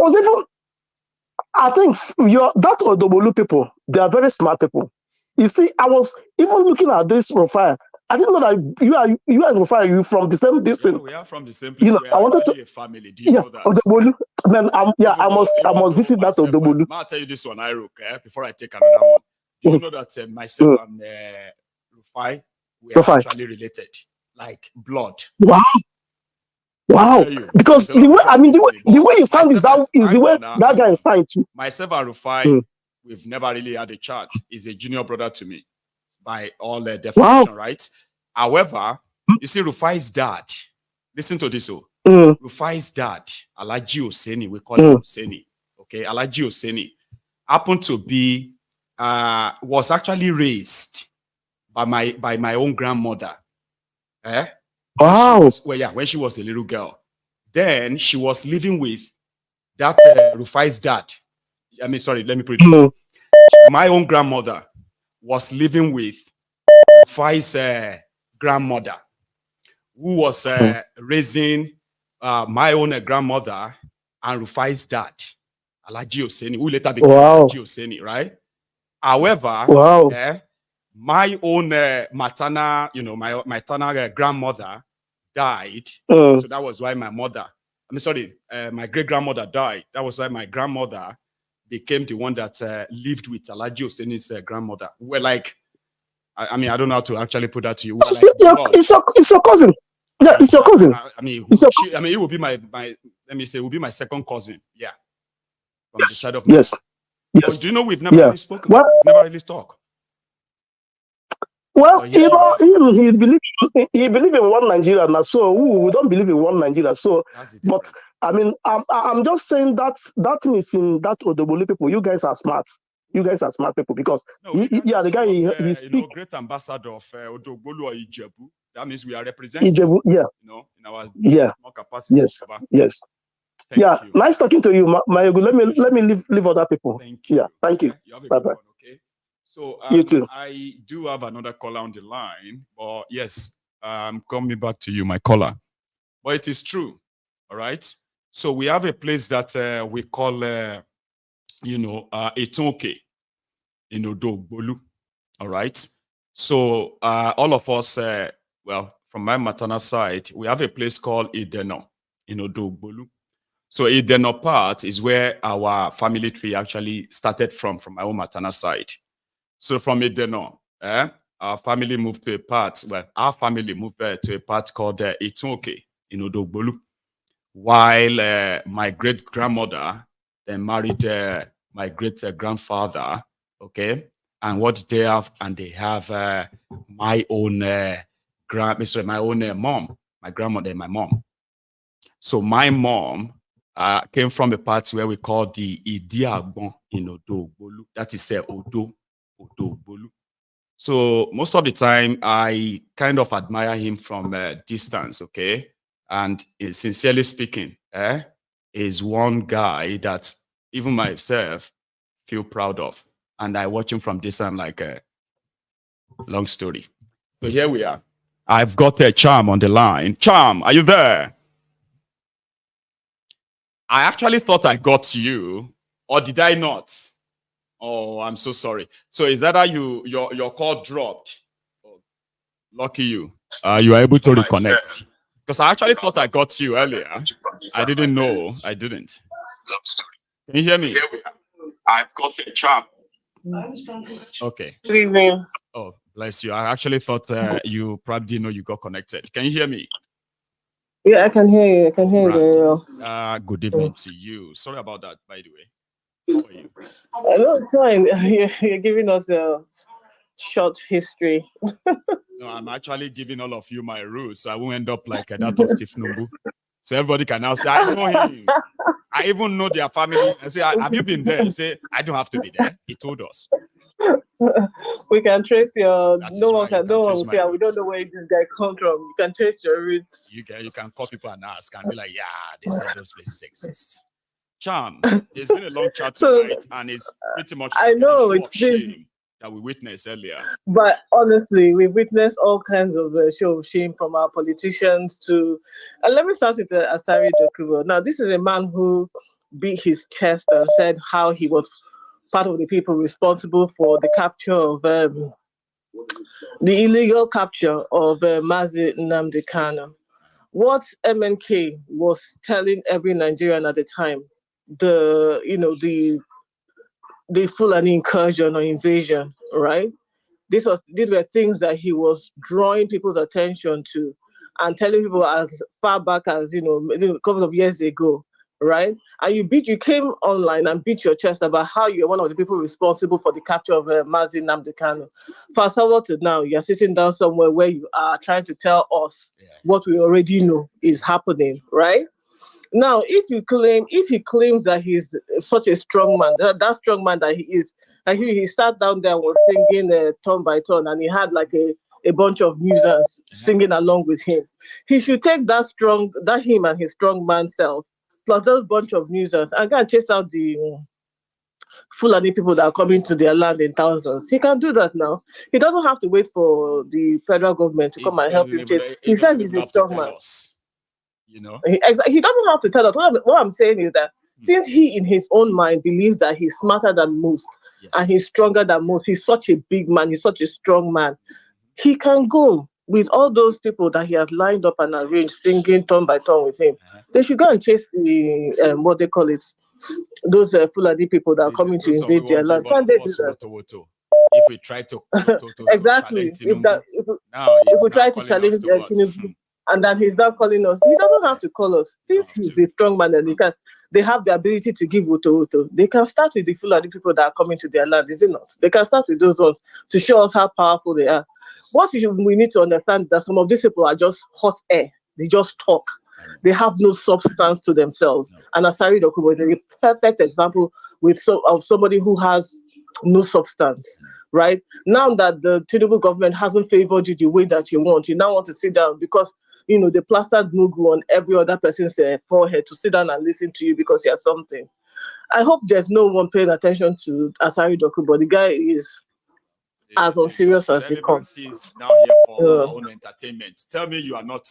think that Odobolu people, they are very smart people. You see, I was even looking at this profile. I didn't know that you and Rufai, you from the same distance. We are from the same place. You know, we are actually a family. Do you know that? Odobolu. Man, I must visit that Odobolu. I'll tell you this one, before I take another one. Do you know that myself and Rufai, we are actually related, like blood. Wow. Because the way you sound is the way that guy is signed too. Myself and Rufai, we've never really had a chat. He's a junior brother to me by all definition, right? However, you see Rufai's dad, listen to this. Rufai's dad, Alaji Oseni, we call him Oseni. Okay, Alaji Oseni happened to be was actually raised by my own grandmother. Wow. When she was a little girl. Then she was living with that Rufai's dad. I mean, sorry, let me put it this way. My own grandmother was living with Rufai's grandmother, who was raising my own grandmother and Rufai's dad, Alaji Oseni, who later became Alaji Oseni, right? However, my own maternal, my maternal grandmother died. So that was why my great grandmother died. That was why my grandmother became the one that lived with Alaji Oseni's grandmother. We're like, I mean, I don't know how to actually put that to you. It's your cousin. Yeah, it's your cousin. It will be my let me say, it will be my second cousin. Yeah. From the side of yes. But do you know we've never really spoken? We've never really talked. Well, he believe in one Nigeria now, so we don't believe in one Nigeria. So, but I mean, I'm just saying that thing is in that Odobolu people. You guys are smart. You guys are smart people because the guy he speaks. Great ambassador of Odobolu or Ijebu. That means we are representing. Ijebu, in our small capacity. Yes. Thank you. Nice talking to you, Maiyegun. Let me leave other people. Thank you. Yeah, thank you. Bye bye. Okay. So you too. I do have another caller on the line, but yes, I'm coming back to you, my caller. But it is true, all right. So we have a place that we call, Etonke in Odogbolu, all right. So all of us, from my maternal side, we have a place called Ideno in Odogbolu. So Ideno part is where our family tree actually started from my own maternal side. So from Ideno, our family moved to a part, our family moved to a part called Itunke in Odogbolu, while my great-grandmother then married my great-grandfather, okay? And what they have, they have my own my own mom, my grandmother and my mom. So my mom came from a part where we call the Idiagbon in Odogbolu. That is Odobolu. So most of the time, I kind of admire him from a distance, okay? And sincerely speaking, is one guy that even myself feel proud of. And I watch him from distance, I'm like, long story. So here we are. I've got a Charm on the line. Charm, are you there? I actually thought I got you, or did I not? Oh, I'm so sorry. So is that how your call dropped? Oh, lucky you. You are able to reconnect. Because I actually thought I got you earlier. I didn't know. I didn't. Can you hear me? I've got a Charm. Okay. Good evening. Oh, bless you. I actually thought you probably didn't know you got connected. Can you hear me? Yeah, I can hear you. I can hear you very well. Good evening to you. Sorry about that, by the way. How are you? No, it's fine. You're giving us a short history. No, I'm actually giving all of you my rules, so I won't end up like that of Tifnumbu. So everybody can now say, I know him. I even know their family. I say, have you been there? I say, I don't have to be there. He told us. We can trace your. No one right. can. No one trace will my say, we roots. don't know where this guy comes from. You can trace your roots. You can call people and ask and be like, yeah, they said those places exist. Chan, it's been a long chat tonight, and it's pretty much like I know a show of it's been, shame that we witnessed earlier. but honestly, we witnessed all kinds of show of shame from our politicians to. And let me start with Asari Dokubo. Now, this is a man who beat his chest and said how he was part of the people responsible for the capture of the illegal capture of Mazi Nnamdi Kanu. What MNK was telling every Nigerian at the time, the Fulani incursion or invasion, right? These were things that he was drawing people's attention to and telling people as far back as a couple of years ago, right? And you came online and beat your chest about how you're one of the people responsible for the capture of Mazi Nnamdi Kanu. Fast forward to now, you're sitting down somewhere where you are trying to tell us what we already know is happening, right? Now, if he claims that he's such a strong man, that strong man that he is, like he sat down there and was singing turn by turn, and he had like a bunch of musicians singing along with him. He should take that him and his strong man self, plus those bunch of musicians, and go and chase out the Fulani people that are coming to their land in thousands. He can do that now. He doesn't have to wait for the federal government to come and help him chase. He says he's a strong man. He doesn't have to tell us. What I'm saying is that since he, in his own mind, believes that he's smarter than most and he's stronger than most, he's such a big man, he's such a strong man, he can go with all those people that he has lined up and arranged, singing turn by turn with him. They should go and chase the, what they call it, those Fulani people that are coming to invade their land. Can they do that? If we try to exactly, if we try to challenge Tinubu, and then he's not calling us. He doesn't have to call us. Since he's a strong man and they have the ability to give Woto. They can start with the Fulani people that are coming to their land, is it not? They can start with those ones to show us how powerful they are. What we need to understand that some of these people are just hot air. They just talk. They have no substance to themselves. And Asari Dokubo is a perfect example of somebody who has no substance. Right? Now that the Tinubu government hasn't favored you the way that you want, you now want to sit down because they plastered Mugu on every other person's forehead to sit down and listen to you because you have something. I hope there's no one paying attention to Asari Dokubo. The guy is as unserious as he comes. He's now here for our own entertainment. Tell me you are not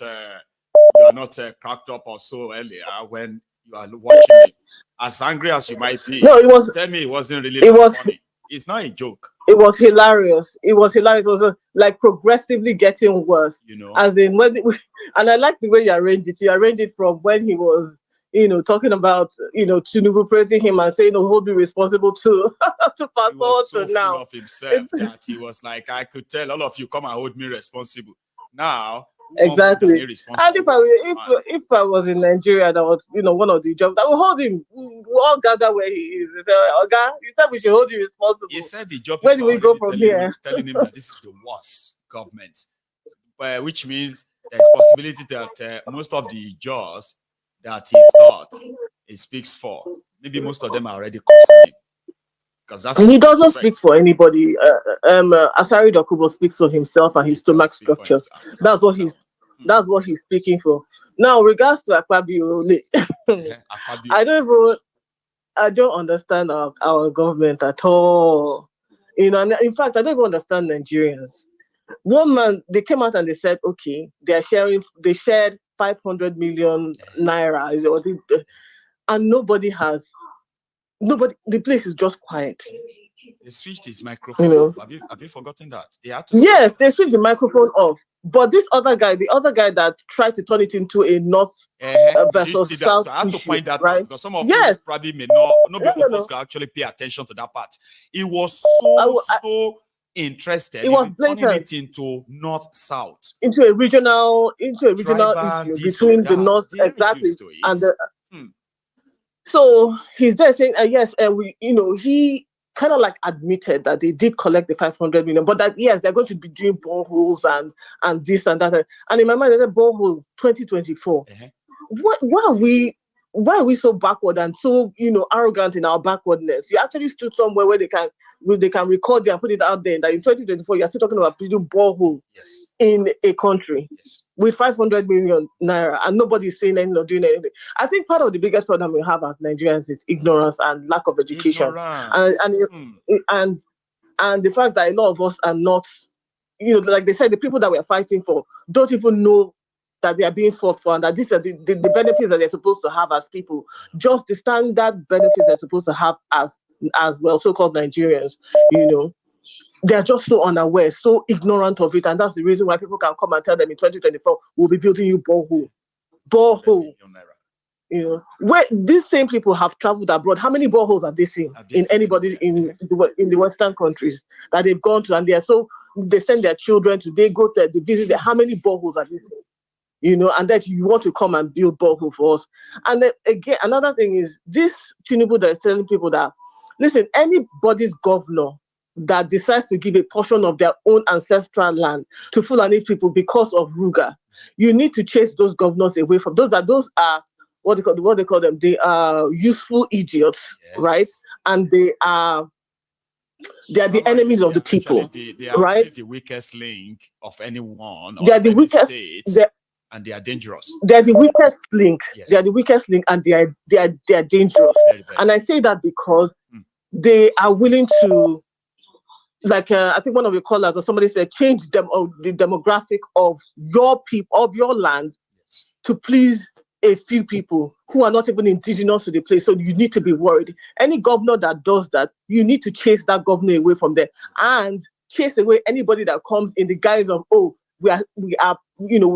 cracked up or so earlier when you are watching it. As angry as you might be, tell me it wasn't really funny. It's not a joke. It was hilarious. It was like progressively getting worse. As in and I like the way you arranged it. You arranged it from when he was, talking about, Tinubu praising him and saying, hold me responsible to fast forward to now. Full of himself that he was like, I could tell all of you, come and hold me responsible. Now, exactly. And if I was in Nigeria, that was one of the jobs, I would hold him. We'll all gather where he is. Oga, he said we should hold you responsible. He said the job. Where do we go from here? Telling him that this is the worst government, which means there's possibility that most of the jobs that he thought it speaks for, maybe most of them are already concerning. He doesn't speak for anybody. Asari Dokubo speaks for himself and his stomach structure. That's what he's speaking for. Now, regards to Akpabiole, I don't understand our government at all. And in fact, I don't even understand Nigerians. One man, they came out and they said, okay, they shared 500 million naira, and the place is just quiet. They switched his microphone off. Have you forgotten that? Yes, they switched the microphone off. But the other guy that tried to turn it into a North versus South I have to point that right? out because some of you probably may not be able to actually pay attention to that part. It was so interested in turning it into North-South. Into a regional issue between the North, exactly, and the... So he's there saying, yes, and he kind of like admitted that they did collect the 500 million, but that, yes, they're going to be doing boreholes and this and that. And in my mind, there's a borehole 2024. Why are we so backward and so, arrogant in our backwardness? You actually stood somewhere where they can they can record it and put it out there that in 2024 you're still talking about building borehole in a country with 500 million naira and nobody's saying anything or doing anything. I think part of the biggest problem we have as Nigerians is ignorance and lack of education, and the fact that a lot of us are not, like they said, the people that we're fighting for don't even know that they are being fought for, and that these are the benefits that they're supposed to have as people, just the standard benefits they're supposed to have as well, so-called Nigerians, they're just so unaware, so ignorant of it, and that's the reason why people can come and tell them in 2024 we'll be building you borehole. Where these same people have traveled abroad, how many boreholes have they seen in anybody in the Western countries that they've gone to, and they send their children to, they go to visit, how many boreholes have they seen? And that you want to come and build borehole for us. And then again, another thing is this Tinubu that is telling people that, listen, anybody's governor that decides to give a portion of their own ancestral land to Fulani people because of Ruga, you need to chase those governors away from those are what they call them. They are useful idiots, right? And they are the enemies of the people, they are right? The weakest link of anyone. They are the weakest. And they are dangerous. They are the weakest link. Yes. They are the weakest link, and they are dangerous. Very, very. And I say that because they are willing to, like I think one of your callers or somebody said, change the demographic of your people, of your land, to please a few people who are not even indigenous to the place. So you need to be worried. Any governor that does that, you need to chase that governor away from there and chase away anybody that comes in the guise of, we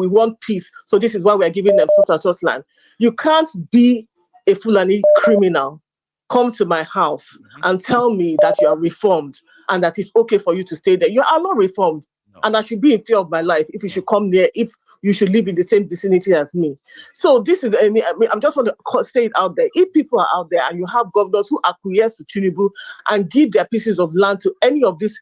want peace, so this is why we are giving them such and such land. You can't be a Fulani criminal, come to my house and tell me that you are reformed and that it's okay for you to stay there. You are not reformed, and I should be in fear of my life if you should come there, if you should live in the same vicinity as me. So this is, I'm just want to say it out there. If people are out there and you have governors who acquiesce to Tinubu and give their pieces of land to any of these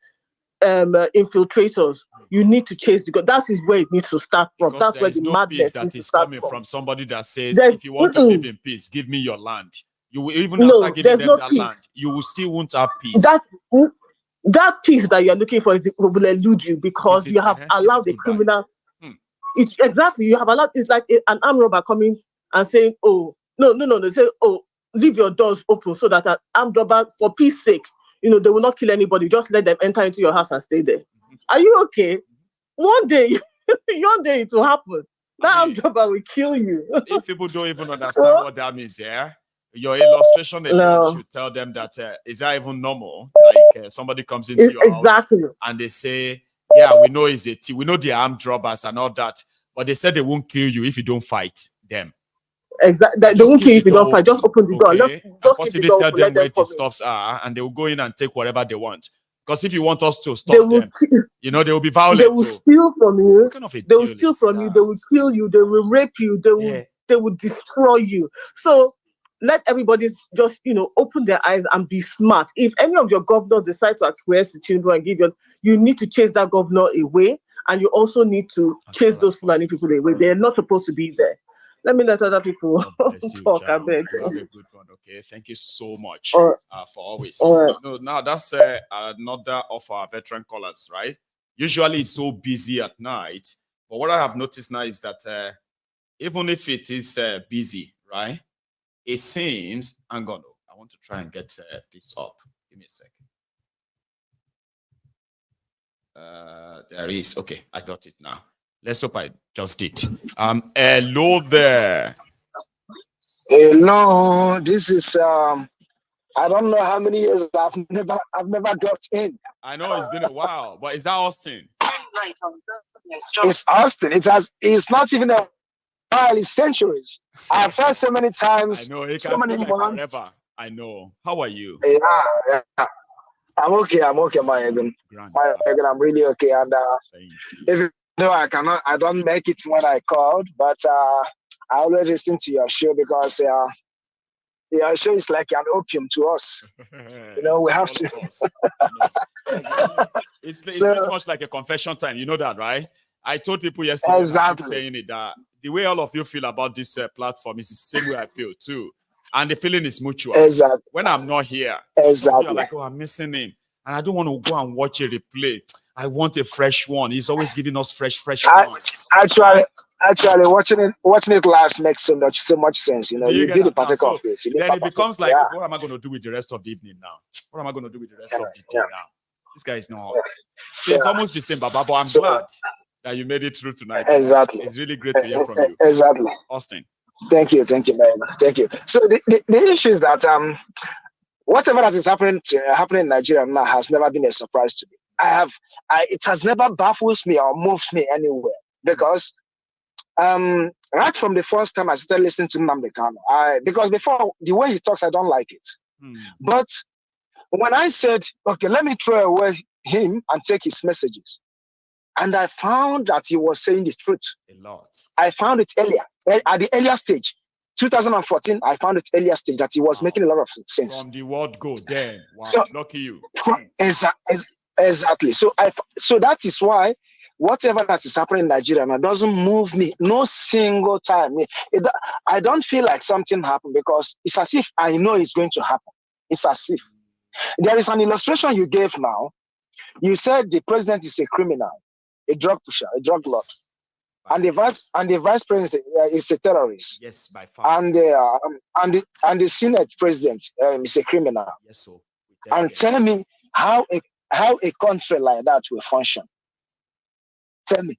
infiltrators, you need to chase that is where it needs to start from. Because that's where the madness that is coming from somebody that says, if you want to live in peace, give me your land. You will, even after giving them that land, you will still won't have peace. That peace that you're looking for will elude you because you have allowed a criminal. It's exactly, you have allowed. It's like an armed robber coming and saying, "Oh, no." They say, "Oh, leave your doors open so that an armed robber, for peace sake, they will not kill anybody. Just let them enter into your house and stay there." Are you okay? One day it will happen. That armed robber will kill you. If people don't even understand what that means, your illustration alone should tell them that is that even normal? Like somebody comes into your house and they say, "Yeah, we know we know the armed robbers and all that, but they said they won't kill you if you don't fight them." Exactly. They won't kill you if you don't fight. Just open the door. Just possibly tell them where the stuffs are, and they will go in and take whatever they want. Because if you want us to stop them, they will be violent. They will steal from you. They will steal from you. They will kill you. They will rape you. They will destroy you. So let everybody just open their eyes and be smart. If any of your governors decide to acquiesce to Tinubu and you need to chase that governor away, and you also need to chase those Fulani people away. They are not supposed to be there. Let me let other people talk. I beg. Have a good one, okay? Thank you so much for always. No, now that's another of our veteran callers, right? Usually it's so busy at night, but what I have noticed now is that even if it is busy, right? It seems, I want to try and get this up. Give me a second. There is, okay, I got it now. Let's hope I just did. Hello there. Hello, this is I don't know how many years I've never got in. I know it's been a while, but is that Austin? It's Austin. It's not even a while, it's centuries. I've heard so many times. I know it so many months. Forever. I know. How are you? Yeah. I'm okay, Maiyegun. Maiyegun, I'm really okay. And even though I don't make it when I called, but I always listen to your show because your show is like an opium to us. We have to. It's very much like a confession time. You know that, right? I told people yesterday, exactly. I keep saying it, that the way all of you feel about this platform is the same way I feel too. And the feeling is mutual. Exactly. When I'm not here, exactly. you're like, oh, I'm missing him. and I don't want to go and watch a replay. I want a fresh one. He's always giving us fresh ones. Actually, watching it live makes so much sense. You know, you do the particle of it. Then it becomes like, okay, what am I going to do with the rest of the evening now? What am I going to do with the rest of the day now? This guy is not. So it's almost the same, Baba, but I'm glad that you made it through tonight. Exactly. It's really great to hear from you. Exactly. Austin. Thank you, very much. Thank you. So the issue is that whatever that is happening in Nigeria now has never been a surprise to me. It has never baffled me or moved me anywhere, because right from the first time I started listening to Nnamdi Kanu, because before, the way he talks, I don't like it. But when I said, okay, let me throw away him and take his messages, and I found that he was saying the truth. A lot. I found it earlier, at the earlier stage. 2014, I found it earlier stage that he was making a lot of sense. From the word go, then, wow, so, lucky you. Exactly. So that is why whatever that is happening in Nigeria now doesn't move me no single time. I don't feel like something happened, because it's as if I know it's going to happen. It's as if. There is an illustration you gave now. You said the president is a criminal, a drug pusher, a drug lord, and the vice president is a terrorist. Yes, by far. And the Senate president is a criminal. Yes, so. And tell me how a country like that will function. Tell me.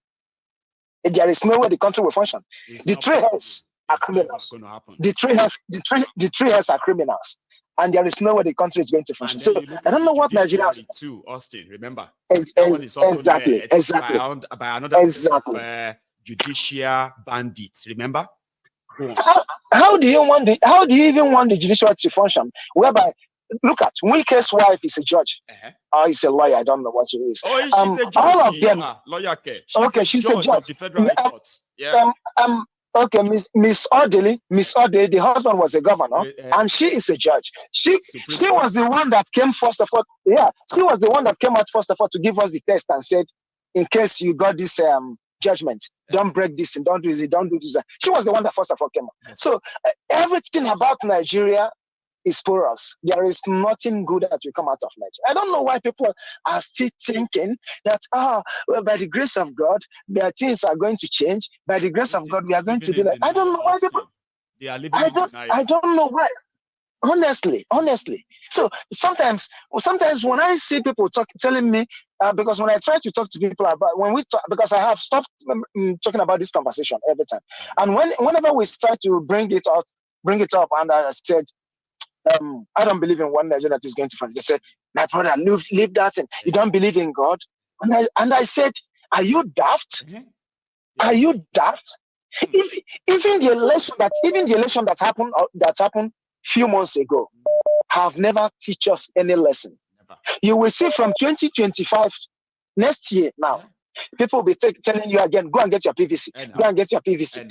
There is no way the country will function. The three heads are criminals. The three heads are criminals. And there is no way the country is going to function. So I don't know what Nigeria is. Too, Austin, remember? Exactly. By another set of judicial bandits, remember? Go on. How do you even want the judiciary to function? Whereby, look at Wike's wife is a judge. Or is a lawyer. I don't know what she is. Oh, she's a judge. All of them. Lawyer. She's a judge of the federal courts. Yeah. Okay, Miss Odele, the husband was a governor, and she is a judge. She was the one that came first of all. Yeah, she was the one that came out first of all to give us the test and said, in case you got this judgment, don't break this and don't do this, don't do this. She was the one that first of all came out. So everything about Nigeria is porous. There is nothing good that will come out of Nigeria. I don't know why people are still thinking that, well, by the grace of God, their things are going to change. By the grace of God, we are going to do that. I don't know why people. They are living in denial. I don't know why. Honestly. So sometimes when I see people telling me, because when I try to talk to people about because I have stopped talking about this conversation every time, and whenever we start to bring it up, and I said, I don't believe in one Nigeria that is going to find. They said, my brother, leave that, and you don't believe in God. And I said, are you daft? Are you daft? Even the election that happened few months ago have never teach us any lesson. Never. You will see from 2025 next year now. People will be telling you again, go and get your PVC. Go and get your PVC.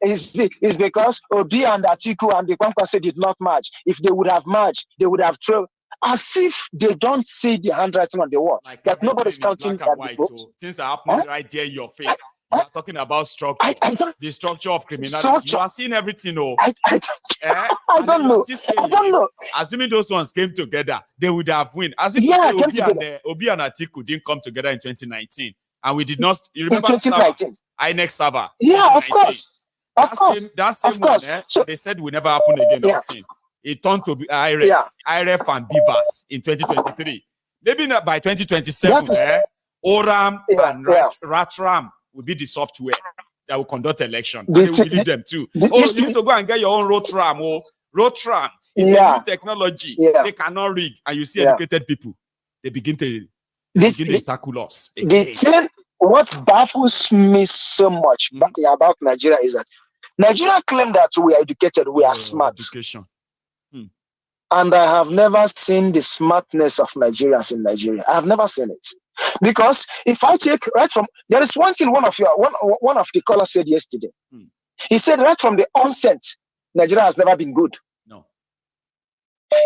It's because Obi and Atiku and the Kwankwaso did not match. If they would have matched, they would have thrown. As if they don't see the handwriting on the wall. Like that nobody's counting that white, things are happening right there in your face. You are talking about structure, the structure of criminality. You are seeing everything. I don't know. Assuming those ones came together, they would have win. As if Obi and Atiku didn't come together in 2019, and we did not. You remember INEC server? Yeah, of course. That same one. So they said will never happen again. Austin. It turned to be IRF and Beavers in 2023. Maybe not by 2027. ORAM and RATRAM will be the software that will conduct election. And they will believe them too. You need to go and get your own ROTRAM. ROTRAM is a new technology. They cannot rig. And you see educated people, they begin to tackle us. What baffles me so much about Nigeria is that Nigeria claim that we are educated, we are smart. Education. And I have never seen the smartness of Nigerians in Nigeria. I have never seen it. Because if I take right from, there is one thing one of the callers said yesterday. He said right from the onset, Nigeria has never been good. No.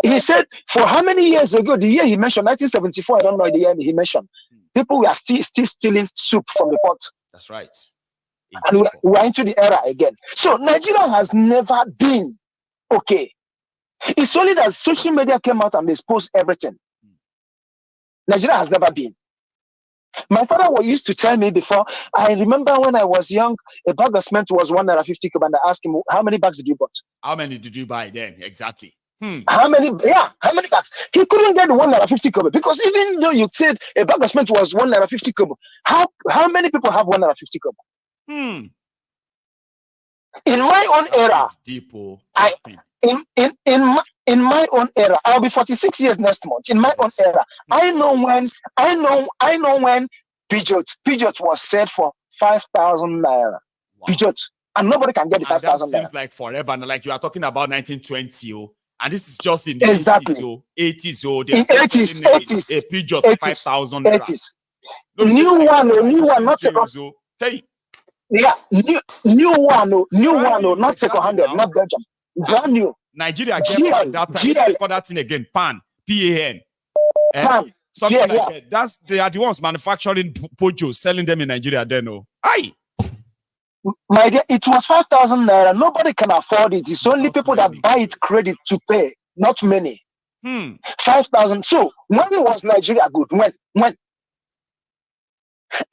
He said for how many years ago, the year he mentioned, 1974, I don't know the year he mentioned, people were still stealing soup from the pot. That's right. And we're into the era again. So Nigeria has never been okay. It's only that social media came out and exposed everything. Nigeria has never been. My father used to tell me before, I remember when I was young, a bag of cement was 1.50 kobo, and I asked him, how many bags did you buy? How many did you buy then? Exactly. How many bags? He couldn't get 1.50 kobo because even though you said a bag of cement was 1.50 kobo, how many people have 1.50 kobo? In my own era, in my own era, I'll be 46 years next month. In my own era, I know when Peugeot was set for 5,000 naira. Wow. Peugeot, and nobody can get the 5,000 naira. That seems like forever. Like you are talking about 1920, and this is just in the 80s. In 80s, a Peugeot 5,000 naira. 80s. New one, not second. Hey. Yeah, new one, not second-handed, not Belgium. Brand new. Nigeria get pan that time. They call that thing again, pan, P-A-N. Pan. Something like that. They are the ones manufacturing Pojo, selling them in Nigeria. Then, aye. My dear, it was 5,000 naira. Nobody can afford it. It's only people that buy it credit to pay, not many. 5,000. So when was Nigeria good? When?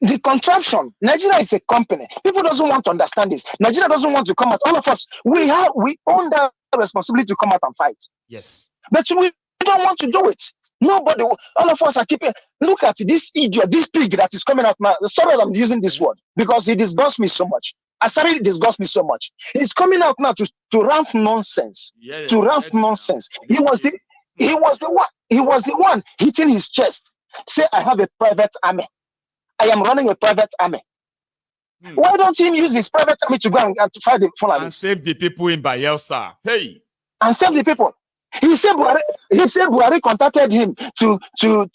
The contraption. Nigeria is a company. People doesn't want to understand this. Nigeria doesn't want to come out. All of us, we own that responsibility to come out and fight. Yes. But we don't want to do it. Nobody. All of us are keeping. Look at this idiot, this pig that is coming out now. Sorry, I'm using this word because he disgusts me so much. Asari disgusts me so much. He's coming out now to ramp nonsense. Nonsense. He was the one hitting his chest. Say, I have a private army. I am running a private army. Why don't he use his private army to go and to fight the Fulani? And save the people in Bayelsa. Hey. And save the people. He said Buhari contacted him to kill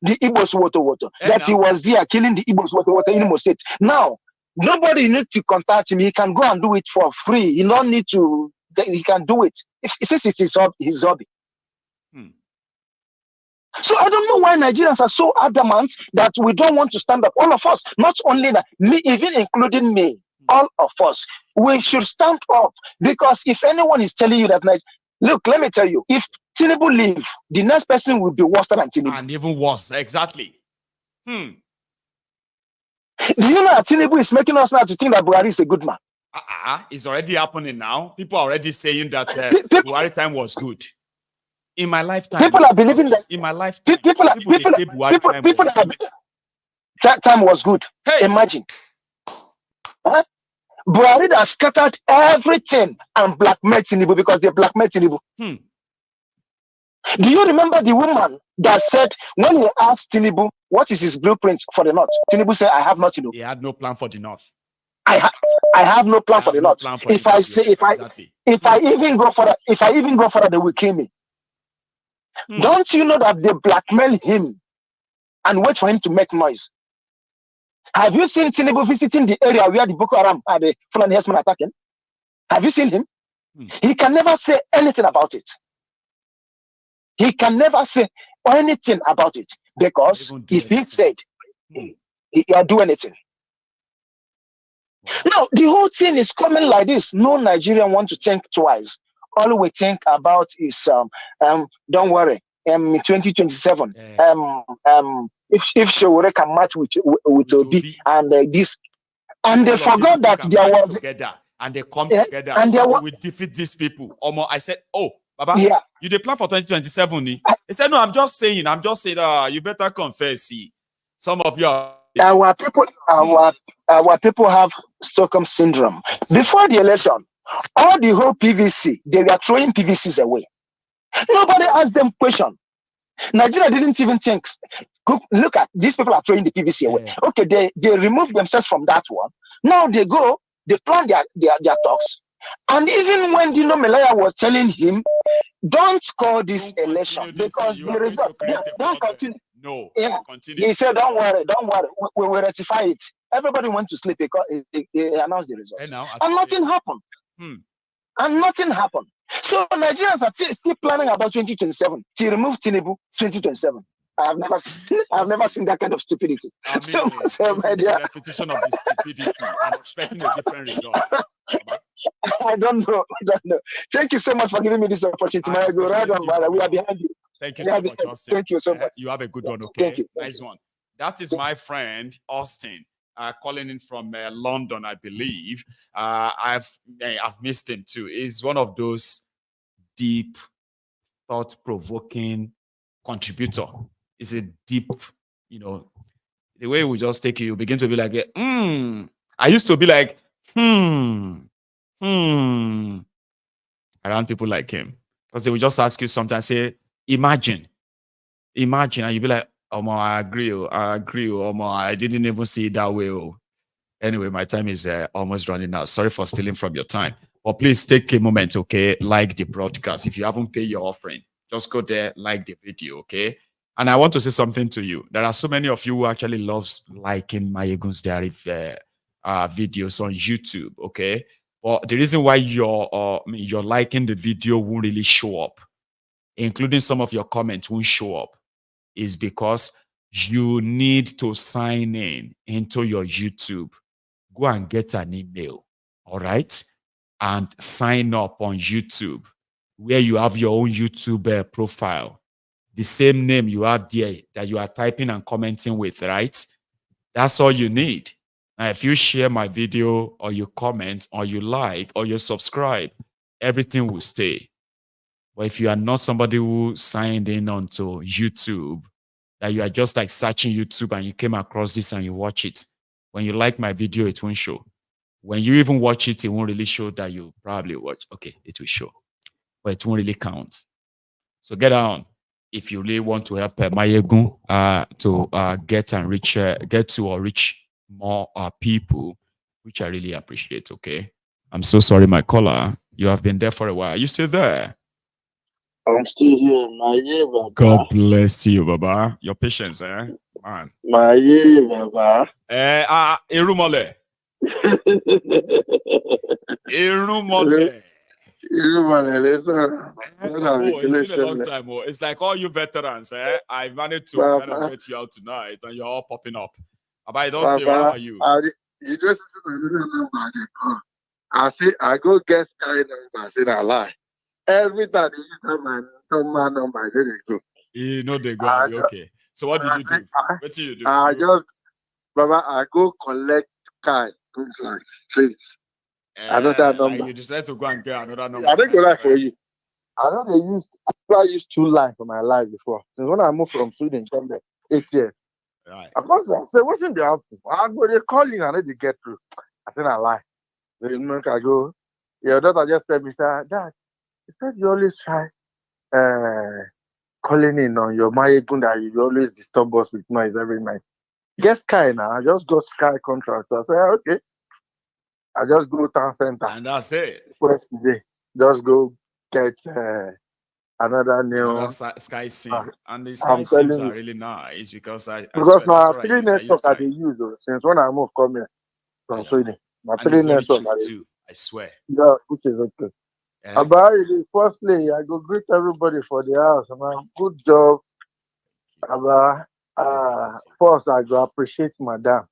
the Igbos Woto. That he was there killing the Igbos Woto in Imo State. Now, nobody needs to contact him. He can go and do it for free. He don't need to. He can do it. Since it's his hobby. So I don't know why Nigerians are so adamant that we don't want to stand up. All of us, not only that, me, even including me, all of us, we should stand up. Because if anyone is telling you that, look, let me tell you, if Tinubu leave, the next person will be worse than Tinubu. And even worse, exactly. Do you know that Tinubu is making us now to think that Buhari is a good man? It's already happening now. People are already saying that Buhari time was good. In my lifetime, people are believing that. In my lifetime, time was good. Hey. Imagine. Buhari has scattered everything and blackmailed Tinubu because they blackmailed Tinubu. Do you remember the woman that said when he asked Tinubu what is his blueprint for the North? Tinubu said, "I have nothing." He had no plan for the North. I have no plan for the North. If I even go for that, they will kill me. Don't you know that they blackmail him and wait for him to make noise? Have you seen Tinubu visiting the area where the Boko Haram are the Fulani herdsmen attacking? Have you seen him? He can never say anything about it. He can never say anything about it because if he said, he'll do anything. Now, the whole thing is coming like this. No Nigerian want to think twice. All we think about is don't worry, 2027. If Shewore can match with Obi and this, and they forgot that there was together and they come together and they will defeat these people. I said, "Oh, Baba, you dey plan for 2027?" He said, "No, I'm just saying. You better confess. See, some of you are." Our people have Stockholm syndrome. Before the election, all the whole PVC, they were throwing PVCs away. Nobody asked them question. Nigeria didn't even think. Look at these people are throwing the PVC away. Okay, they remove themselves from that one. Now they go, they plan their talks. And even when Dino Melaya was telling him, don't call this election because the result, don't continue. No, continue. He said, don't worry, we will rectify it. Everybody went to sleep because he announced the results. And nothing happened. And nothing happened. So Nigerians are still planning about 2027 to remove Tinubu 2027. I have never seen that kind of stupidity. It's a repetition of the stupidity. I'm expecting a different result. I don't know. Thank you so much for giving me this opportunity. Maiyegun, right on, brother. We are behind you. Thank you so much, Austin. Thank you so much. You have a good one, okay? Thank you. Nice one. That is my friend, Austin, calling in from London, I believe. I've missed him too. He's one of those deep, thought-provoking contributor. It's a deep, the way we just take it, you begin to be like, I used to be like, around people like him. Because they will just ask you sometimes, say, imagine, and you'll be like, oh, I agree, oh, I didn't even see it that way. Oh. Anyway, my time is almost running out. Sorry for stealing from your time. But please take a moment, okay? Like the broadcast. If you haven't paid your offering, just go there, like the video, okay? And I want to say something to you. There are so many of you who actually loves liking MaiyegundsDiary videos on YouTube, okay? But the reason why you're liking the video won't really show up, including some of your comments won't show up, is because you need to sign in into your YouTube. Go and get an email, all right? And sign up on YouTube, where you have your own YouTube profile. The same name you have there that you are typing and commenting with, right? That's all you need. Now, if you share my video or you comment or you like or you subscribe, everything will stay. But if you are not somebody who signed in onto YouTube, that you are just like searching YouTube and you came across this and you watch it, when you like my video, it won't show. When you even watch it, it won't really show that you probably watch. Okay, it will show, but it won't really count. So get on. If you really want to help Maiyegun to get to or reach more people, which I really appreciate, okay? I'm so sorry, my caller. You have been there for a while. Are you still there? I'm still here, Baba. God bless you, Baba. Your patience, man. Baba. Irumole. Irumole. It's been a long time. It's like all you veterans, I managed to kind of get you out tonight, and you're all popping up. Baba, I don't know. How are you? You just I go get Sky number. I say I lie. Every time you use my number, I didn't go. You know they go. Okay. So what did you do? What did you do? I go collect Sky, like straight. Another number. You decided to go and get another number. I don't go lie for you. I used 2 lines for my life before. Since when I moved from Sweden, come there 8 years. Right. I say, what's in the happen? I go, they call you and they get through. I said, I lie. The month I go, your daughter just tell me, Dad, you said you always try calling in on your Maiyegun that you always disturb us with noise every night. Get Sky now. I just got Sky contract. I said, okay. I just go town center. And that's it. First day, just go get another Sky SIM. And the Sky SIMs are really nice because because my 3 networks that they use since when I moved come here from Sweden. My 3 networks too, I swear. Yeah, which is okay. About it, firstly, I go greet everybody for the house. Man. Good job. First, I go appreciate Madam.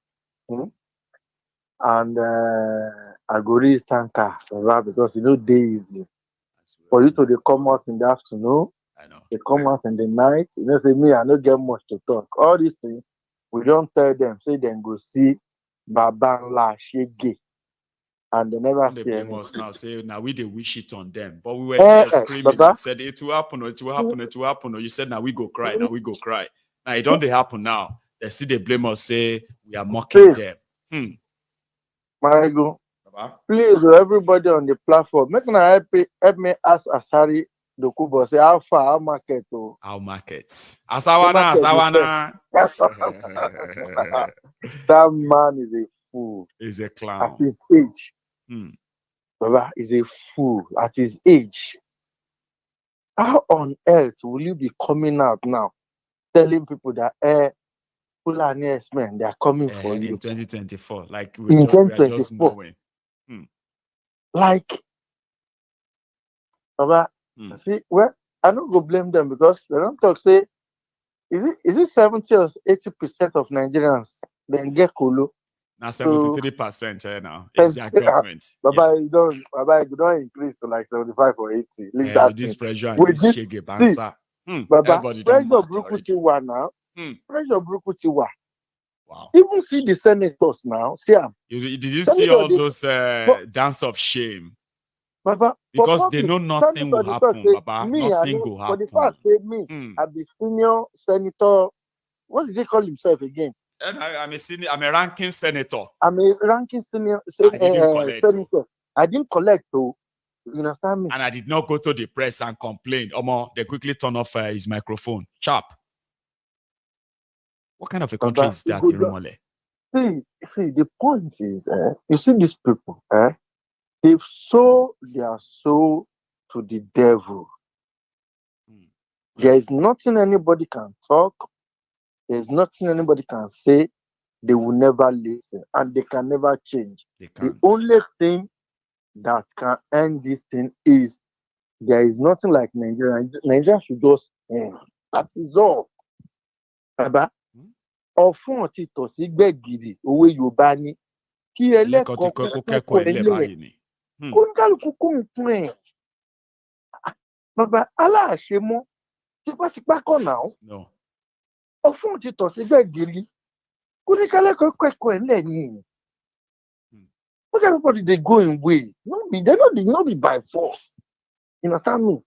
And I go read thank her for that because day easy. For you to come out in the afternoon, they come out in the night. Say me, I don't get much to talk. All these things, we don't tell them. Say then go see Babanla Shege. And they never see anything. Now say now we they wish it on them. But we were screaming and said it will happen, it will happen, it will happen. Or you said now we go cry, now we go cry. Now it don't happen now. They still they blame us, say we are mocking them. Maiyegun, please, everybody on the platform, help me ask Asari Dokubo, say how far our market. Our markets. Asawana. That man is a fool. He's a clown. At his age. Baba is a fool at his age. How on earth will you be coming out now telling people that Fulani men, they are coming for you in 2024, like in 2024, like Baba. See, well, I don't go blame them because they don't talk. Say, is it 70 or 80% of Nigerians then get Kulu? Now 73% now. It's their government. Baba, you don't increase to like 75 or 80. With this pressure and this shege bansa. Baba, pressure Brukuti wa now. Pressure Brukuti wa. Wow. Even see the senators now. See them. Did you see all those dance of shame? Baba, because they know nothing will happen, Baba. Nothing will happen. For the past, say me, I be senior senator. What did they call himself again? I'm a senior. I'm a ranking senator. I'm a ranking senior senator. I didn't collect, though. You understand me? And I did not go to the press and complain. They quickly turn off his microphone. Sharp. What kind of a country is that, Irumole? See, the point is, you see these people, they've sold their soul to the devil. There is nothing anybody can talk. There's nothing anybody can say. They will never listen, and they can never change. The only thing that can end this thing is there is nothing like Nigeria. Nigeria should just end. That is all. Baba, ọ̀fun ọ̀tí tọ̀sí gbẹ̀gìrì owó Yorùbá ní kí ẹlẹ́kọ̀ọ́ kẹ́kọ̀ọ́ ẹlẹ́ kó ń kálukú kó ń pín ẹ̀. Bàbá aláàṣemọ́ tipátipá kọ̀ náà. Ọ̀fun ọ̀tí tọ̀sí gbẹ̀gìrì kó ní kálẹ́kọ̀ọ́ kẹ́kọ̀ọ́ ẹlẹ́ ní. Look at everybody, they go in way. They not be by force. You understand me?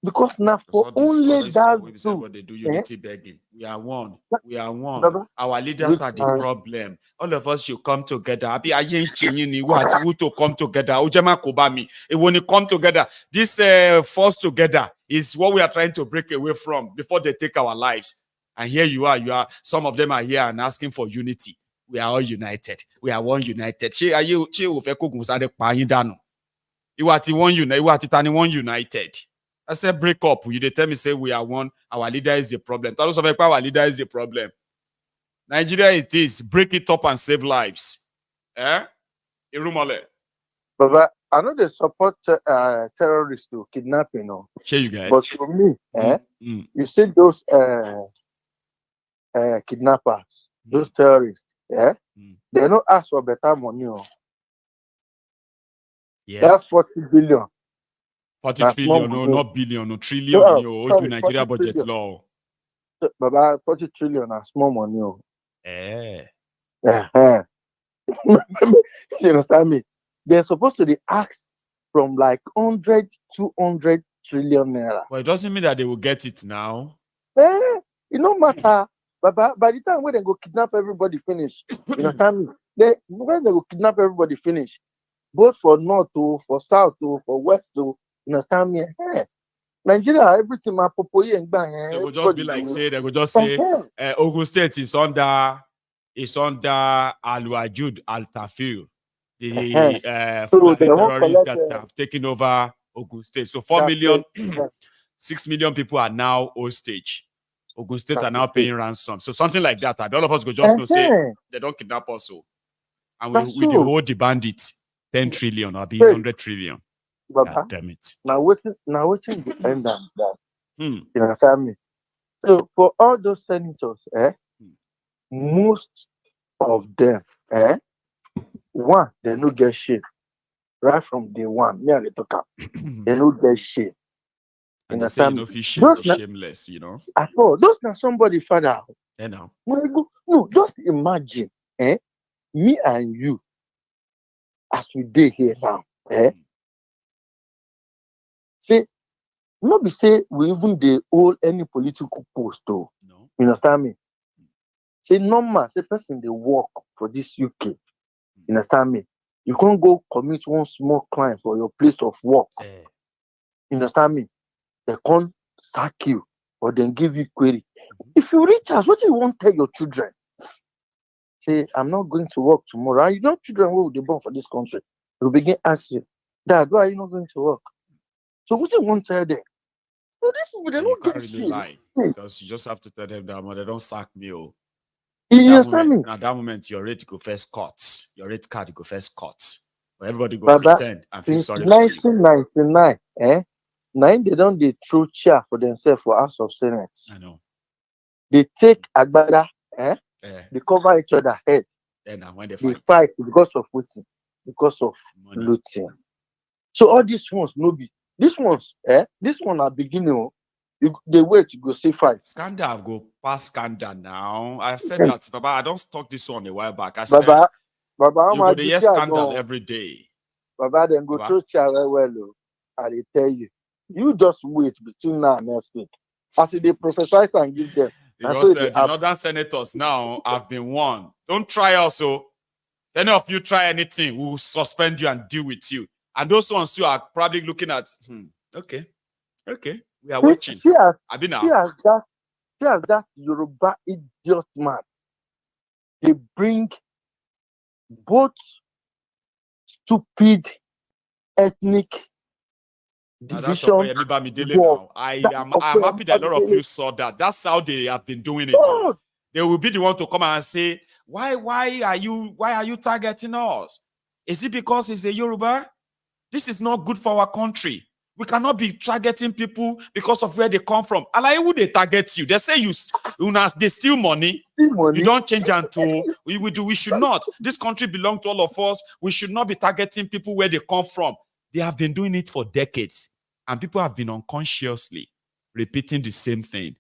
Because now for only that what they do unity begging. We are one. We are one. Baba, our leaders are the problem. All of us should come together. Who to come together? When you come together, this force together is what we are trying to break away from before they take our lives. And here you are. Some of them are here and asking for unity. We are all united. We are one united. You are one united. I said break up. You they tell me say we are one. Our leader is the problem. Our leader is the problem. Nigeria is this. Break it up and save lives. Irumole. Baba, I know they support terrorists to kidnapping. Sure, you guys. But for me, you see those kidnappers, those terrorists. They don't ask for better money. That's 40 billion. 40 trillion, no, not billion, no trillion. Sorry, Nigeria budget trillion. Law. Baba, 40 trillion is small money. You understand me? They're supposed to be asked from like 100, 200 trillion naira. Well, it doesn't mean that they will get it now. It no matter. But by the time when they go kidnap everybody finish, you understand me? When they go kidnap everybody finish, both for north to, for south to, for west to, you understand me? Nigeria, everything my popoye and bang. They will just be like say, they will just say, Ogun State is under Al-Wajud Al-Tafil, the terrorists that have taken over Ogun State. So 4 million, 6 million people are now hostage. Ogun State are now paying ransom. So something like that. All of us go just go say they don't kidnap us. And we hold the bandits 10 trillion or be 100 trillion. God damn it. Now waiting depend on that. You understand me? So for all those senators, most of them, one, they don't get shit. Right from day one. Me and the talker. They don't get shit. And they say, you know, he's shameless, you know. At all. Those are somebody father. No, just imagine, me and you, as we dey here now, say, not be say we even dey hold any political post, though. No. You understand me? Say, normal, say, person they work for this UK. You understand me? You can't go commit one small crime for your place of work. You understand me? They can't sack you or then give you query. If you reach us, what do you want to tell your children? Say, I'm not going to work tomorrow. You know, children who will be born for this country. They'll begin asking, Dad, why are you not going to work? So what do you want to tell them? So these people, they don't get really lie because you just have to tell them that they don't sack me. You understand me? At that moment, your rate go first cut. Your rate card go first cut. But everybody go pretend and feel sorry. 1999, they don't they throw chair for themselves for House of Senate. I know. They take agbada, they cover each other head. Then when they fight because of looting, because of looting. So all these ones no be. This one are beginning. they wait, you go see fight. Scandal go past scandal now. I said Okay. that, Baba. I don't talk this one a while back. I Baba, said Baba, you go to yes scandal every day. Baba, then go to Charade well. I tell you, you just wait between now and next week. After they prophesize and give them. Because so the northern senators now have been warned. Don't try also. If any of you try anything, we will suspend you and deal with you. And those ones too are probably looking at, okay, we are watching. See as that Yoruba idiot man. They bring both stupid ethnic division. I'm happy that a lot of you saw that. That's how they have been doing it. Oh. They will be the one to come and say, why are you targeting us? Is it because he's a Yoruba? This is not good for our country. We cannot be targeting people because of where they come from. And like who they target you? They say they steal money. You don't change until we should not. This country belongs to all of us. We should not be targeting people where they come from. They have been doing it for decades. And people have been unconsciously repeating the same thing.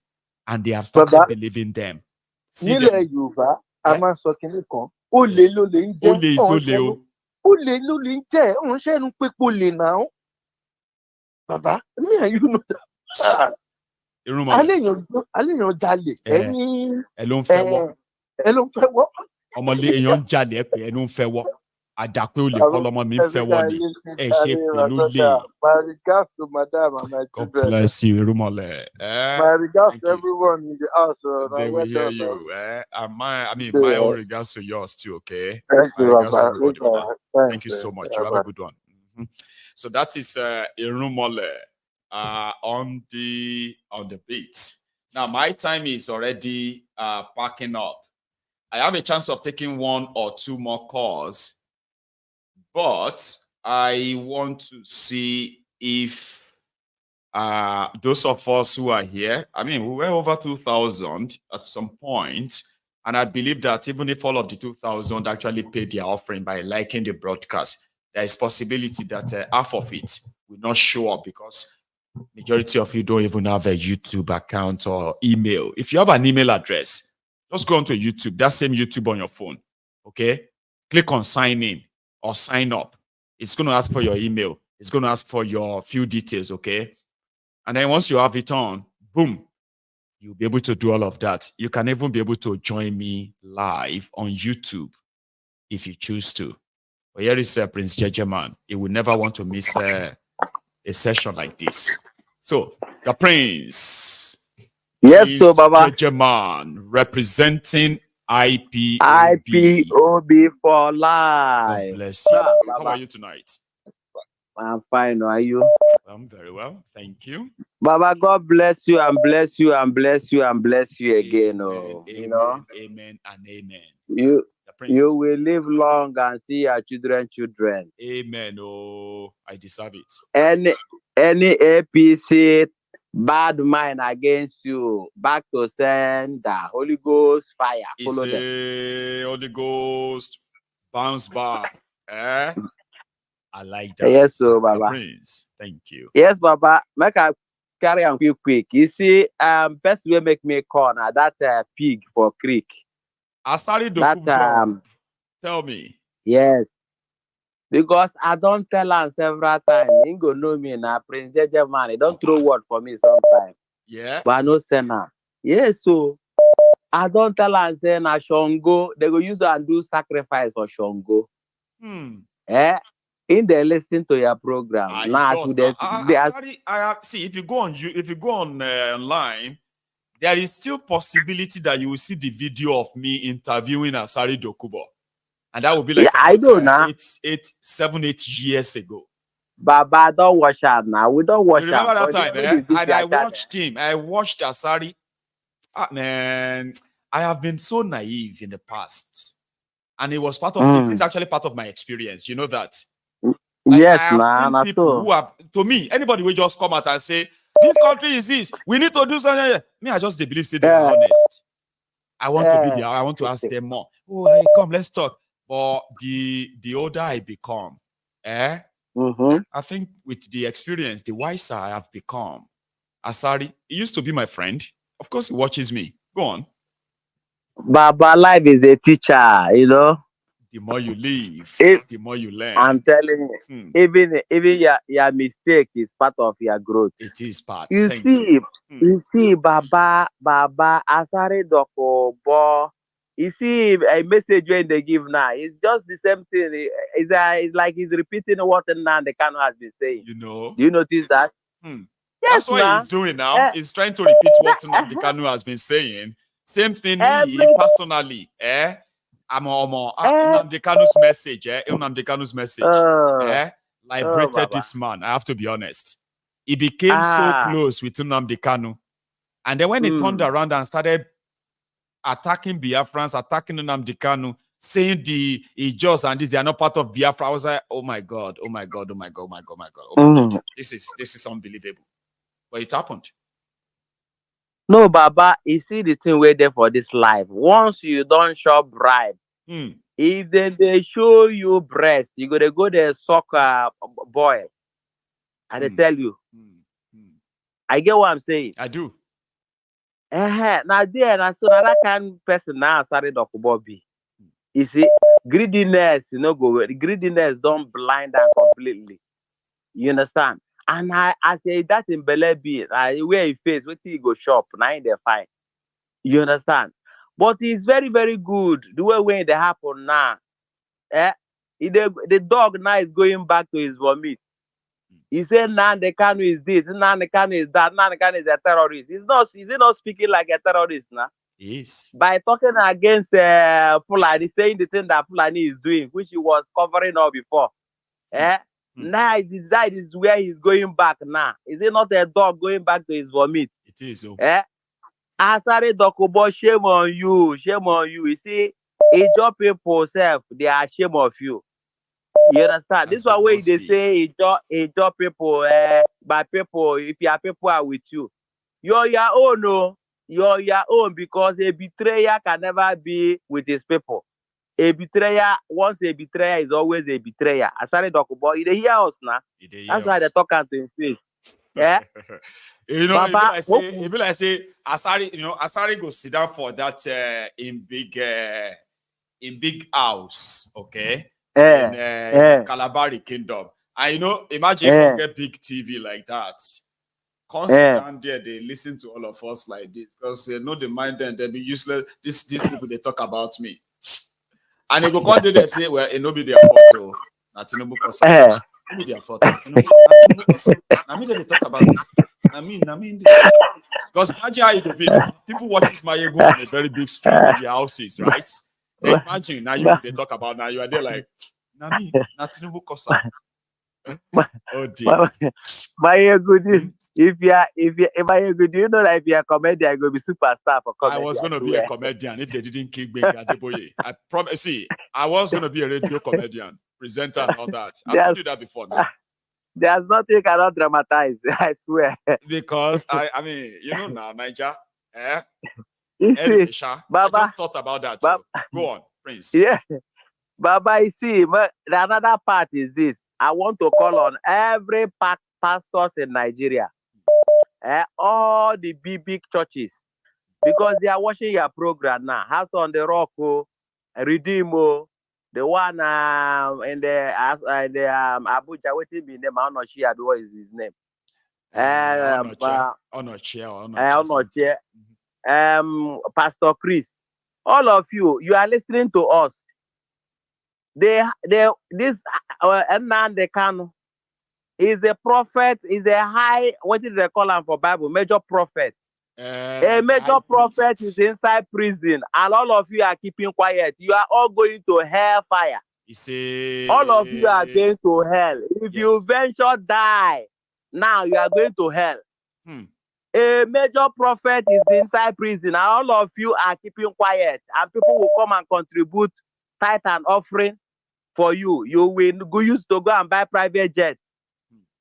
And they have started believing them. See them. Baba, me and you know that. Aléyàn jalè. Ẹló ń fẹ́ wọ́. Ọmọlé èèyàn jalè ẹ pé ẹnu ń fẹ́ wọ́. Àdàpé olè kọ́ lọ́mọ mi ń fẹ́ wọ́ ni. Ẹ ṣe pé ló lè. My regards to madam and my children. God bless you, Irumole. My regards to everyone in the house. They will hear you. My own regards to yours too, okay? Thank you, Baba. Thank you so much. You have a good one. So that is Irumole on the beat. Now my time is already packing up. I have a chance of taking one or two more calls, but I want to see if those of us who are here, we were over 2,000 at some point, and I believe that even if all of the 2,000 actually paid their offering by liking the broadcast, there is possibility that half of it will not show up because majority of you don't even have a YouTube account or email. If you have an email address, just go onto YouTube, that same YouTube on your phone, okay? Click on sign in or sign up. It's going to ask for your email. It's going to ask for your few details, okay? And then once you have it on, boom, you'll be able to do all of that. You can even be able to join me live on YouTube if you choose to. But here is Prince Jejeman. He will never want to miss a session like this. So, the Prince. Yes, so Baba. Jejeman, representing IPOB. IPOB for life. God bless you. How are you tonight? I'm fine. How are you? I'm very well. Thank you. Baba, God bless you and bless you and bless you and bless you again. Amen, amen and amen. You will live long and see your children. Amen. Oh, I deserve it. Any APC bad mind against you, back to sender. Holy Ghost fire. Follow them. Holy Ghost bounce back. I like that. Yes, so Baba. Prince, thank you. Yes, Baba. Make I carry on quick. You see, best way make me call now that pig for creek. Asari Dokubo, tell me. Yes. Because I don't tell him several times. He go know me now. Prince Jejeman. He don't throw word for me sometimes. Yeah. But I no send her. Yes, so I don't tell him say na Shongo. They go use and do sacrifice for Shongo. In they listen to your program. See, if you go on online, there is still possibility that you will see the video of me interviewing Asari Dokubo. And that will be like 7, 8 years ago. Baba, don't watch out now. We don't watch out. Remember that time, And I watched him. I watched Asari. Man, I have been so naive in the past. And it was part of it. It's actually part of my experience. You know that? Yes, man. People who have, to me, anybody will just come out and say, this country is this. We need to do something. Me, I just believe they are honest. I want to be there. I want to ask them more. Oh, hey, come, let's talk. But the older I become, I think with the experience, the wiser I have become. Asari, he used to be my friend. Of course, he watches me. Go on. Baba, life is a teacher, you know. The more you live, the more you learn. I'm telling you, even your mistake is part of your growth. It is part. You see, Baba, Asari Dokubo. You see a message when they give now. It's just the same thing. It's like he's repeating what Nnamdi Kanu has been saying. You know. Do you notice that? Yes, that's what now. he's doing now. He's trying to repeat what Nnamdi Kanu has been saying. Same thing he personally. Nnamdi Kanu's message. Nnamdi Kanu's message. Liberated this man. I have to be honest. He became so close with Nnamdi Kanu. And then when he turned around and started attacking Biafrans, attacking Nnamdi Kanu, saying the Ijos and this, they are not part of Biafra, I was like, oh my God. This is unbelievable. But it happened. No, Baba, you see the thing where there for this life. Once you don't show bribe, if they show you breast, you gotta go there suck boy. And they tell you. I get what I'm saying. I do. Now so that kind of person now started Dokubo be. You see, greediness, greediness don't blind them completely. You understand? And I say that in Bele be where he face, what he go shop, now in the fine. You understand? But it's very, very good. The way when they happen now. The dog now is going back to his vomit. He said Nnamdi Kanu is this, Nnamdi Kanu is that, Nnamdi Kanu is a terrorist. Is he not speaking like a terrorist now? Yes. By talking against Fulani, saying the thing that Fulani is doing, which he was covering up before. Now that is where he's going back now. Is it not a dog going back to his vomit? It is. Asari Dokubo, shame on you. Shame on you. You see, Ijo people self, they are ashamed of you. You understand? This is why they say Ijo people, by people, if your people are with you. You're your own, no. You're your own, because a betrayer can never be with his people. A betrayer, once a betrayer is always a betrayer. Asari Dokubo, they hear us now. That's why they talk to his face. Yeah. Baba, it be like say Asari, Asari go sit down for that in big house, okay? In Kalabari Kingdom. And imagine you get big TV like that. Come sit down there, they listen to all of us like this, because they know the mind them, they be useless. These people, they talk about me. And they go come there, they say, well, it no be their fault. That's no book or something. No be their fault. That's no book or something. I mean, they talk about it. I mean, because imagine how it will be. People watch this Maiyegun on a very big screen in their houses, right? Then imagine now they talk about now you are there like, Nami, nothing book or something. Oh dear. Maiyegun, if Maiyegun, do you know that if you're a comedian, you're going to be superstar for comedy? I was going to be a comedian if they didn't kick me. I promise. See, I was going to be a radio comedian, presenter, and all that. I told you that before. No? There's nothing you cannot dramatize. I swear. Because I mean, now, Niger, Baba, I just thought about that. Go on, Prince. Yeah, Baba. You see, another part is this. I want to call on every pastors in Nigeria, all the big churches, because they are watching your program now. House on the Rock, Redeem, the one in the Abuja, waiting be name. I'm not sure what is his name. Pastor Chris, all of you are listening to us. This Nnamdi Kanu is a prophet, is a high, what did they call him for Bible? Major prophet. A major prophet is inside prison, and all of you are keeping quiet. You are all going to hellfire. All of you are going to hell. If you venture die, now you are going to hell. A major prophet is inside prison, and all of you are keeping quiet, and people will come and contribute tithe and offering for you. You will use to go and buy private jet.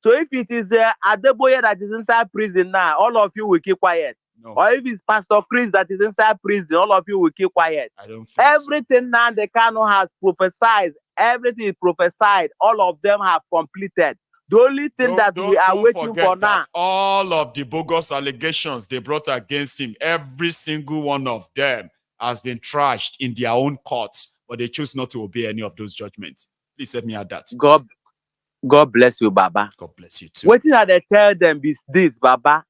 So if it is Adeboye that is inside prison now, all of you will keep quiet. No. Or if it's Pastor Chris that is inside prison, all of you will keep quiet. I don't think everything Nnamdi Kanu has prophesied, everything is prophesied, all of them have completed. The only thing that we are waiting for now. All of the bogus allegations they brought against him, every single one of them has been trashed in their own courts, but they choose not to obey any of those judgments. Please let me add that. God bless you, Baba. God bless you too. What did they tell them is this, Baba?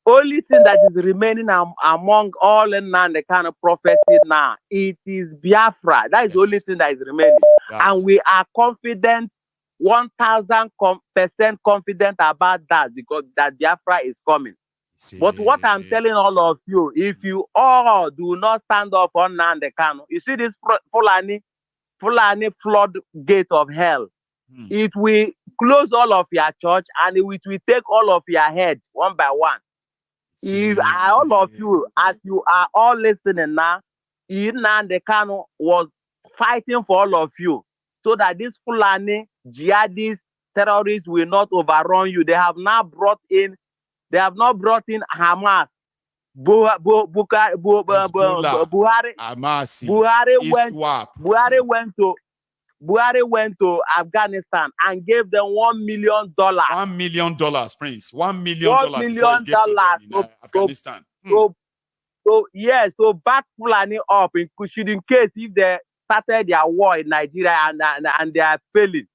Only thing that is remaining among all and none the kind of prophecy now, it is Biafra. That is the only thing that is remaining. And we are confident, 1000% confident about that, because that Biafra is coming. But what I'm telling all of you, if you all do not stand up on Nande Kanu, you see this Fulani floodgate of hell. It will close all of your church and it will take all of your head one by one. If all of you, as you are all listening now, Nande Kanu was fighting for all of you so that this Fulani jihadist terrorists will not overrun you. They have not brought in Hamas. Buhari went to Afghanistan and gave them $1 million. $1 million, Prince. $1 million in Afghanistan. So back Fulani up in case if they started their war in Nigeria and they are failing,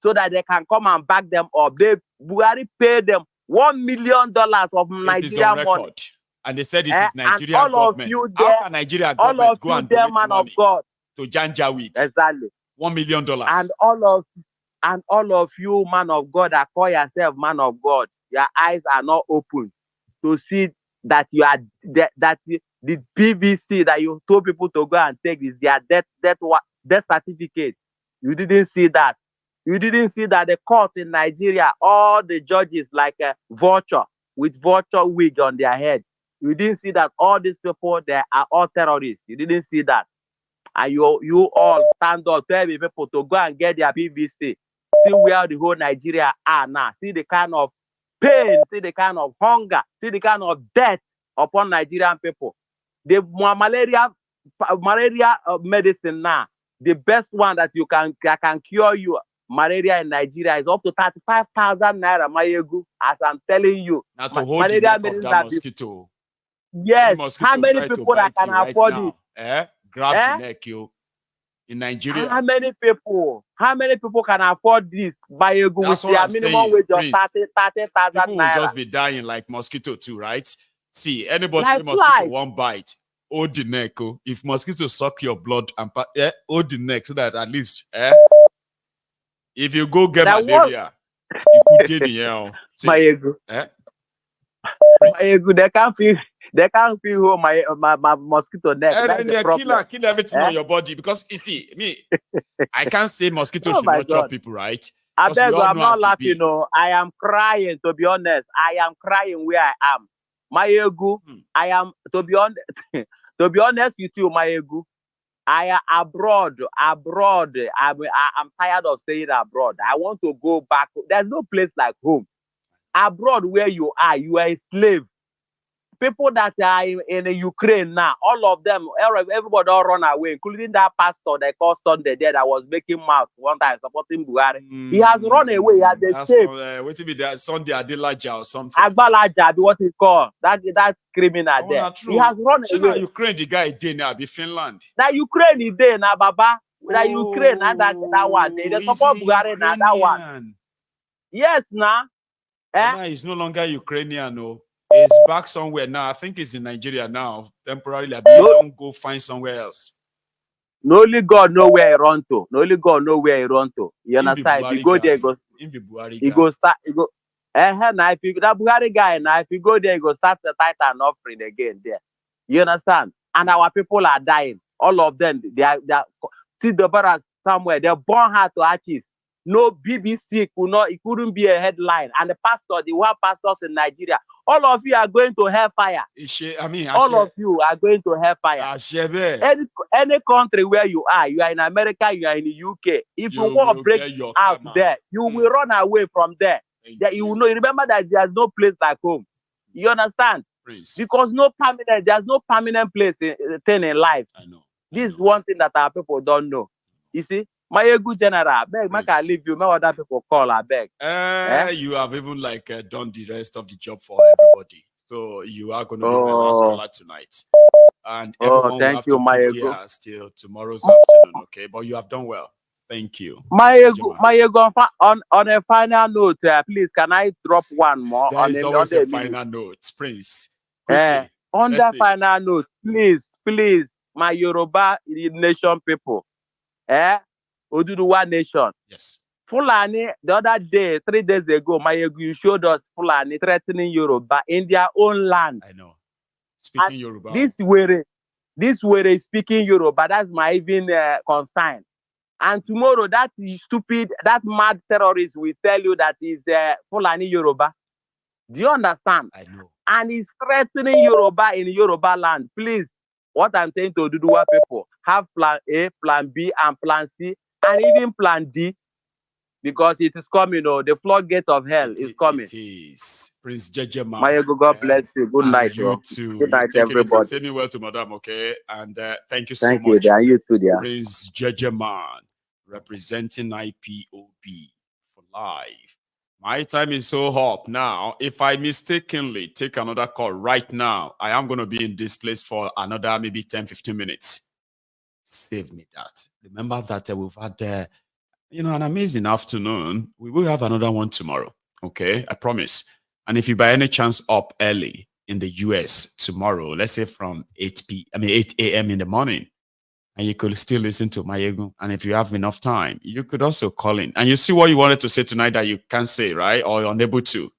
so that they can come and back them up. Buhari paid them $1 million of Nigerian money. And they said it is Nigerian government. How can Nigeria government go and donate money to Janjaweed? Exactly. $1 million. And all of you, man of God, that call yourself man of God, your eyes are not open to see that you are that the PVC that you told people to go and take is their death certificate. You didn't see that. You didn't see that the court in Nigeria, all the judges like a vulture with vulture wig on their head. You didn't see that all these people, they are all terrorists. You didn't see that. And you all stand up, tell people to go and get their PVC. See where the whole Nigeria are now. See the kind of pain, see the kind of hunger, see the kind of death upon Nigerian people. The malaria medicine now, the best one that can cure you malaria in Nigeria is up to 35,000 naira, Maiyegun, as I'm telling you. Now to hold the neck of that mosquito. Yes, how many people that can afford it? Grab the neck, you. In Nigeria. How many people can afford this, Maiyegun, with their minimum wage of 30,000 naira? People will just be dying like mosquito too, right? See, anybody mosquito one bite, hold the neck. Oh. If mosquito suck your blood and hold the neck so that at least if you go get malaria, you could get the Maiyegun. Maiyegun, they can't feel my mosquito neck. And they kill everything on your body, because you see, me, I can't say mosquito should not chop people, right? I beg you, I'm not laughing. No, I am crying, to be honest. I am crying where I am. Maiyegun, I am, to be honest with you, Maiyegun, I am abroad. I'm tired of staying abroad. I want to go back. There's no place like home. Abroad where you are a slave. People that are in Ukraine now, all of them, everybody all run away, including that pastor they called Sunday there that was making mouth one time supporting Buhari. He has run away. He has escaped. Wait till be that Sunday Adelaja or something. Agbalaja, what he called that criminal there. He has run away. Now Ukraine, the guy did now be Finland. Now Ukraine is there now, Baba. Now Ukraine and that one. They support Buhari now that one. Yes, now. Now he's no longer Ukrainian, no. He's back somewhere now. I think he's in Nigeria now, temporarily. Don't go find somewhere else. No only God know where he run to. No only God know where he run to. You understand? If you go there, he go start. Now if you that Buhari guy now, if you go there, he go start the Titan offering again there. You understand? And our people are dying. All of them. They are see the brothers somewhere. They're born hard to arches. No BBC it couldn't be a headline. And the one pastors in Nigeria, all of you are going to hellfire. All of you are going to hellfire. Any country where you are in America, you are in the UK. If you want to break out there, you will run away from there. You will know. Remember that there's no place like home. You understand? Because there's no permanent place thing in life. I know. This is one thing that our people don't know. You see, Maiyegun General, beg, make I leave you. Make other people call, I beg. You have even like done the rest of the job for everybody. So you are going to be my last caller tonight. And everyone will have to keep theirs till tomorrow's afternoon, okay? But you have done well. Thank you. Maiyegun, on a final note, please, can I drop one more? There is always a final note, Prince. On that final note, please, my Yoruba nation people, Oduduwa nation. Yes. Fulani, the other day, 3 days ago, Maiyegun, you showed us Fulani threatening Yoruba in their own land. I know. Speaking Yoruba. This were speaking Yoruba. That's my even concern. And tomorrow, that mad terrorist will tell you that is Fulani Yoruba. Do you understand? I know. And he's threatening Yoruba in Yoruba land. Please, what I'm saying to Oduduwa people, have plan A, plan B, and plan C, and even plan D, because it is coming. The floodgate of hell is coming. It is. Prince Jejema. Maiyegun, God bless you. Good night, you too. Good night, everybody. Say me well to Madam, okay? And thank you so much. Thank you, dear. You too, dear. Prince Jejema, representing IPOB for life. My time is so up now. If I mistakenly take another call right now, I am going to be in this place for another maybe 10-15 minutes. Save me that. Remember that we've had an amazing afternoon. We will have another one tomorrow. Okay, I promise. And if you by any chance up early in the US tomorrow, let's say from 8 a.m. in the morning, and you could still listen to Maiyegun. And if you have enough time, you could also call in. And you see what you wanted to say tonight that you can't say, right? Or you're unable to.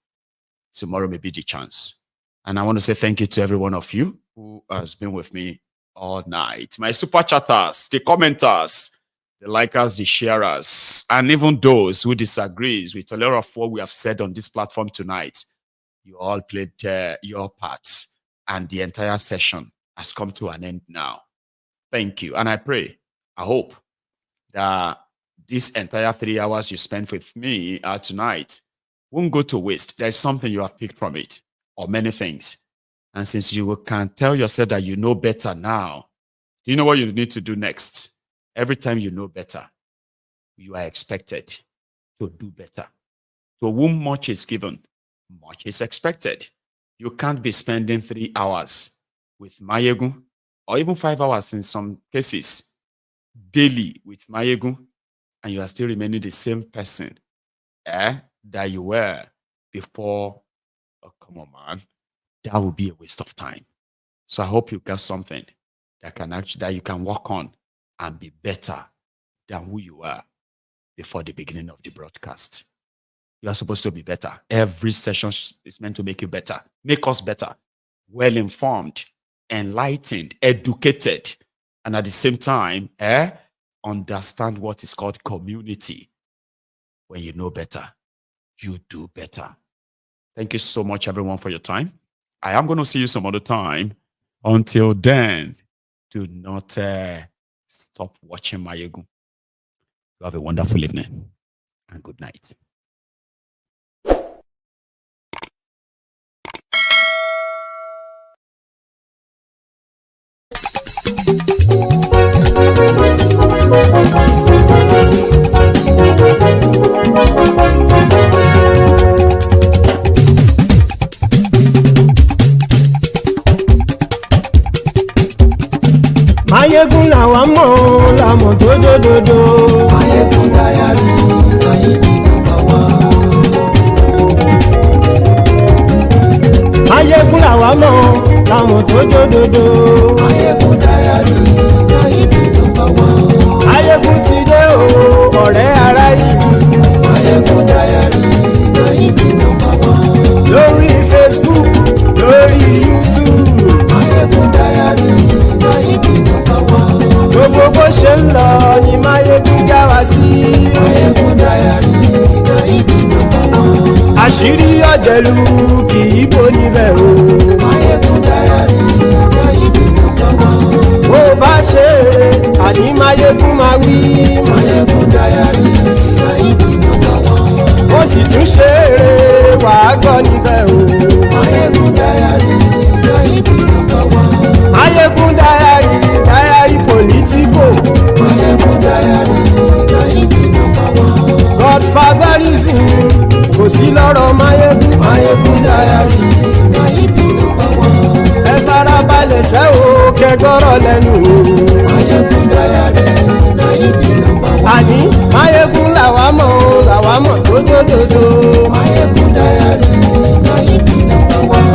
Tomorrow may be the chance. And I want to say thank you to every one of you who has been with me all night. My super chatters, the commenters, the likers, the sharers, and even those who disagrees with a lot of what we have said on this platform tonight. You all played your parts, and the entire session has come to an end now. Thank you. And I hope that this entire 3 hours you spent with me tonight won't go to waste. There's something you have picked from it, or many things. And since you can tell yourself that you know better now, do you know what you need to do next? Every time you know better, you are expected to do better. To whom much is given, much is expected. You can't be spending 3 hours with Maiyegun, or even 5 hours in some cases, daily with Maiyegun, and you are still remaining the same person that you were before. Oh, come on, man. That would be a waste of time. So I hope you got something that you can work on and be better than who you were before the beginning of the broadcast. You are supposed to be better. Every session is meant to make you better, make us better, well-informed, enlightened, educated, and at the same time, understand what is called community. When you know better, you do better. Thank you so much, everyone, for your time. I am going to see you some other time. Until then, do not stop watching Maiyegun. You have a wonderful evening and good night. Maiyegun làwa mọ̀ làmọ̀ tó dòdòdò. Maiyegun Diary, Maiyegun #1. Maiyegun làwa mọ̀ làmọ̀ tó dòdòdò. Maiyegun Diary, Maiyegun #1. Maiyegun ti dé o, ọ̀rẹ́ ará ìlú. Maiyegun Diary, Maiyegun #1. Lórí Facebook, lórí YouTube. Maiyegun Diary, Maiyegun #1. Gbogbo bó ṣe ń lọ ni Maiyegun já wa sí. Maiyegun Diary, Maiyegun #1. Àṣírí ọ̀jẹ̀lú kì í bò níbẹ̀ o. Maiyegun Diary, Maiyegun #1. Bó bá ṣe eré àní Maiyegun máa wí. Maiyegun Diary, Maiyegun #1. Ó sì tún ṣe eré wàá gbọ́ níbẹ̀ o. Maiyegun Diary, Maiyegun #1. Maiyegun Diary, Diary Politico. Maiyegun Diary. kò sí lọ́rọ̀ Maiyegun Diary na ibi number one. Ẹ farabalẹ̀ sẹ́ o kẹgọ́rọ̀ lẹ́nu Maiyegun Diary na ibi number one. Àní Maiyegun làwa mọ̀ tó dòdòdò Maiyegun Diary na ibi number one.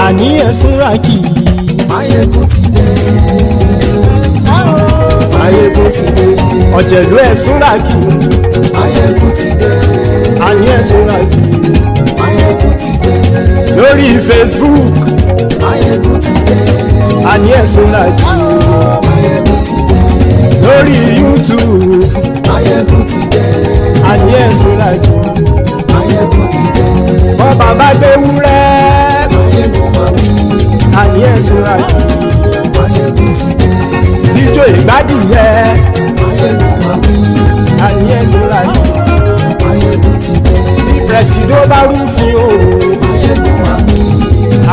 Àní ẹ̀sùn ràkì Maiyegun ti dé. Maiyegun ti dé. Ọ̀jẹ̀lú ẹ̀sùn ràkì Maiyegun ti dé. Àní ẹ̀sùn ràkì Maiyegun ti dé. Lórí Facebook Maiyegun ti dé. Àní ẹ̀sùn ràkì Maiyegun ti dé. Lórí YouTube Maiyegun ti dé. Àní ẹ̀sùn ràkì Maiyegun ti dé. Bọ́ bàbá gbé wúrẹ́ Maiyegun máa wí. Àní ẹ̀sùn ràkì Maiyegun ti dé. Ijó ìgbádìyẹ Maiyegun máa wí. Àní ẹ̀sùn ràkì Maiyegun ti dé. Bí pẹ̀sìdó bá rúfin o Maiyegun máa wí.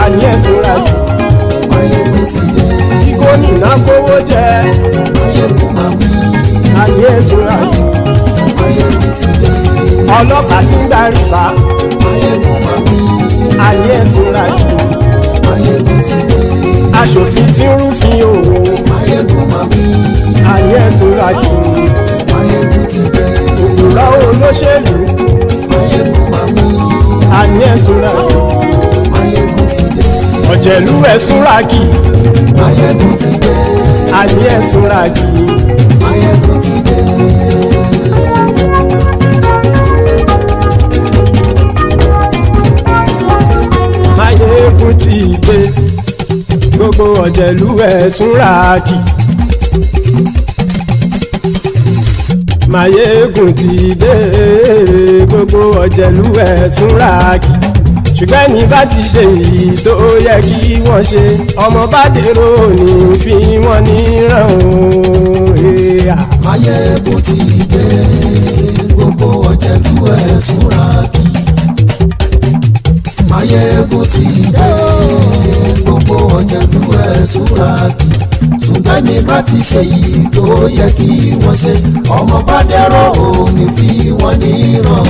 Àní ẹ̀sùn ràkì Maiyegun ti dé. Bí gómìnà kówó jẹ Maiyegun máa wí. Àní ẹ̀sùn ràkì Maiyegun ti dé. Ọlọ́pàá tí ń darí bá Maiyegun máa wí. Àní ẹ̀sùn ràkì Maiyegun ti dé. Aṣòfin tí ń rúfin o Maiyegun máa wí. Àní ẹ̀sùn ràkì Maiyegun ti dé. Òpùrọ́ olóṣèlú Maiyegun máa wí. Àní ẹ̀sùn ràkì Maiyegun ti dé. Ọ̀jẹ̀lú ẹ̀sùn ràkì Maiyegun ti dé. Àní ẹ̀sùn ràkì Maiyegun ti dé. Maiyegun ti dé. Gbogbo ọ̀jẹ̀lú ẹ̀sùn ràkì. Maiyegun ti dé. Gbogbo ọ̀jẹ̀lú ẹ̀sùn ràkì. Ṣùgbọ́n ní bá ti ṣe èyí tó yẹ kí wọ́n ṣe ọmọ bá dèrò ní fi wọ́n níran o. Maiyegun ti dé. Gbogbo ọ̀jẹ̀lú ẹ̀sùn ràkì. Maiyegun ti dé. Gbogbo ọ̀jẹ̀lú ẹ̀sùn ràkì. Ṣùgbọ́n ní bá ti ṣe èyí tó yẹ kí wọ́n ṣe ọmọ bá dèrò ní fi wọ́n níran.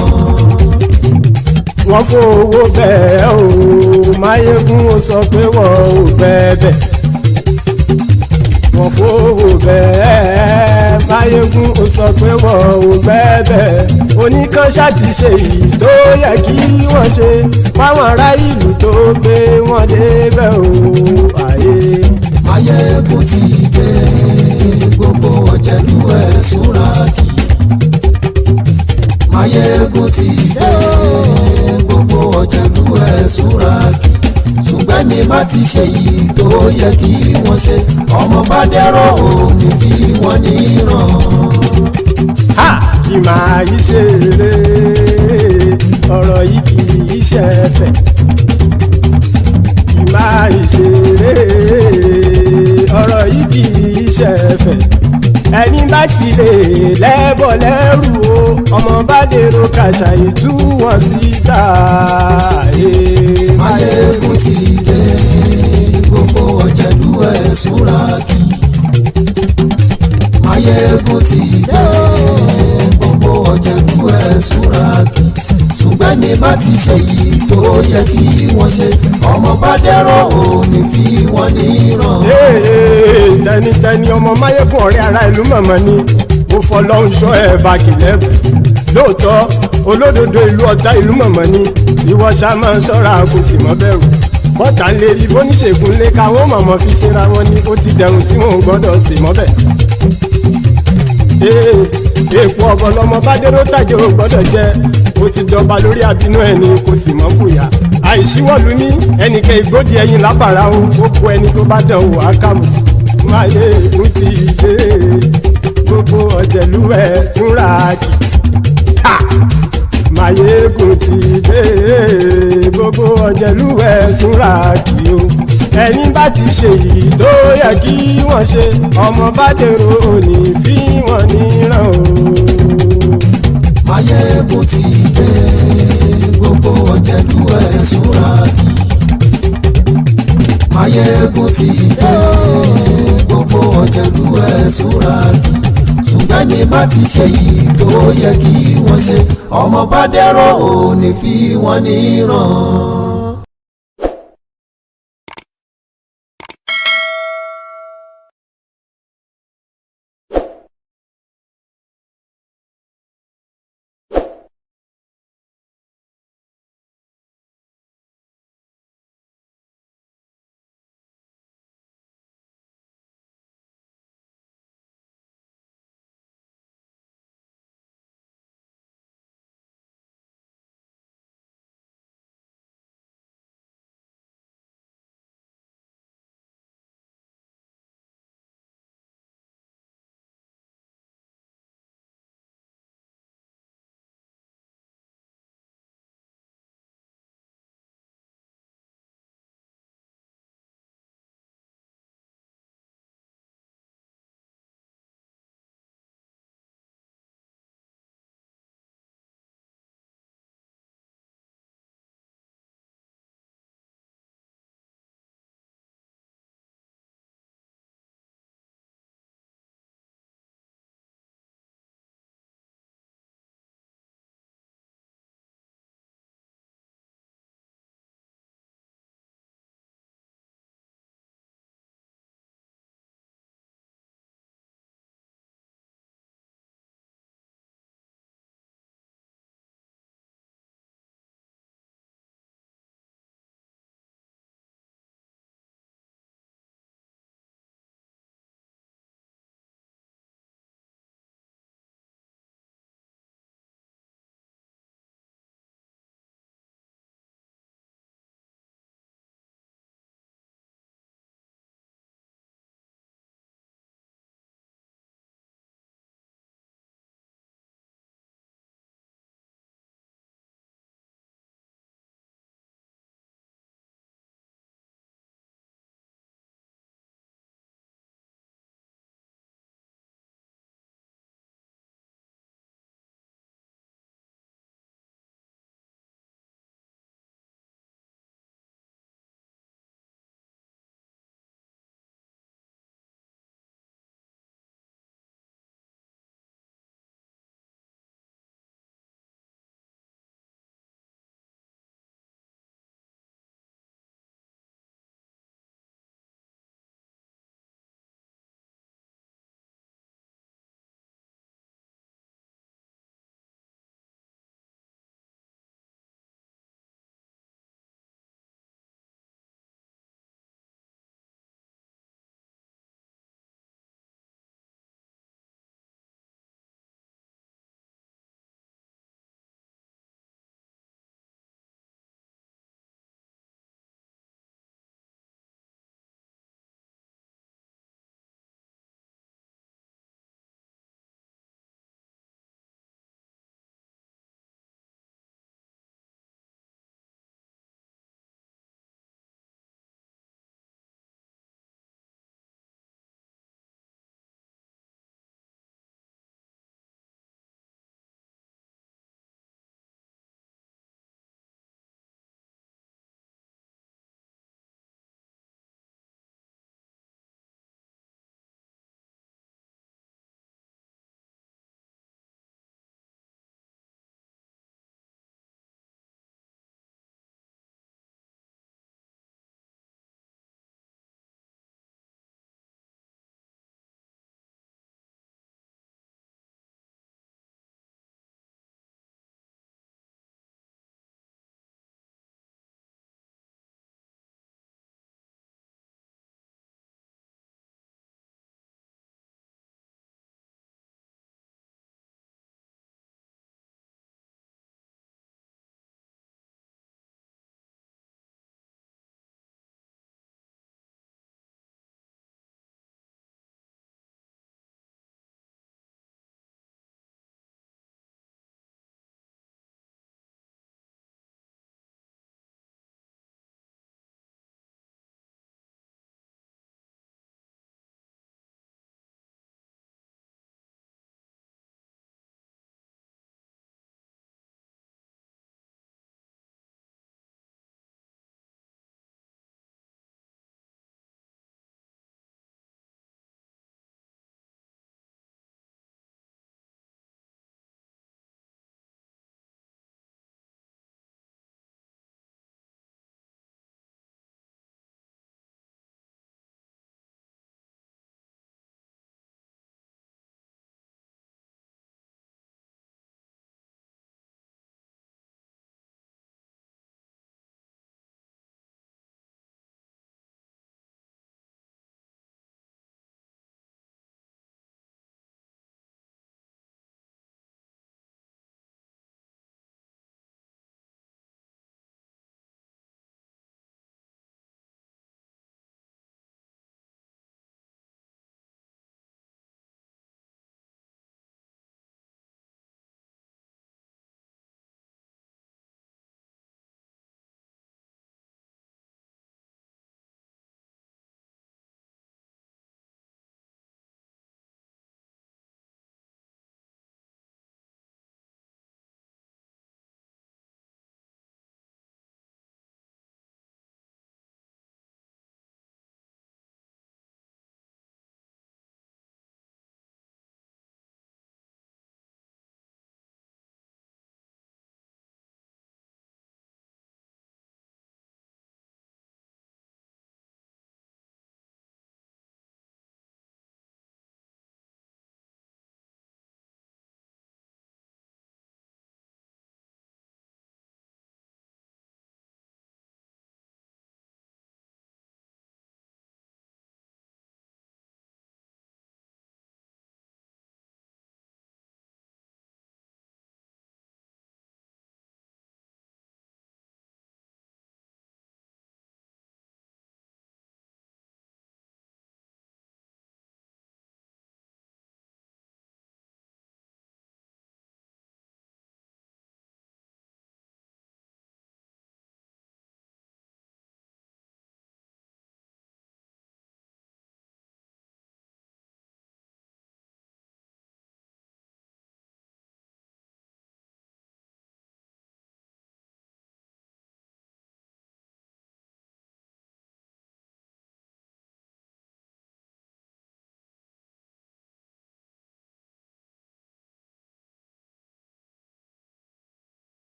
Wọ́n fowó bẹ́ẹ̀ o Maiyegun ó sọ pé wọ́n ò bẹ́ẹ̀. Wọ́n fowó bẹ́ẹ̀ Maiyegun ó sọ pé wọ́n ò bẹ́ẹ̀. Oníkan ṣáàtì ṣe èyí tó yẹ kí wọ́n ṣe fáwọn ará ìlú tó gbé wọn débẹ̀ o. Maiyegun ti dé. Gbogbo ọ̀jẹ̀lú ẹ̀sùn ràkì. Maiyegun ti dé. Gbogbo ọ̀jẹ̀lú ẹ̀sùn ràkì. Ṣùgbọ́n ní bá ti ṣe yìí tó yẹ kí wọ́n ṣe ọmọ bá dẹ́rọ̀ ò ní fi wọ́n níran. Kì máa yí ṣe eré ọ̀rọ̀ yìí kì í ṣe ẹ̀fẹ̀. Kì máa yí ṣe eré ọ̀rọ̀ yìí kì í ṣe ẹ̀fẹ̀. Ẹni bá ti lè lẹ́bọ̀ lẹ́rù o ọmọ bá dèrò kàṣà ìtú wọn síta. Maiyegun ti dé. Gbogbo ọ̀jẹ̀lú ẹ̀sùn ràkì. Maiyegun ti dé. Gbogbo ọ̀jẹ̀lú ẹ̀sùn ràkì. Ṣùgbọ́n ní bá ti ṣe yìí tó yẹ kí wọ́n ṣe ọmọ bá dẹ́rọ̀ ò ní fi wọ́n níran. Tẹnitẹni ọmọ Maiyegun ọ̀rẹ́ ara ìlú mọ̀mọ́ ni mo fọlọ́run ṣọ́ ẹ̀ bá kìlẹ́bù. Lóòótọ́ olódodo ìlú ọ̀tá ìlú mọ̀mọ́ ni ìwọ ṣá máa ń ṣọ́ra kò sì mọ́ bẹ̀rù. Bọ́tà ń lè rí bóníṣègùn lé káwọn mọ̀mọ́ fi ṣera wọn ni ó ti dẹrùn tí wọn ò gbọ́dọ̀ sì mọ́ bẹ̀. Èèpo ọ̀gọ̀ lọmọ bá dérò tàjẹ́ ò gbọ́dọ̀ jẹ́ ó ti jọba lórí àbínú ẹni kò sì mọ́ bùyà. Àìsíwọ́lu ní ẹnìkẹ́ ìgbódì ẹyin lábàrá o ó kó ẹni tó bá dán o ákàmù. Maiyegun ti dé. Gbogbo ọ̀jẹ̀lú ẹ̀sùn ràkì. Maiyegun ti dé. Gbogbo ọ̀jẹ̀lú ẹ̀sùn ràkì o. Ẹni bá ti ṣe yìí tó yẹ kí wọ́n ṣe ọmọ bá dèrò òní fi wọ́n níran o. Maiyegun ti dé. Gbogbo ọ̀jẹ̀lú ẹ̀sùn ràkì. Maiyegun ti dé gbogbo ọ̀jẹ̀lú ẹ̀ súra ṣùgbọ́n ní bá ti ṣe yìí tó yẹ kí wọ́n ṣe ọmọ bá dẹ́rọ̀ ò ní fi wọ́n níran.